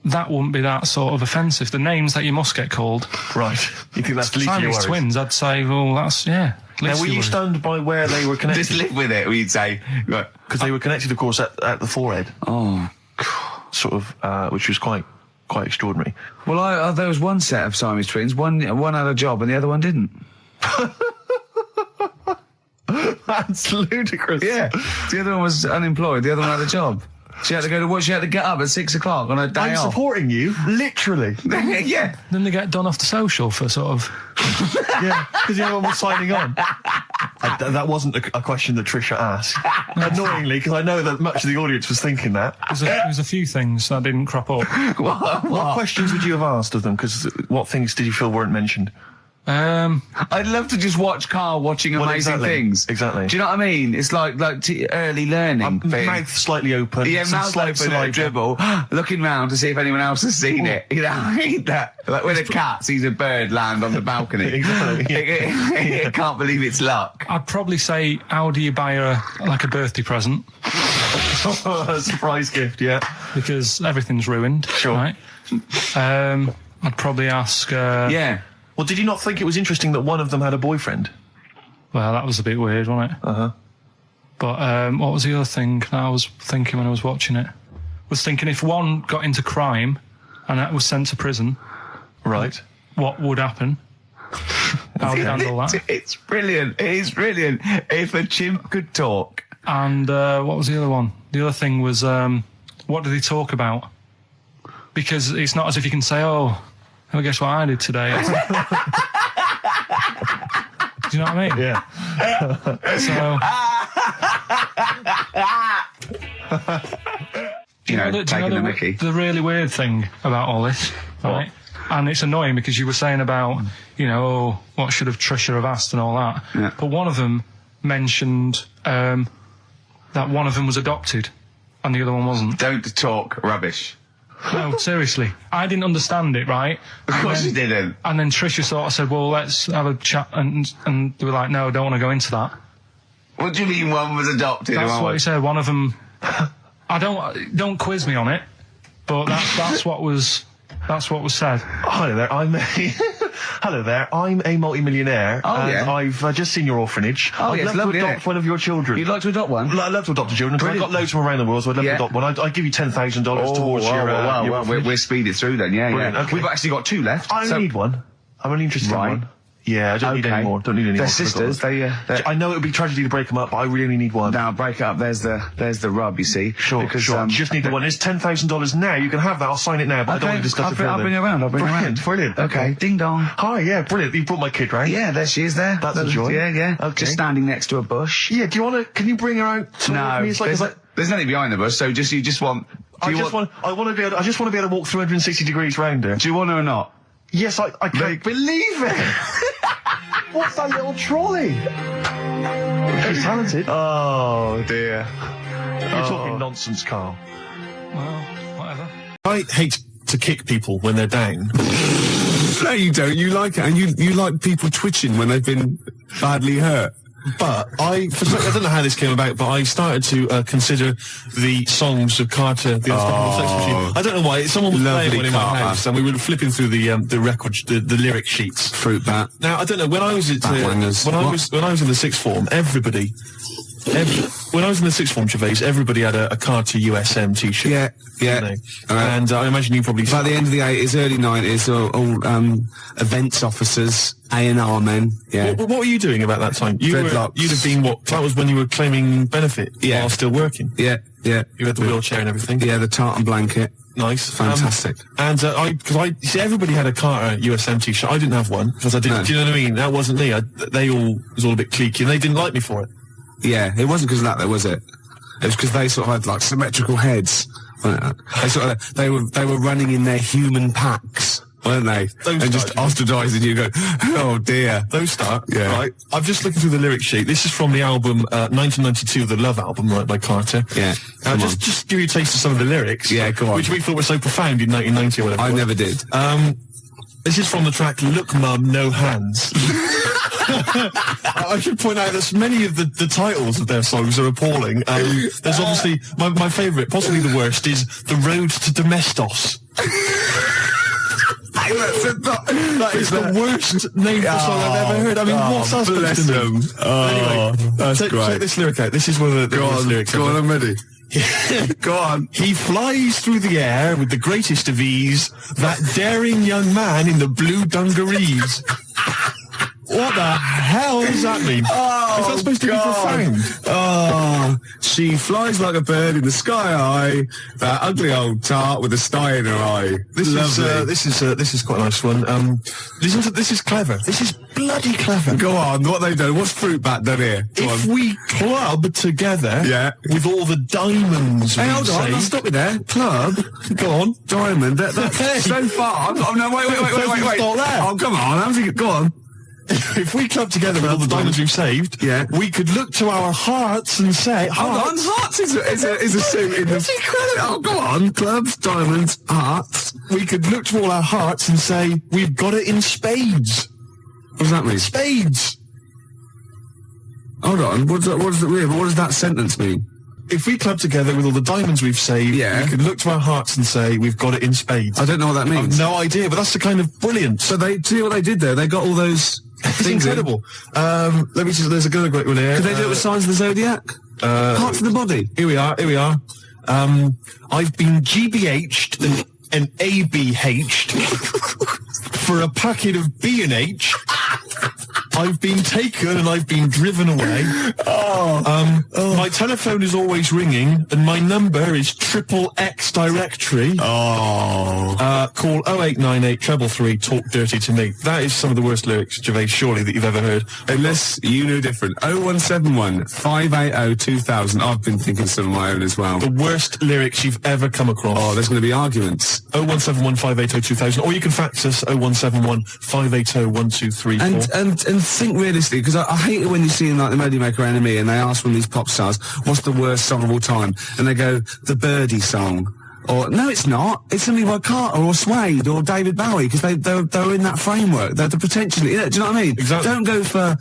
S3: that wouldn't be that sort of offensive. The names that you must get called.
S2: Right. You think that's least of your
S3: Siamese
S2: worries?
S3: twins, I'd say, well, that's, yeah.
S2: Now,
S3: least
S2: were
S3: of your
S2: you
S3: worries.
S2: stunned by where they were connected?
S1: Just live with it, you'd say. Right.
S2: Because they were connected, of course, at the forehead.
S1: Oh.
S2: Sort of, which was quite extraordinary.
S1: Well, there was one set of Siamese twins. One had a job and the other one didn't.
S2: That's ludicrous.
S1: Yeah. The other one was unemployed. The other one had a job. She had to go to work. She had to get up at 6 o'clock on a day
S2: I'm
S1: off.
S2: supporting you, literally.
S1: Yeah.
S3: Then they get done off the social for sort of...
S2: Yeah, because the other one was signing on. That wasn't a question that Trisha asked. Annoyingly, because I know that much of the audience was thinking that.
S3: There's a few things that didn't crop up.
S2: What questions would you have asked of them? Because what things did you feel weren't mentioned?
S1: I'd love to just watch Karl watching amazing
S2: exactly.
S1: things.
S2: Exactly.
S1: Do you know what I mean? It's like early learning thing.
S2: Mouth slightly open.
S1: Yeah,
S2: some
S1: mouth
S2: slight
S1: open at a dribble, looking round to see if anyone else has seen it. You know, I hate that. Like when a cat sees a bird land on the balcony.
S2: Exactly,
S1: It can't believe it's luck.
S3: I'd probably say, how do you buy her like a birthday present?
S2: A surprise gift, yeah.
S3: Because everything's ruined.
S2: Sure.
S3: Right? I'd probably ask...
S1: Yeah.
S2: Well, did you not think it was interesting that one of them had a boyfriend?
S3: Well, that was a bit weird, wasn't it?
S2: Uh-huh.
S3: But what was the other thing that I was thinking when I was watching it? Was thinking if one got into crime and that was sent to prison,
S2: Right.
S3: what would happen? How would you handle that?
S1: It's brilliant. It is brilliant. If a chimp could talk.
S3: And what was the other one? The other thing was, what do they talk about? Because it's not as if you can say, oh, well, guess what I did today? Do you know what I mean?
S2: Yeah.
S3: So...
S1: You know, taking the mickey.
S3: The really weird thing about all this, right? And it's annoying because you were saying about, you know, oh, what should have Trisha have asked and all that.
S1: Yeah.
S3: But one of them mentioned that one of them was adopted and the other one wasn't.
S1: Don't talk rubbish.
S3: No, seriously. I didn't understand it, right?
S1: Of course you didn't.
S3: And then Trisha sort of said, well, let's have a chat. And they were like, no, I don't want to go into that.
S1: What do you mean one was adopted?
S3: That's
S1: and one
S3: what he
S1: was...
S3: said. One of them... Don't quiz me on it, but that's what was said.
S2: Hello there, Hello there, I'm a multi-millionaire, and
S1: yeah.
S2: I've just seen your orphanage.
S1: Oh,
S2: I'd
S1: yeah, it's
S2: love
S1: lovely,
S2: to
S1: isn't
S2: adopt
S1: it?
S2: one of your children.
S1: You'd like to adopt one?
S2: I'd love to adopt a children, because I've got loads from around the world, so I'd love
S1: Yeah.
S2: to adopt one. I'd give you $10,000 towards your
S1: well,
S2: orphanage.
S1: we'll speed it through then, yeah.
S2: Brilliant, okay.
S1: We've actually got 2 left.
S2: I only need one. I'm only interested in
S1: Right.
S2: one. Yeah, I don't need
S1: Okay.
S2: any more. Don't need any
S1: They're
S2: more.
S1: sisters. They're...
S2: I know it would be tragedy to break them up, but I really only need one.
S1: Now break up. There's the rub. You see.
S2: Sure,
S1: Because,
S2: sure. I just need the one. It's $10,000 now. You can have that. I'll sign it now, but I don't want to discuss it further.
S1: I'll bring her around.
S2: Brilliant.
S1: Okay. Ding dong.
S2: Hi, yeah, brilliant. You brought my kid round.
S1: Yeah, there she is. There.
S2: That's a joy.
S1: Yeah.
S2: Okay.
S1: Just standing next to a bush.
S2: Yeah, do you want to... Can you bring her out to
S1: No,
S2: me? It's like...
S1: there's nothing behind the bush. So you just want
S2: I just want to be able to walk 360 degrees round her.
S6: Do you want her or not?
S2: Yes, I can't believe it. What's that little trolley? She's talented.
S6: Oh dear.
S2: You're talking nonsense, Karl.
S3: Well, whatever.
S2: I hate to kick people when they're down.
S6: No, you don't. You like it, and you like people twitching when they've been badly hurt.
S2: But I don't know how this came about, but I started to consider the songs of Carter, the Unstoppable Sex Machine. I don't know why. Someone was playing one in my house, and we were flipping through the record, the lyric sheets.
S6: Fruit bat.
S2: Now I don't know when I was when I was in the sixth form, when I was in the sixth form, Gervais, everybody had a Carter USM T-shirt.
S6: Yeah.
S2: And I imagine you probably...
S6: By the end of the 80s, early 90s, all events officers, A&R men, yeah.
S2: What were you doing about that time? You'd have been that was when you were claiming benefit while still working?
S6: Yeah.
S2: You had the wheelchair and everything?
S6: Yeah, the tartan blanket.
S2: Nice.
S6: Fantastic.
S2: Because everybody had a Carter USM T-shirt. I didn't have one, because I didn't... No. Do you know what I mean? That wasn't me. It was all a bit cliquey, and they didn't like me for it.
S6: Yeah, it wasn't because of that, though, was it? It was because they sort of had, like, symmetrical heads. They were running in their human packs, weren't they? And just ostracising you, go, oh dear.
S2: Those start.
S6: Yeah.
S2: Right. I'm just looking through the lyric sheet. This is from the album 1992, the Love album, right, by Carter.
S6: Yeah.
S2: Just give you a taste of some of the lyrics.
S6: Yeah, go on.
S2: Which we thought were so profound in 1990 or whatever.
S6: I never did.
S2: This is from the track Look Mum, No Hands. I should point out that many of the titles of their songs are appalling. There's obviously, my favourite, possibly the worst, is The Road to Domestos. That is the worst name for a song I've ever heard. I mean, what's that supposed to mean?
S6: Anyway, that's great.
S2: Check this lyric out. This is one of the worst lyrics.
S6: Go on, I'm ready. Go on.
S2: He flies through the air with the greatest of ease, that daring young man in the blue dungarees. What the hell does that mean?
S6: Oh,
S2: is that supposed to be profound?
S6: Oh, she flies like a bird in the sky high. That ugly old tart with a sty in her eye.
S2: This is quite a nice one. Listen to this. Is clever. This is bloody clever.
S6: Go on. What they've done? What's Fruit Bat done here?
S2: If we club together, with all the diamonds.
S6: Hey, hold on. I'll stop you there. Club.
S2: Go on.
S6: Diamond. That's so far. Oh no! Wait.
S2: Stop there.
S6: Oh come on. How's it? Go on.
S2: If we club together with all the diamonds we've saved, we could look to our hearts and say,
S6: hold on, hearts is a suit in the... Oh, go on, clubs, diamonds, hearts.
S2: We could look to all our hearts and say, we've got it in spades.
S6: What does that mean?
S2: Spades.
S6: Hold on, what does that sentence mean?
S2: If we club together with all the diamonds we've saved, we could look to our hearts and say, we've got it in spades.
S6: I don't know what that means.
S2: I've no idea, but that's the kind of brilliance.
S6: So they see what they did there? They got all those...
S2: It's incredible. Let me just... There's a good great one here.
S6: Could they do it with Signs of the Zodiac? Parts of the body.
S2: Here we are. I've been GBH'd and ABH'd for a packet of B&H. I've been taken and I've been driven away. My telephone is always ringing and my number is XXX directory. Call 0898 333 talk dirty to me. That is some of the worst lyrics, Gervais, surely, that you've ever heard.
S6: Unless you know different. 0171 580 2000. I've been thinking some of my own as well.
S2: The worst lyrics you've ever come across.
S6: Oh, there's going to be arguments.
S2: 0171 580 2000. Or you can fax us 0171 580 1234.
S6: And think realistically, because I hate it when you see like the Melody Maker Enemy and they ask one of these pop stars, what's the worst song of all time? And they go, the Birdie song. Or, no, it's not. It's something by Carter or Suede or David Bowie, because they're in that framework. They're potentially, do you know what I mean?
S2: Exactly.
S6: Don't go for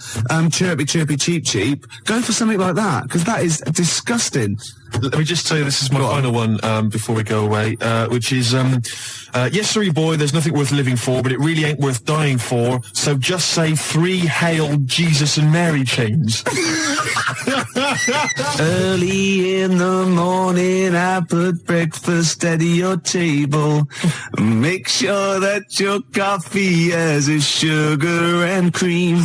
S6: chirpy, chirpy, cheap, cheap. Go for something like that, because that is disgusting.
S2: Let me just tell you, this is my final one before we go away, which is, yes, sorry, boy, there's nothing worth living for, but it really ain't worth dying for, so just say 3 Hail Jesus and Mary chains.
S6: Early in the morning, I put breakfast at your table. Make sure that your coffee has a sugar and cream.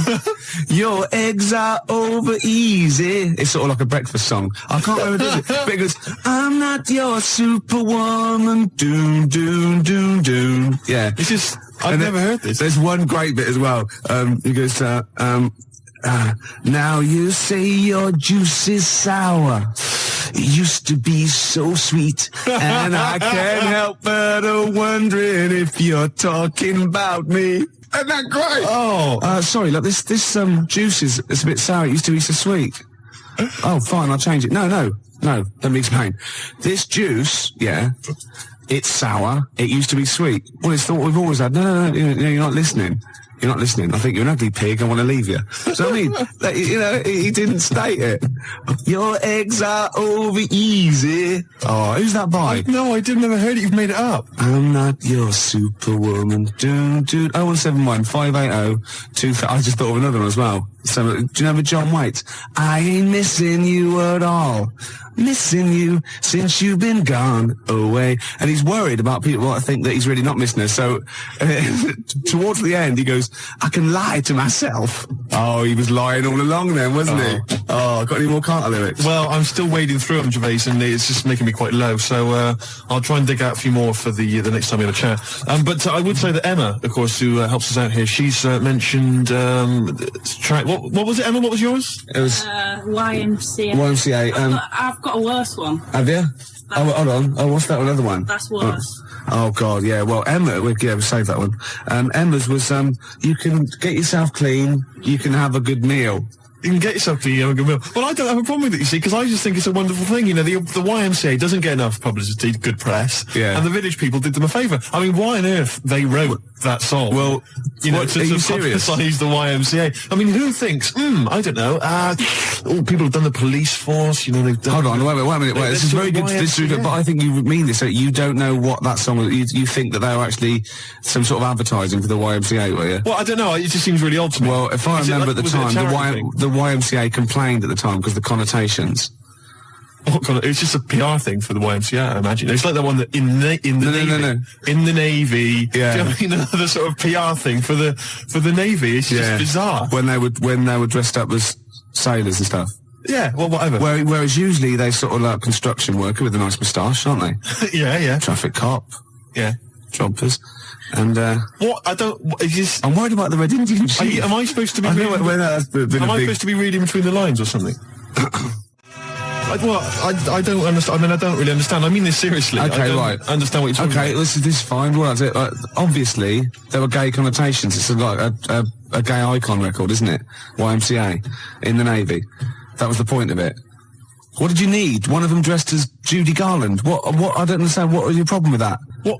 S6: Your eggs are over easy. It's sort of like a breakfast song. I can't remember it, because I'm not your superwoman. Doom, doom, doom, doom. Yeah.
S2: This is... I've never heard this.
S6: There's one great bit as well. He goes, now you say your juice is sour. It used to be so sweet, and I can't help but wondering if you're talking about me. Isn't that great?
S2: Oh.
S6: Sorry, look, this juice is a bit sour. It used to be so sweet. Oh, fine, I'll change it. No, let me explain. This juice, yeah, it's sour. It used to be sweet. Well, it's thought we've always had. No, you're not listening. You're not listening. I think you're an ugly pig. I want to leave you. So I mean, he didn't state it. Your eggs are over easy. Oh, who's that by?
S2: No, I didn't. Never heard it. You've made it up.
S6: I'm not your superwoman. 0171 580 2. I just thought of another one as well. So, do you remember John Waite? I ain't missing you at all. Missing you since you've been gone away. And he's worried about people might think that he's really not missing her. So, towards the end, he goes, I can lie to myself. Oh, he was lying all along then, wasn't he? Oh, got any more Carter lyrics?
S2: Well, I'm still wading through them, Gervais, and it's just making me quite low. So I'll try and dig out a few more for the next time we have a chat. But I would say that Emma, of course, who helps us out here, she's mentioned track. What was it, Emma? What was yours?
S6: It was
S8: YMCA.
S6: YMCA.
S8: I've got a worse one.
S6: Have you? Oh, hold on. Oh, what's that other one?
S8: That's worse.
S6: Oh God, yeah. Well, Emma, we'll save that one. Emma's was you can get yourself clean, you can have a good meal.
S2: You can get yourself to have a good meal. Well, I don't have a problem with it, you see, because I just think it's a wonderful thing. You know, the YMCA doesn't get enough publicity, good press.
S6: Yeah.
S2: And the village people did them a favour. I mean, why on earth they wrote that song?
S6: Well,
S2: you know,
S6: what,
S2: to
S6: are you serious?
S2: publicise the YMCA. I mean, who thinks, I don't know, people have done the police force, you know, they've done...
S6: Hold on, wait a minute. This is very good to disagree, but I think you mean this. So you don't know what that song was. You think that they were actually some sort of advertising for the YMCA, were you?
S2: Well, I don't know. It just seems really odd to me.
S6: Well, if I remember at the time, the YMCA complained at the time because the connotations.
S2: It was just a PR thing for the YMCA, I imagine. It's like the one that in the Navy.
S6: Yeah.
S2: You know, the sort of PR thing for the Navy. It's just bizarre.
S6: When they were dressed up as sailors and stuff.
S2: Yeah, well, whatever.
S6: Whereas usually they sort of like construction worker with a nice moustache, aren't they?
S2: Yeah.
S6: Traffic cop.
S2: Yeah.
S6: Jumpers. And,
S2: what? I don't, it's just...
S6: I'm worried about the Red Indian chief.
S2: Am I supposed to be reading... supposed to be reading between the lines or something? I don't understand. I mean, I don't really understand. I mean this seriously.
S6: Okay,
S2: I don't
S6: right.
S2: understand what you're talking about.
S6: Okay, this is fine. What is it? Obviously, there were gay connotations. It's like a gay icon record, isn't it? YMCA in the Navy. That was the point of it. What did you need? One of them dressed as Judy Garland. What? I don't understand. What was your problem with that?
S2: What?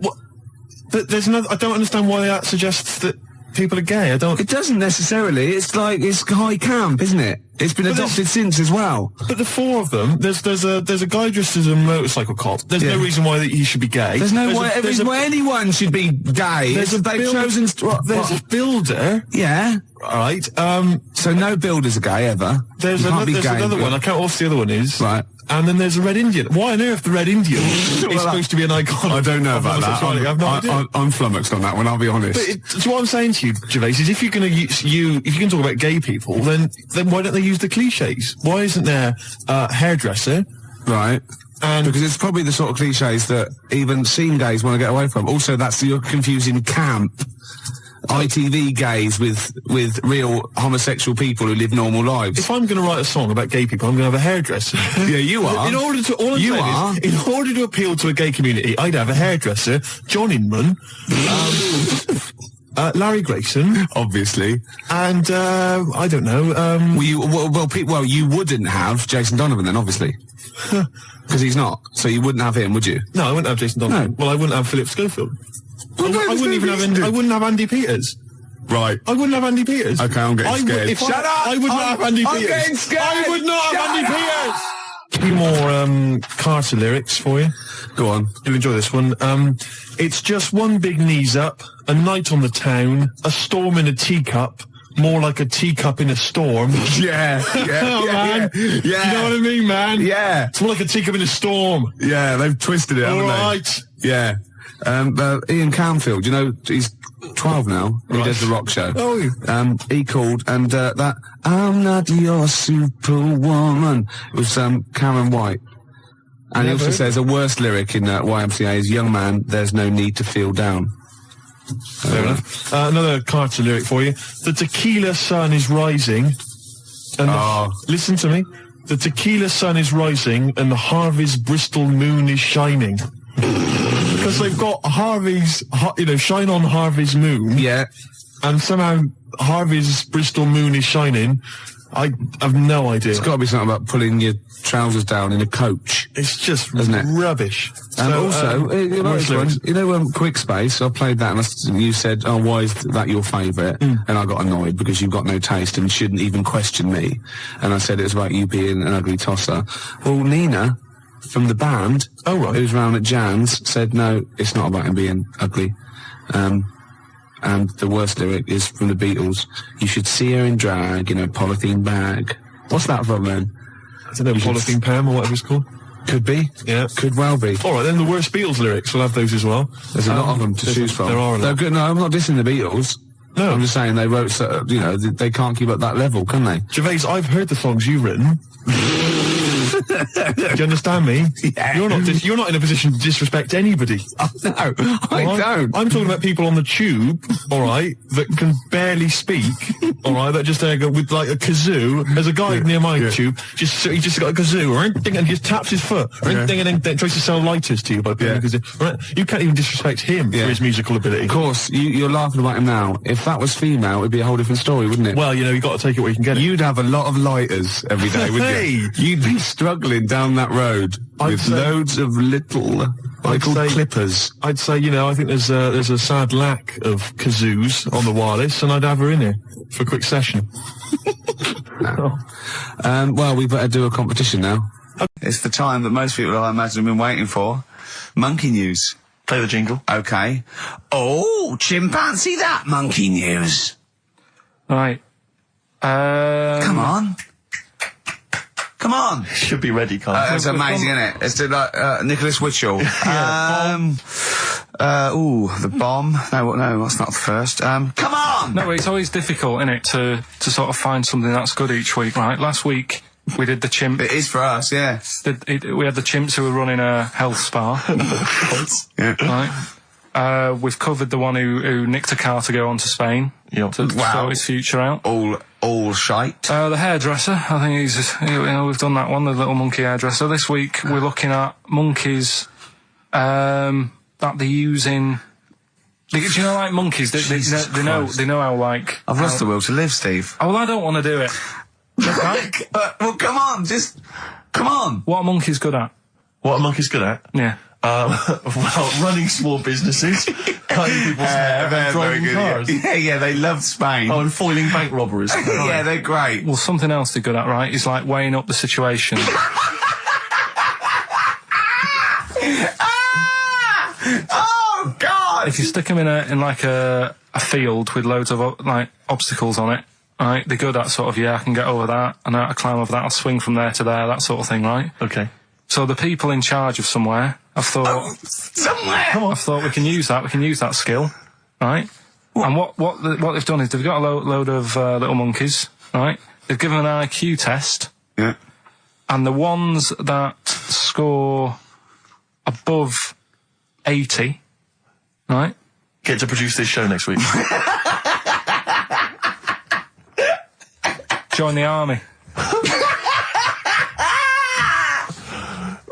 S2: But there's no. I don't understand why that suggests that people are gay. I don't.
S6: It doesn't necessarily. It's like it's high camp, isn't it? It's been adopted since as well.
S2: But the four of them, there's a guy dressed as a motorcycle cop. There's no reason why he should be gay.
S6: There's no way anyone should be gay. There's a
S2: builder.
S6: Yeah.
S2: All right.
S6: So no builders are gay ever.
S2: There's another one. I can't know what the other one is.
S6: Right.
S2: And then there's a Red Indian. Why on earth the Red Indian is supposed to be an icon?
S6: I don't know about that.
S2: I have no idea.
S6: I'm flummoxed on that one, I'll be honest.
S2: But so what I'm saying to you, Gervais, is if you're going to if you can talk about gay people, then why don't they use the cliches? Why isn't there a hairdresser?
S6: Right. And because it's probably the sort of cliches that even scene gays want to get away from. Also, you're confusing camp ITV gays with real homosexual people who live normal lives.
S2: If I'm going to write a song about gay people, I'm going to have a hairdresser.
S6: Yeah, you are.
S2: In order to appeal to a gay community, I'd have a hairdresser, John Inman, Larry Grayson,
S6: obviously,
S2: and I don't know.
S6: You wouldn't have Jason Donovan then, obviously. Because he's not. So you wouldn't have him, would you?
S2: No, I wouldn't have Jason Donovan.
S6: No.
S2: Well, I wouldn't have Philip Schofield. I wouldn't have Andy Peters.
S6: Right.
S2: I wouldn't have Andy Peters.
S6: Okay, I'm getting scared.
S2: Shut up! I would not have Andy Peters.
S6: I'm getting scared!
S2: I would not have Andy Peters! A few more Carter lyrics for you.
S6: Go on.
S2: You'll enjoy this one. It's just one big knees up, a night on the town, a storm in a teacup, more like a teacup in a storm.
S6: Yeah.
S2: Man. You know what I mean, man?
S6: Yeah.
S2: It's more like a teacup in a storm.
S6: Yeah, they've twisted it, haven't they?
S2: All right.
S6: Yeah. Ian Canfield, you know, he's 12 now. He does the rock show.
S2: Oh.
S6: He called, and that I'm not your superwoman. It was Karen White. And he also says a worse lyric in YMCA is, young man, there's no need to feel down.
S2: Fair enough. Another Carter lyric for you. The tequila sun is rising. And listen to me. The tequila sun is rising and the Harvey's Bristol moon is shining. Because they've got Harvey's, shine on Harvey's moon.
S6: Yeah.
S2: And somehow Harvey's Bristol moon is shining. I have no idea.
S6: It's got to be something about pulling your trousers down in a coach.
S2: It's just
S6: Isn't it?
S2: rubbish.
S6: You know this one? You know, Quick Space, I played that and you said, oh, why is that your favourite? And I got annoyed because you've got no taste and shouldn't even question me. And I said it was about you being an ugly tosser. Well, Nina, from the band, who's round at Jan's, said, no, it's not about him being ugly. And the worst lyric is from the Beatles. You should see her in drag in a polythene bag. What's that from then?
S2: I don't know, Polythene Pam or whatever it's called.
S6: Could be.
S2: Yeah.
S6: Could well be.
S2: Alright, then the worst Beatles lyrics, we'll have those as well.
S6: There's a lot of them to choose from.
S2: There are a lot.
S6: Good. No, I'm not dissing the Beatles. No. I'm just saying they wrote, they can't keep up that level, can they?
S2: Gervais, I've heard the songs you've written. Do you understand me?
S6: Yeah.
S2: You're not in a position to disrespect anybody.
S6: Oh, no, I don't.
S2: I'm talking about people on the tube, alright, that can barely speak, alright, that just go with like a kazoo. There's a guy near my tube, he just got a kazoo, right, and he just taps his foot, right, and then tries to sell lighters to you by playing a kazoo. Right? You can't even disrespect him for his musical ability.
S6: Of course, you're laughing about him now. If that was female, it'd be a whole different story, wouldn't it?
S2: Well, you've got to take it where you can get it.
S6: You'd have a lot of lighters every day, wouldn't you? You'd be struggling down that road with loads of little, clippers.
S2: I'd say, I think there's a sad lack of kazoos on the wireless, and I'd have her in here for a quick session.
S6: Well, we better do a competition now. It's the time that most people, I imagine, have been waiting for. Monkey news.
S2: Play the jingle.
S6: Okay. Oh, chimpanzee that monkey news.
S3: Right.
S6: Come on. Come on.
S2: Should be ready, Karl.
S6: It's amazing, isn't it? It's like Nicholas Witchell. The bomb. No, that's not the first. Come on!
S3: No, it's always difficult, isn't it, to sort of find something that's good each week, right? Last week, we did the chimp.
S6: It is for us, yeah.
S3: We had the chimps who were running a health spa. Right? We've covered the one who nicked a car to go on to Spain.
S2: Yep.
S3: To sort his future out.
S6: All shite.
S3: The hairdresser, I think we've done that one, the little monkey hairdresser. This week, we're looking at monkeys, that they're using. Do you know, like monkeys? They know how, like.
S6: I've lost the will to live, Steve.
S3: Oh, well, I don't want to do it.
S6: Well, come on, come on.
S3: What are monkeys good at?
S2: What are monkeys good at?
S3: Yeah.
S2: Well, running small businesses, cutting people's hair, and driving cars.
S6: Yeah, they love Spain.
S2: Oh, and foiling bank robberies.
S6: Yeah, they're great.
S3: Well, something else they're good at, right, is like weighing up the situation.
S6: Oh, God!
S3: If you stick them in a field with loads of obstacles on it, right, they're good at sort of, I can get over that, and I climb over that, I'll swing from there to there, that sort of thing, right?
S2: Okay.
S3: So the people in charge of somewhere, I've thought...
S6: somewhere!
S3: I've thought we can use that skill, right? And what they've done is they've got a load of little monkeys, right? They've given an IQ test.
S6: Yeah.
S3: And the ones that score above 80, right?
S2: Get to produce this show next week.
S3: Join the army.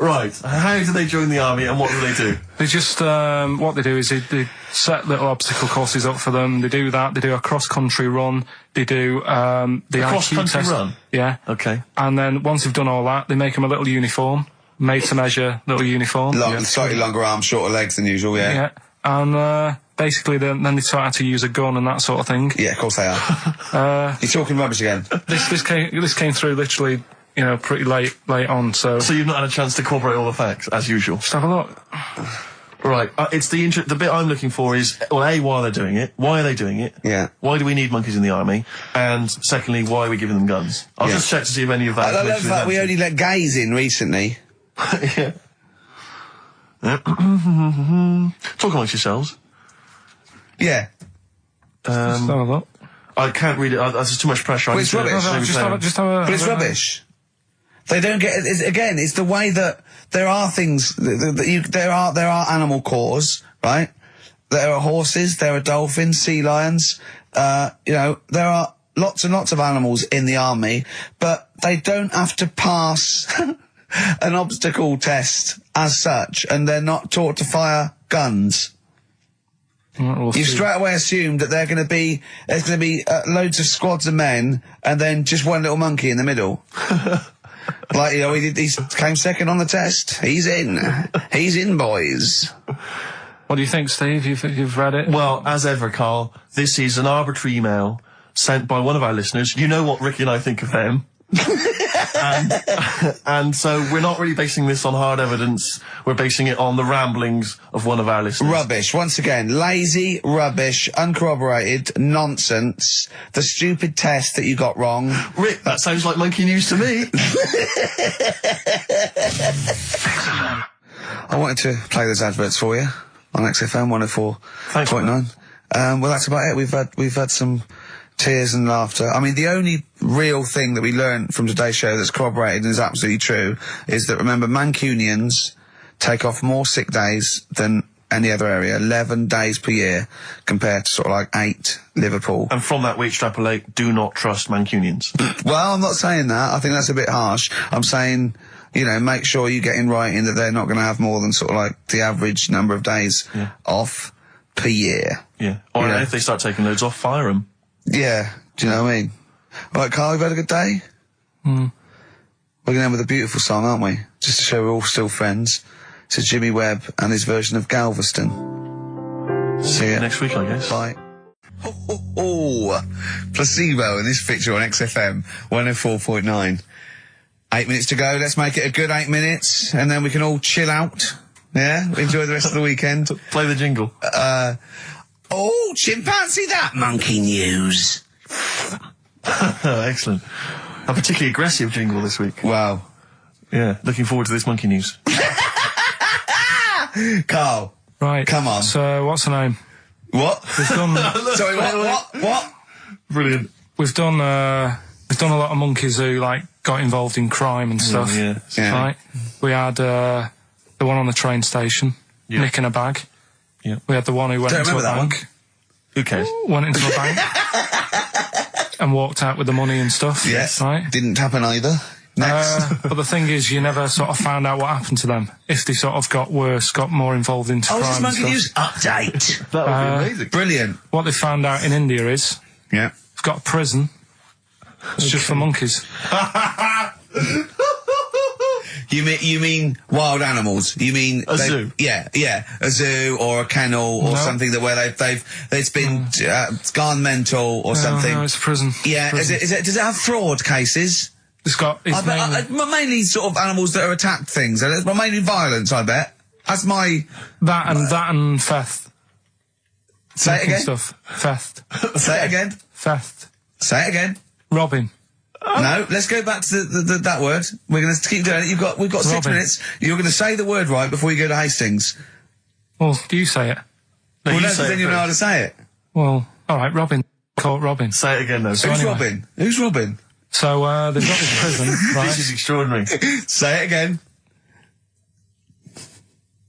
S2: Right. How do they join the army and what do they do?
S3: They just, what they do is they set little obstacle courses up for them. They do that. They do a cross-country run. They do, the
S2: cross-country run?
S3: Yeah.
S2: Okay.
S3: And then once they've done all that, they make them a little uniform. Made to measure little uniform.
S6: Slightly longer arms, shorter legs than usual, yeah.
S3: Yeah. And, basically then they start how to use a gun and that sort of thing.
S6: Yeah, of course they are. You're talking rubbish again.
S3: This came through literally, pretty late on, so...
S2: So you've not had a chance to incorporate all the facts, as usual?
S3: Just have a look.
S2: Right, it's the bit I'm looking for is, well, A, why are they doing it? Why are they doing it?
S6: Yeah.
S2: Why do we need monkeys in the army? And secondly, why are we giving them guns? I'll just check to see if any of that...
S1: I love that we only let gays in recently.
S2: Yeah. Talk amongst yourselves.
S1: Yeah.
S3: Just have a look.
S2: I can't read it. There's just too much pressure.
S1: Well, it's rubbish. But it's rubbish. They don't get again. It's the way that there are things there are animal cores, right? There are horses. There are dolphins, sea lions. There are lots and lots of animals in the army, but they don't have to pass an obstacle test as such, and they're not taught to fire guns. You've straight away assumed that there's going to be loads of squads of men, and then just one little monkey in the middle. Like, you know, he came second on the test. He's in, boys.
S3: What do you think, Steve? You've read it?
S2: Well, as ever, Carl, this is an arbitrary email sent by one of our listeners. You know what Ricky and I think of them. and so we're not really basing this on hard evidence. We're basing it on the ramblings of one of our listeners.
S1: Rubbish. Once again, lazy, rubbish, uncorroborated, nonsense. The stupid test that you got wrong.
S2: Rick, that sounds like monkey news to me.
S1: I wanted to play those adverts for you on XFM 104.9. Well, that's about it. We've had some tears and laughter. I mean, the only real thing that we learned from today's show that's corroborated and is absolutely true is that, remember, Mancunians take off more sick days than any other area, 11 days per year, compared to sort of like 8 Liverpool.
S2: And from that we extrapolate, do not trust Mancunians.
S1: Well, I'm not saying that. I think that's a bit harsh. I'm saying, you know, make sure you get in writing that they're not going to have more than sort of like the average number of days off per year.
S2: Yeah. Or if they start taking loads off, fire them.
S1: Yeah, do you know what I mean? Right, Karl, we've had a good day? We're going to end with a beautiful song, aren't we? Just to show we're all still friends. It's Jimmy Webb and his version of Galveston. See you
S2: next week, I guess.
S1: Bye. Placebo in this picture on XFM 104.9. 8 minutes to go. Let's make it a good 8 minutes, and then we can all chill out. Yeah? Enjoy the rest of the weekend.
S2: Play the jingle.
S1: Oh, chimpanzee that monkey news.
S2: Excellent. A particularly aggressive jingle this week.
S1: Wow.
S2: Yeah, looking forward to this monkey news.
S1: Carl.
S3: Right.
S1: Come on.
S3: So, what's her name?
S1: What?
S3: We've done...
S1: Sorry, what?
S2: Brilliant.
S3: We've done a lot of monkeys who, like, got involved in crime and stuff.
S2: Yeah.
S3: Right? We had the one on the train station, nicking a bag.
S2: Yeah.
S3: We had the one who went into a bank.
S2: Who cares?
S3: Went into a bank and walked out with the money and stuff.
S1: Yes.
S3: Right?
S1: Didn't happen either. Next.
S3: But the thing is, you never sort of found out what happened to them. If they sort of got worse, got more involved into crime.
S1: This
S3: and
S1: monkey
S3: stuff.
S1: news update.
S2: That would be amazing.
S1: Brilliant.
S3: What they found out in India is,
S1: Yeah.
S3: they've got a prison. It's just for monkeys.
S1: You mean wild animals? You mean
S2: a zoo?
S1: Yeah, a zoo or a kennel or something that where it's been it's gone mental or something.
S3: No, it's a prison.
S1: Yeah,
S3: Prison.
S1: Is it? Does it have fraud cases?
S3: It's got. It's
S1: Mainly sort of animals that are attacked things. Mainly violence, I bet. That's my
S3: that and theft.
S1: Say it again.
S3: Stuff. Theft.
S1: Say it again.
S3: Theft.
S1: Say it again.
S3: Robbing.
S1: No, let's go back to that word. We're going to keep doing it. We've got 6 minutes. You're going to say the word right before you go to Hastings.
S3: Well, do you say it?
S2: No,
S1: well,
S2: you
S1: no,
S2: say
S1: then you know how to say it.
S3: Well, all right, Robin. Caught Robin.
S2: Say it again, though.
S1: So Who's Robin? Who's Robin?
S3: So they've got this prison, right?
S2: This is extraordinary.
S1: Say it again.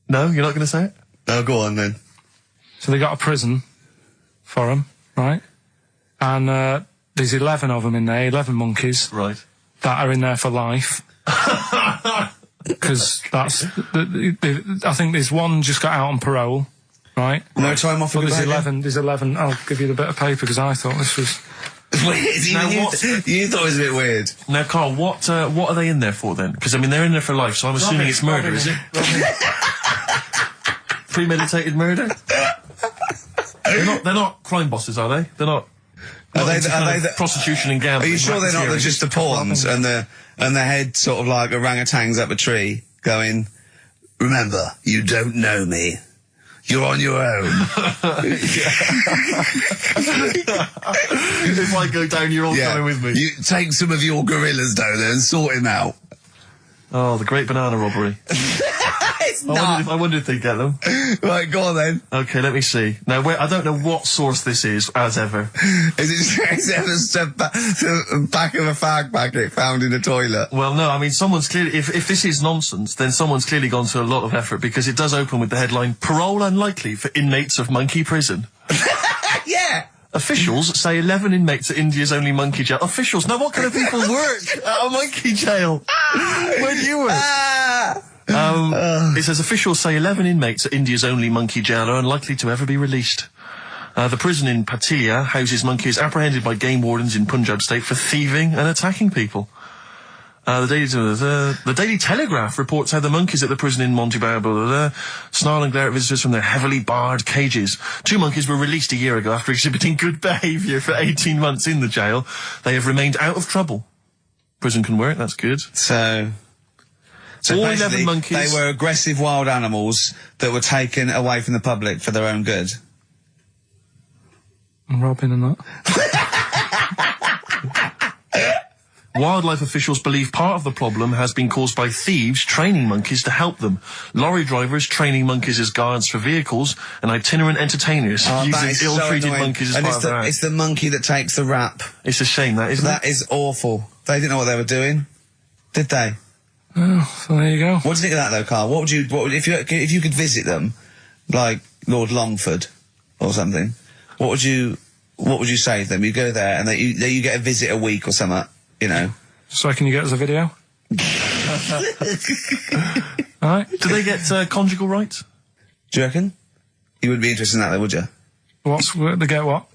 S2: No, you're not going to say it?
S1: Oh, go on then.
S3: So they got a prison for them, right? And there's 11 of them in there, 11 monkeys.
S2: Right.
S3: That are in there for life. Because that's... I think there's one just got out on parole, right?
S1: No time off.
S3: But there's 11. I'll give you the bit of paper because I thought this was...
S1: Weird. You thought it was a bit weird.
S2: Now, Carl, what are they in there for then? Because, I mean, they're in there for life, so I'm assuming it's murder, is it? Premeditated murder? They're not crime bosses, are they? They're not...
S1: Are they
S2: prostitution and gambling?
S1: Are you sure they're not just the pawns and the head sort of like orangutans up a tree going, remember, you don't know me. You're on your own.
S2: If I go down, you're all coming with me.
S1: You take some of your gorillas down there and sort him out.
S2: Oh, the great banana robbery.
S1: It's not.
S2: I wonder if they get them.
S1: Right, go on then.
S2: Okay, let me see. Now, I don't know what source this is, as ever.
S1: Is it the back of a fag packet found in a toilet?
S2: Well, no, I mean, someone's clearly... If this is nonsense, then someone's clearly gone to a lot of effort, because it does open with the headline, Parole Unlikely for Inmates of Monkey Prison.
S1: Yeah.
S2: Officials say 11 inmates at India's only monkey jail. Officials? Now, what kind of people work at a monkey jail? Where do you work? It says officials say 11 inmates at India's only monkey jail are unlikely to ever be released. The prison in Patiala houses monkeys apprehended by game wardens in Punjab state for thieving and attacking people. The Daily Telegraph reports how the monkeys at the prison in Montebello snarl and glare at visitors from their heavily barred cages. 2 monkeys were released a year ago after exhibiting good behaviour for 18 months in the jail. They have remained out of trouble. Prison can work, that's good.
S1: So
S2: all 11
S1: basically,
S2: monkeys.
S1: they were aggressive wild animals that were taken away from the public for their own good.
S3: And Robin and that.
S2: Wildlife officials believe part of the problem has been caused by thieves training monkeys to help them. Lorry drivers training monkeys as guards for vehicles, and itinerant entertainers using ill-treated monkeys as part of their act.
S1: It's the monkey that takes the rap.
S2: It's a shame, that, isn't it?
S1: That is awful. They didn't know what they were doing, did they?
S3: Oh, so there you go.
S1: What do you think of that, though, Karl? What would if you could visit them, like Lord Longford or something? What would you say to them? You go there and you get a visit a week or something, you know.
S3: So can you get us a video? Alright.
S2: Do they get conjugal rights?
S1: Do you reckon? You wouldn't be interested in that, though, would you?
S3: They get what?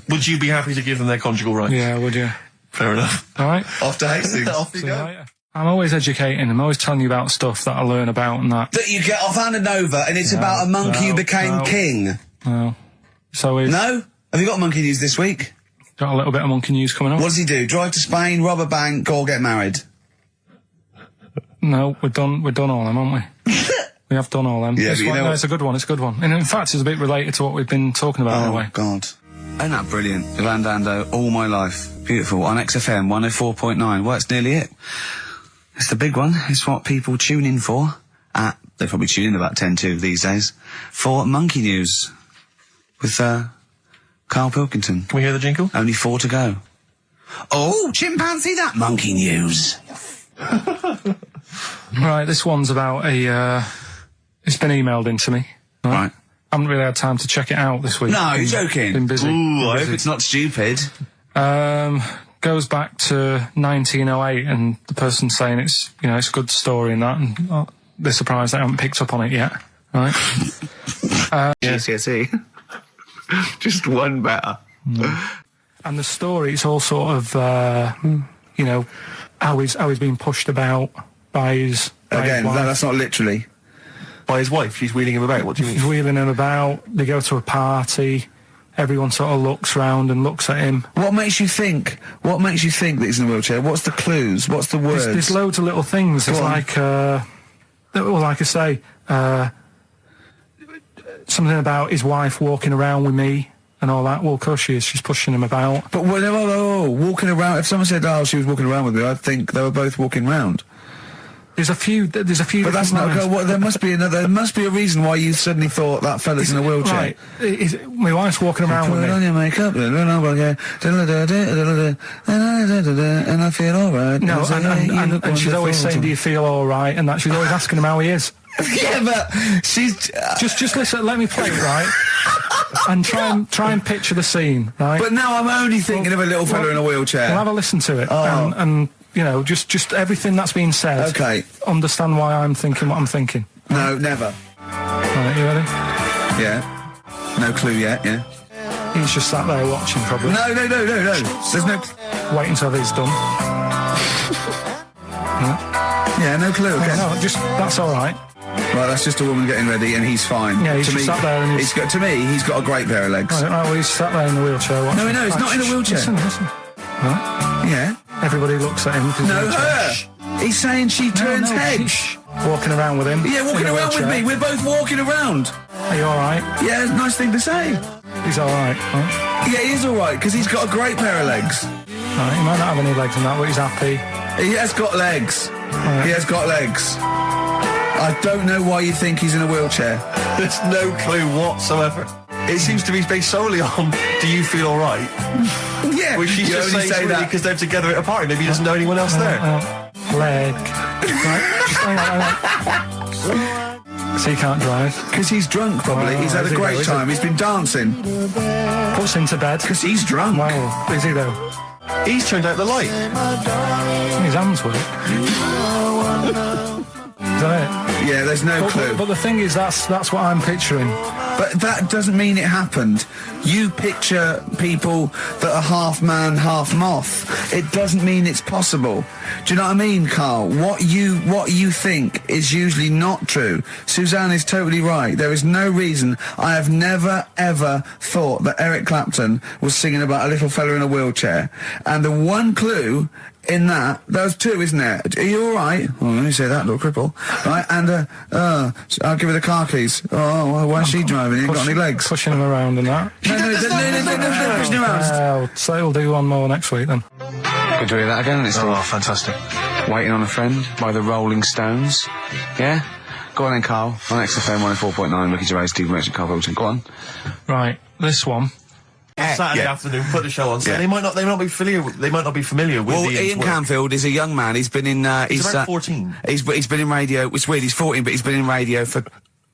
S2: Would you be happy to give them their conjugal rights?
S3: Yeah, would you?
S2: Fair enough.
S3: Alright.
S1: Off to Hastings.
S2: Off you
S3: See
S2: go.
S3: you later. I'm always educating. I'm always telling you about stuff that I learn about and that.
S1: That you get off Anna Nova and it's about a monkey who became king.
S3: No. So we've
S1: No? Have you got monkey news this week?
S3: got a little bit of monkey news coming up.
S1: What does he do? Drive to Spain, rob a bank, or get married?
S3: No, we've done all them, haven't we? We have done all them.
S1: Yeah,
S3: This
S1: but you
S3: one,
S1: know
S3: no,
S1: what-
S3: it's a good one. It's a good one. And in fact, it's a bit related to what we've been talking about in a way.
S1: God. Isn't that brilliant? Van Dando, all my life. Beautiful. On XFM 104.9. Well, that's nearly it. It's the big one. It's what people tune in for. They probably tune in about 10 to these days. For Monkey News. With, Karl Pilkington.
S2: Can we hear the jingle?
S1: Only 4 to go. Oh, chimpanzee, that Monkey News.
S3: Right, this one's about it's been emailed in to me.
S1: Right.
S3: I haven't really had time to check it out this week.
S1: No, you're joking.
S3: Been busy.
S1: Ooh, I hope it's not stupid.
S3: Goes back to 1908, and the person's saying it's a good story and that, and they're surprised they haven't picked up on it yet. Right?
S1: GCSE. Just one better.
S3: And the story, it's all sort of, how he's being pushed about by his
S1: Again,
S3: wife.
S1: that's not literally.
S2: By his wife, she's wheeling him about. What do you mean?
S3: He's wheeling him about. They go to a party. Everyone sort of looks round and looks at him.
S1: What makes you think that he's in a wheelchair? What's the clues? What's the words?
S3: There's loads of little things. It's like, like I say, something about his wife walking around with me and all that. Well, of course she is. She's pushing him about.
S1: But walking around. If someone said, "Oh, she was walking around with me," I'd think they were both walking round.
S3: There's a few. But
S1: that's not. There must be another. There must be a reason why you suddenly thought that fella's in a wheelchair.
S3: Right. My wife's walking around with
S1: Put
S3: me.
S1: on your makeup, and I feel alright.
S3: No, and she's always saying, "Do you feel all right?" And that she's always asking him how he is.
S1: Yeah, but she's
S3: just listen. Let me play it, right? And try and picture the scene, right?
S1: But now I'm only thinking of a little fella in a wheelchair.
S3: Well, have a listen to it,
S1: Oh.
S3: and just everything that's been said.
S1: Okay.
S3: Understand why I'm thinking what I'm thinking.
S1: No, never.
S3: Right, you ready?
S1: Yeah. No clue yet. Yeah.
S3: He's just sat there watching, probably.
S1: No. There's no.
S3: Wait until he's done.
S1: Yeah, no clue. Okay.
S3: No, that's all right.
S1: Right, that's just a woman getting ready, and he's fine.
S3: Yeah, he's
S1: to
S3: just
S1: me,
S3: sat there and
S1: he's got a great pair of legs.
S3: Right, well, he's sat there in the wheelchair watching.
S1: No, he's not in a wheelchair.
S3: Listen. Right.
S1: Yeah.
S3: Everybody looks at him.
S1: No, her. He's saying she turns heads.
S3: Shh. Walking around with him.
S1: Yeah, walking
S3: in a
S1: around with
S3: wheelchair.
S1: me. We're both walking around.
S3: Are you all right?
S1: Yeah, nice thing to say.
S3: He's all right. Right?
S1: Yeah, he is all right because he's got a great pair of legs.
S3: Right, he might not have any legs in that, but he's happy.
S1: He has got legs.
S3: Right.
S1: He has got legs. I don't know why you think he's in a wheelchair.
S2: There's no clue whatsoever. It seems to be based solely on, do you feel all right?
S1: Yeah,
S2: Which she's
S1: you
S2: just
S1: only
S2: saying
S1: say that
S2: because they're together at a party. Maybe he doesn't know anyone else there.
S3: Leg. Right, just hang on. So he can't drive.
S1: Because he's drunk, probably.
S3: Oh,
S1: he's had
S3: is
S1: a
S3: he
S1: great
S3: though, is
S1: time.
S3: he?
S1: He's been dancing.
S3: Puts him to bed.
S1: Because he's drunk.
S3: Wow, is he though?
S2: He's turned out the light.
S3: His hands work. Is that it?
S1: Yeah, there's no clue.
S3: But the thing is, that's what I'm picturing.
S1: But that doesn't mean it happened. You picture people that are half man, half moth. It doesn't mean it's possible. Do you know what I mean, Karl? What you think is usually not true. Suzanne is totally right. There is no reason. I have never, ever thought that Eric Clapton was singing about a little fella in a wheelchair. And the one clue in that, there's two, isn't there? Are you all right? Well, let me say that, little cripple. Right, and, I'll give her the car keys. Oh, well, why is she driving? He ain't got any legs.
S3: Pushing him around and that.
S1: No, pushing him around.
S3: So we'll do one more next week then.
S1: Good to hear that again, isn't it,
S2: Oh, fantastic.
S1: Waiting on a Friend by the Rolling Stones. Yeah? Go on then, Karl. On XFM 104.9, Ricky Gervais, Steve Merchant, Karl Pilkington. Go on.
S3: Right, this one.
S2: Saturday afternoon, put the show on. So they might not be familiar with
S1: Well,
S2: Ian's
S1: Ian
S2: work.
S1: Canfield is a young man. He's been in.
S2: He's about 14.
S1: He's been in radio. It's weird. He's 14, but he's been in radio for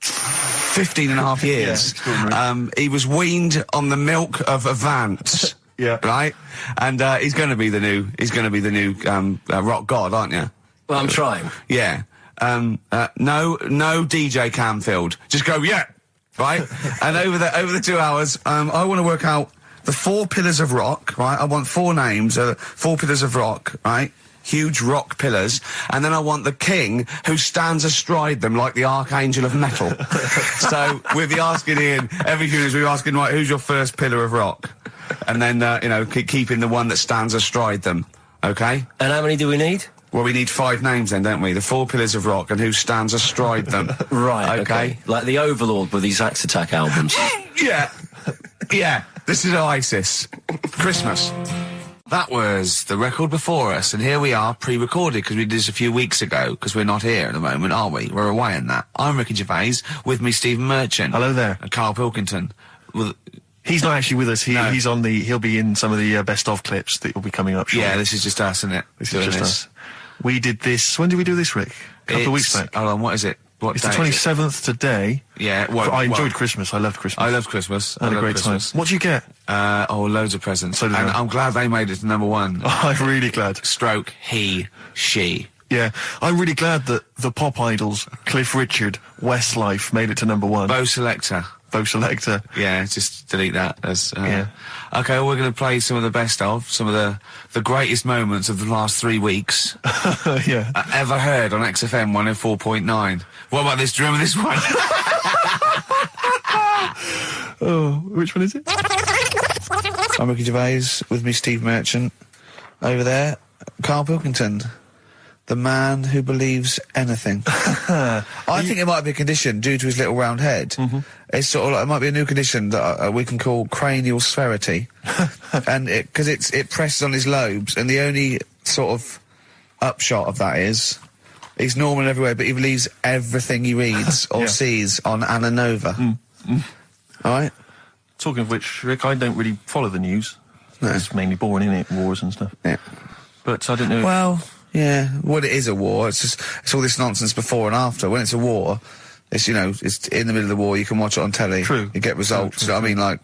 S1: 15 and a half years.
S2: extraordinary.
S1: He was weaned on the milk of Avance.
S2: Yeah.
S1: Right. And he's going to be the new. He's going to be the new rock god, aren't you?
S9: Well, I'm trying.
S1: Yeah. No DJ Canfield. Just go, yeah. Right? And over the 2 hours, I want to work out the 4 pillars of rock, right? I want 4 names, 4 pillars of rock, right? Huge rock pillars. And then I want the king who stands astride them like the archangel of metal. So we'll be asking Ian, every few minutes we'll be asking, right, who's your first pillar of rock? And then, keeping the one that stands astride them. Okay?
S9: And how many do we need?
S1: Well, we need 5 names then, don't we? The 4 pillars of rock and who stands astride them.
S9: Right,
S1: Okay.
S9: Like the Overlord with these Axe Attack albums.
S1: Yeah. Yeah. This is Oasis. Christmas. That was the record before us, and here we are, pre-recorded, because we did this a few weeks ago, because we're not here at the moment, are we? We're away in that. I'm Ricky Gervais, with me Stephen Merchant.
S2: Hello there.
S1: And Karl Pilkington. Well,
S2: He's not actually with us.
S1: No.
S2: He'll be in some of the best of clips that will be coming up shortly.
S1: yeah, this is just us, isn't it?
S2: This is just us. We did this. When did we do this, Rick? A couple of weeks back.
S1: Hold on, what is it? What
S2: It's
S1: day
S2: the
S1: is it?
S2: 27th today.
S1: Yeah, well,
S2: I enjoyed Christmas. I loved Christmas.
S1: I love Christmas.
S2: I had a
S1: love
S2: great
S1: Christmas.
S2: time. What'd you get?
S1: Loads of presents.
S2: So did
S1: and
S2: I.
S1: I'm glad they made it to number 1.
S2: I'm really glad.
S1: Stroke, he, she.
S2: Yeah, I'm really glad that the pop idols, Cliff Richard, Westlife, made it to number 1.
S1: Bo Selector.
S2: Bo Selector.
S1: Yeah, just delete that. As,
S2: Yeah.
S1: Okay, well, we're going to play some of the best of, some of the greatest moments of the last 3 weeks
S2: Yeah.
S1: ever heard on XFM 104.9. What about this? Do you remember this one?
S2: Oh, which one is it?
S1: I'm Ricky Gervais, with me Steve Merchant. Over there, Karl Pilkington. The man who believes anything. I think it might be a condition due to his little round head. It's sort of like, it might be a new condition that we can call cranial spherity. And because it presses on his lobes, and the only sort of upshot of that is he's normal in every way, but he believes everything he reads or sees on Anna Nova. Alright?
S2: Talking of which, Rick, I don't really follow the news.
S1: No.
S2: It's mainly boring, isn't it? Wars and stuff.
S1: Yeah.
S2: But I don't know.
S1: Well, yeah. Well, it is a war. It's all this nonsense before and after. When it's a war, it's it's in the middle of the war. You can watch it on telly.
S2: True.
S1: You get results.
S2: True.
S1: You know what I mean? Like,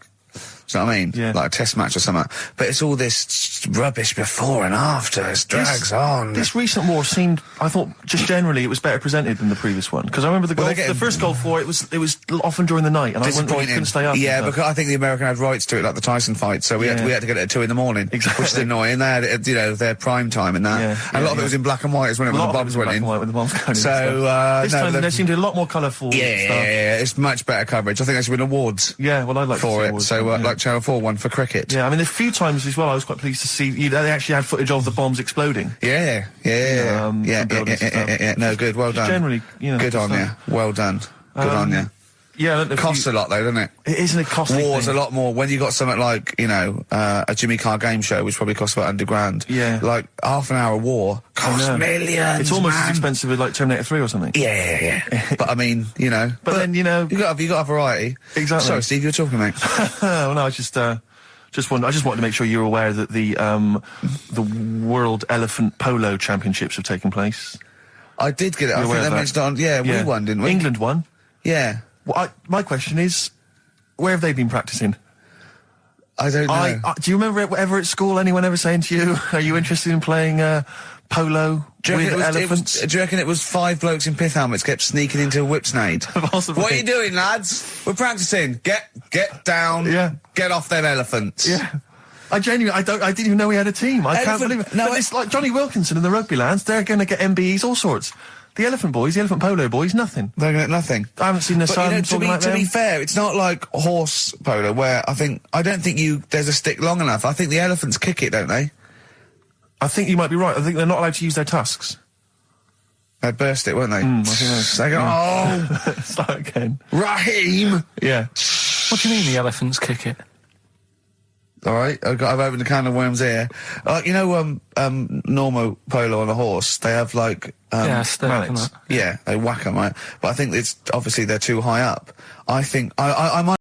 S1: do you know what I mean?
S2: Yeah.
S1: Like a test match or something. But it's all this rubbish before and after. It drags on.
S2: This recent war seemed, I thought, just generally, it was better presented than the previous one. Because I remember the first Gulf War, it was often during the night, and I couldn't stay up.
S1: Yeah, because I think the American had rights to it, like the Tyson fight. So we had to get it at 2 in the morning,
S2: Exactly.
S1: which is annoying. They had it, their prime time and that.
S2: Yeah,
S1: and a lot of it was in black and white as well, when the bombs went in.
S2: When the bombs went in.
S1: So
S2: this time there seemed to be a lot more colourful stuff.
S1: Yeah, it's much better coverage. I think they should win awards.
S2: Yeah, well, I'd like to
S1: for
S2: see
S1: it.
S2: awards,
S1: So,
S2: yeah.
S1: like Channel 4 won for cricket.
S2: Yeah, I mean, a few times as well, I was quite pleased to see they actually had footage of the bombs exploding.
S1: Yeah. No, good. Well done.
S2: Generally,
S1: good on you. Well done. Good on you.
S2: Yeah, I don't know if
S1: Costs a lot though, doesn't it?
S2: It isn't a costly
S1: War's
S2: thing.
S1: a lot more when you got something like a Jimmy Carr game show, which probably costs about $100,000.
S2: Yeah.
S1: Like half an hour war costs millions.
S2: It's almost
S1: man.
S2: as expensive as like Terminator 3 or something.
S1: Yeah. But I mean,
S2: But then,
S1: you got to have variety.
S2: Exactly.
S1: Sorry, Steve, you were talking, mate.
S2: Well, no, I just wanted to make sure you're aware that the World Elephant Polo Championships have taken place.
S1: I did get it. I
S2: You're
S1: think
S2: aware
S1: they
S2: of
S1: mentioned it on. Yeah, we won, didn't we?
S2: England won.
S1: Yeah.
S2: Well, my question is, where have they been practicing?
S1: I don't know.
S2: Do you remember ever at school anyone ever saying to you, "Are you interested in playing polo with elephants?"
S1: Do you reckon it was 5 blokes in pith helmets kept sneaking into a whipsnade?
S2: Possibly.
S1: What are you doing, lads? We're practicing. Get down.
S2: Yeah.
S1: Get off them elephants.
S2: Yeah. I didn't even know we had a team. I can't
S1: Elephant-
S2: believe it.
S1: no,
S2: But it's like Johnny Wilkinson and the rugby lads, they're going to get MBEs, all sorts. The elephant boys, the elephant polo boys, nothing.
S1: They're going to get nothing.
S2: I haven't seen the
S1: But,
S2: sun
S1: you know,
S2: talking like
S1: to
S2: them.
S1: be fair, it's not like horse polo where I don't think there's a stick long enough. I think the elephants kick it, don't they?
S2: I think you might be right. I think they're not allowed to use their tusks.
S1: They burst it, weren't they?
S2: I think
S1: They go, oh,
S2: Start again.
S1: Raheem!
S2: Yeah.
S3: What do you mean the elephants kick it?
S1: All right, I've opened a can of worms here. You know, normal polo on a horse, they have like,
S3: Stick and
S2: mallets.
S3: that.
S1: yeah, they whack them, right? But I think it's, obviously they're too high up. I think, I might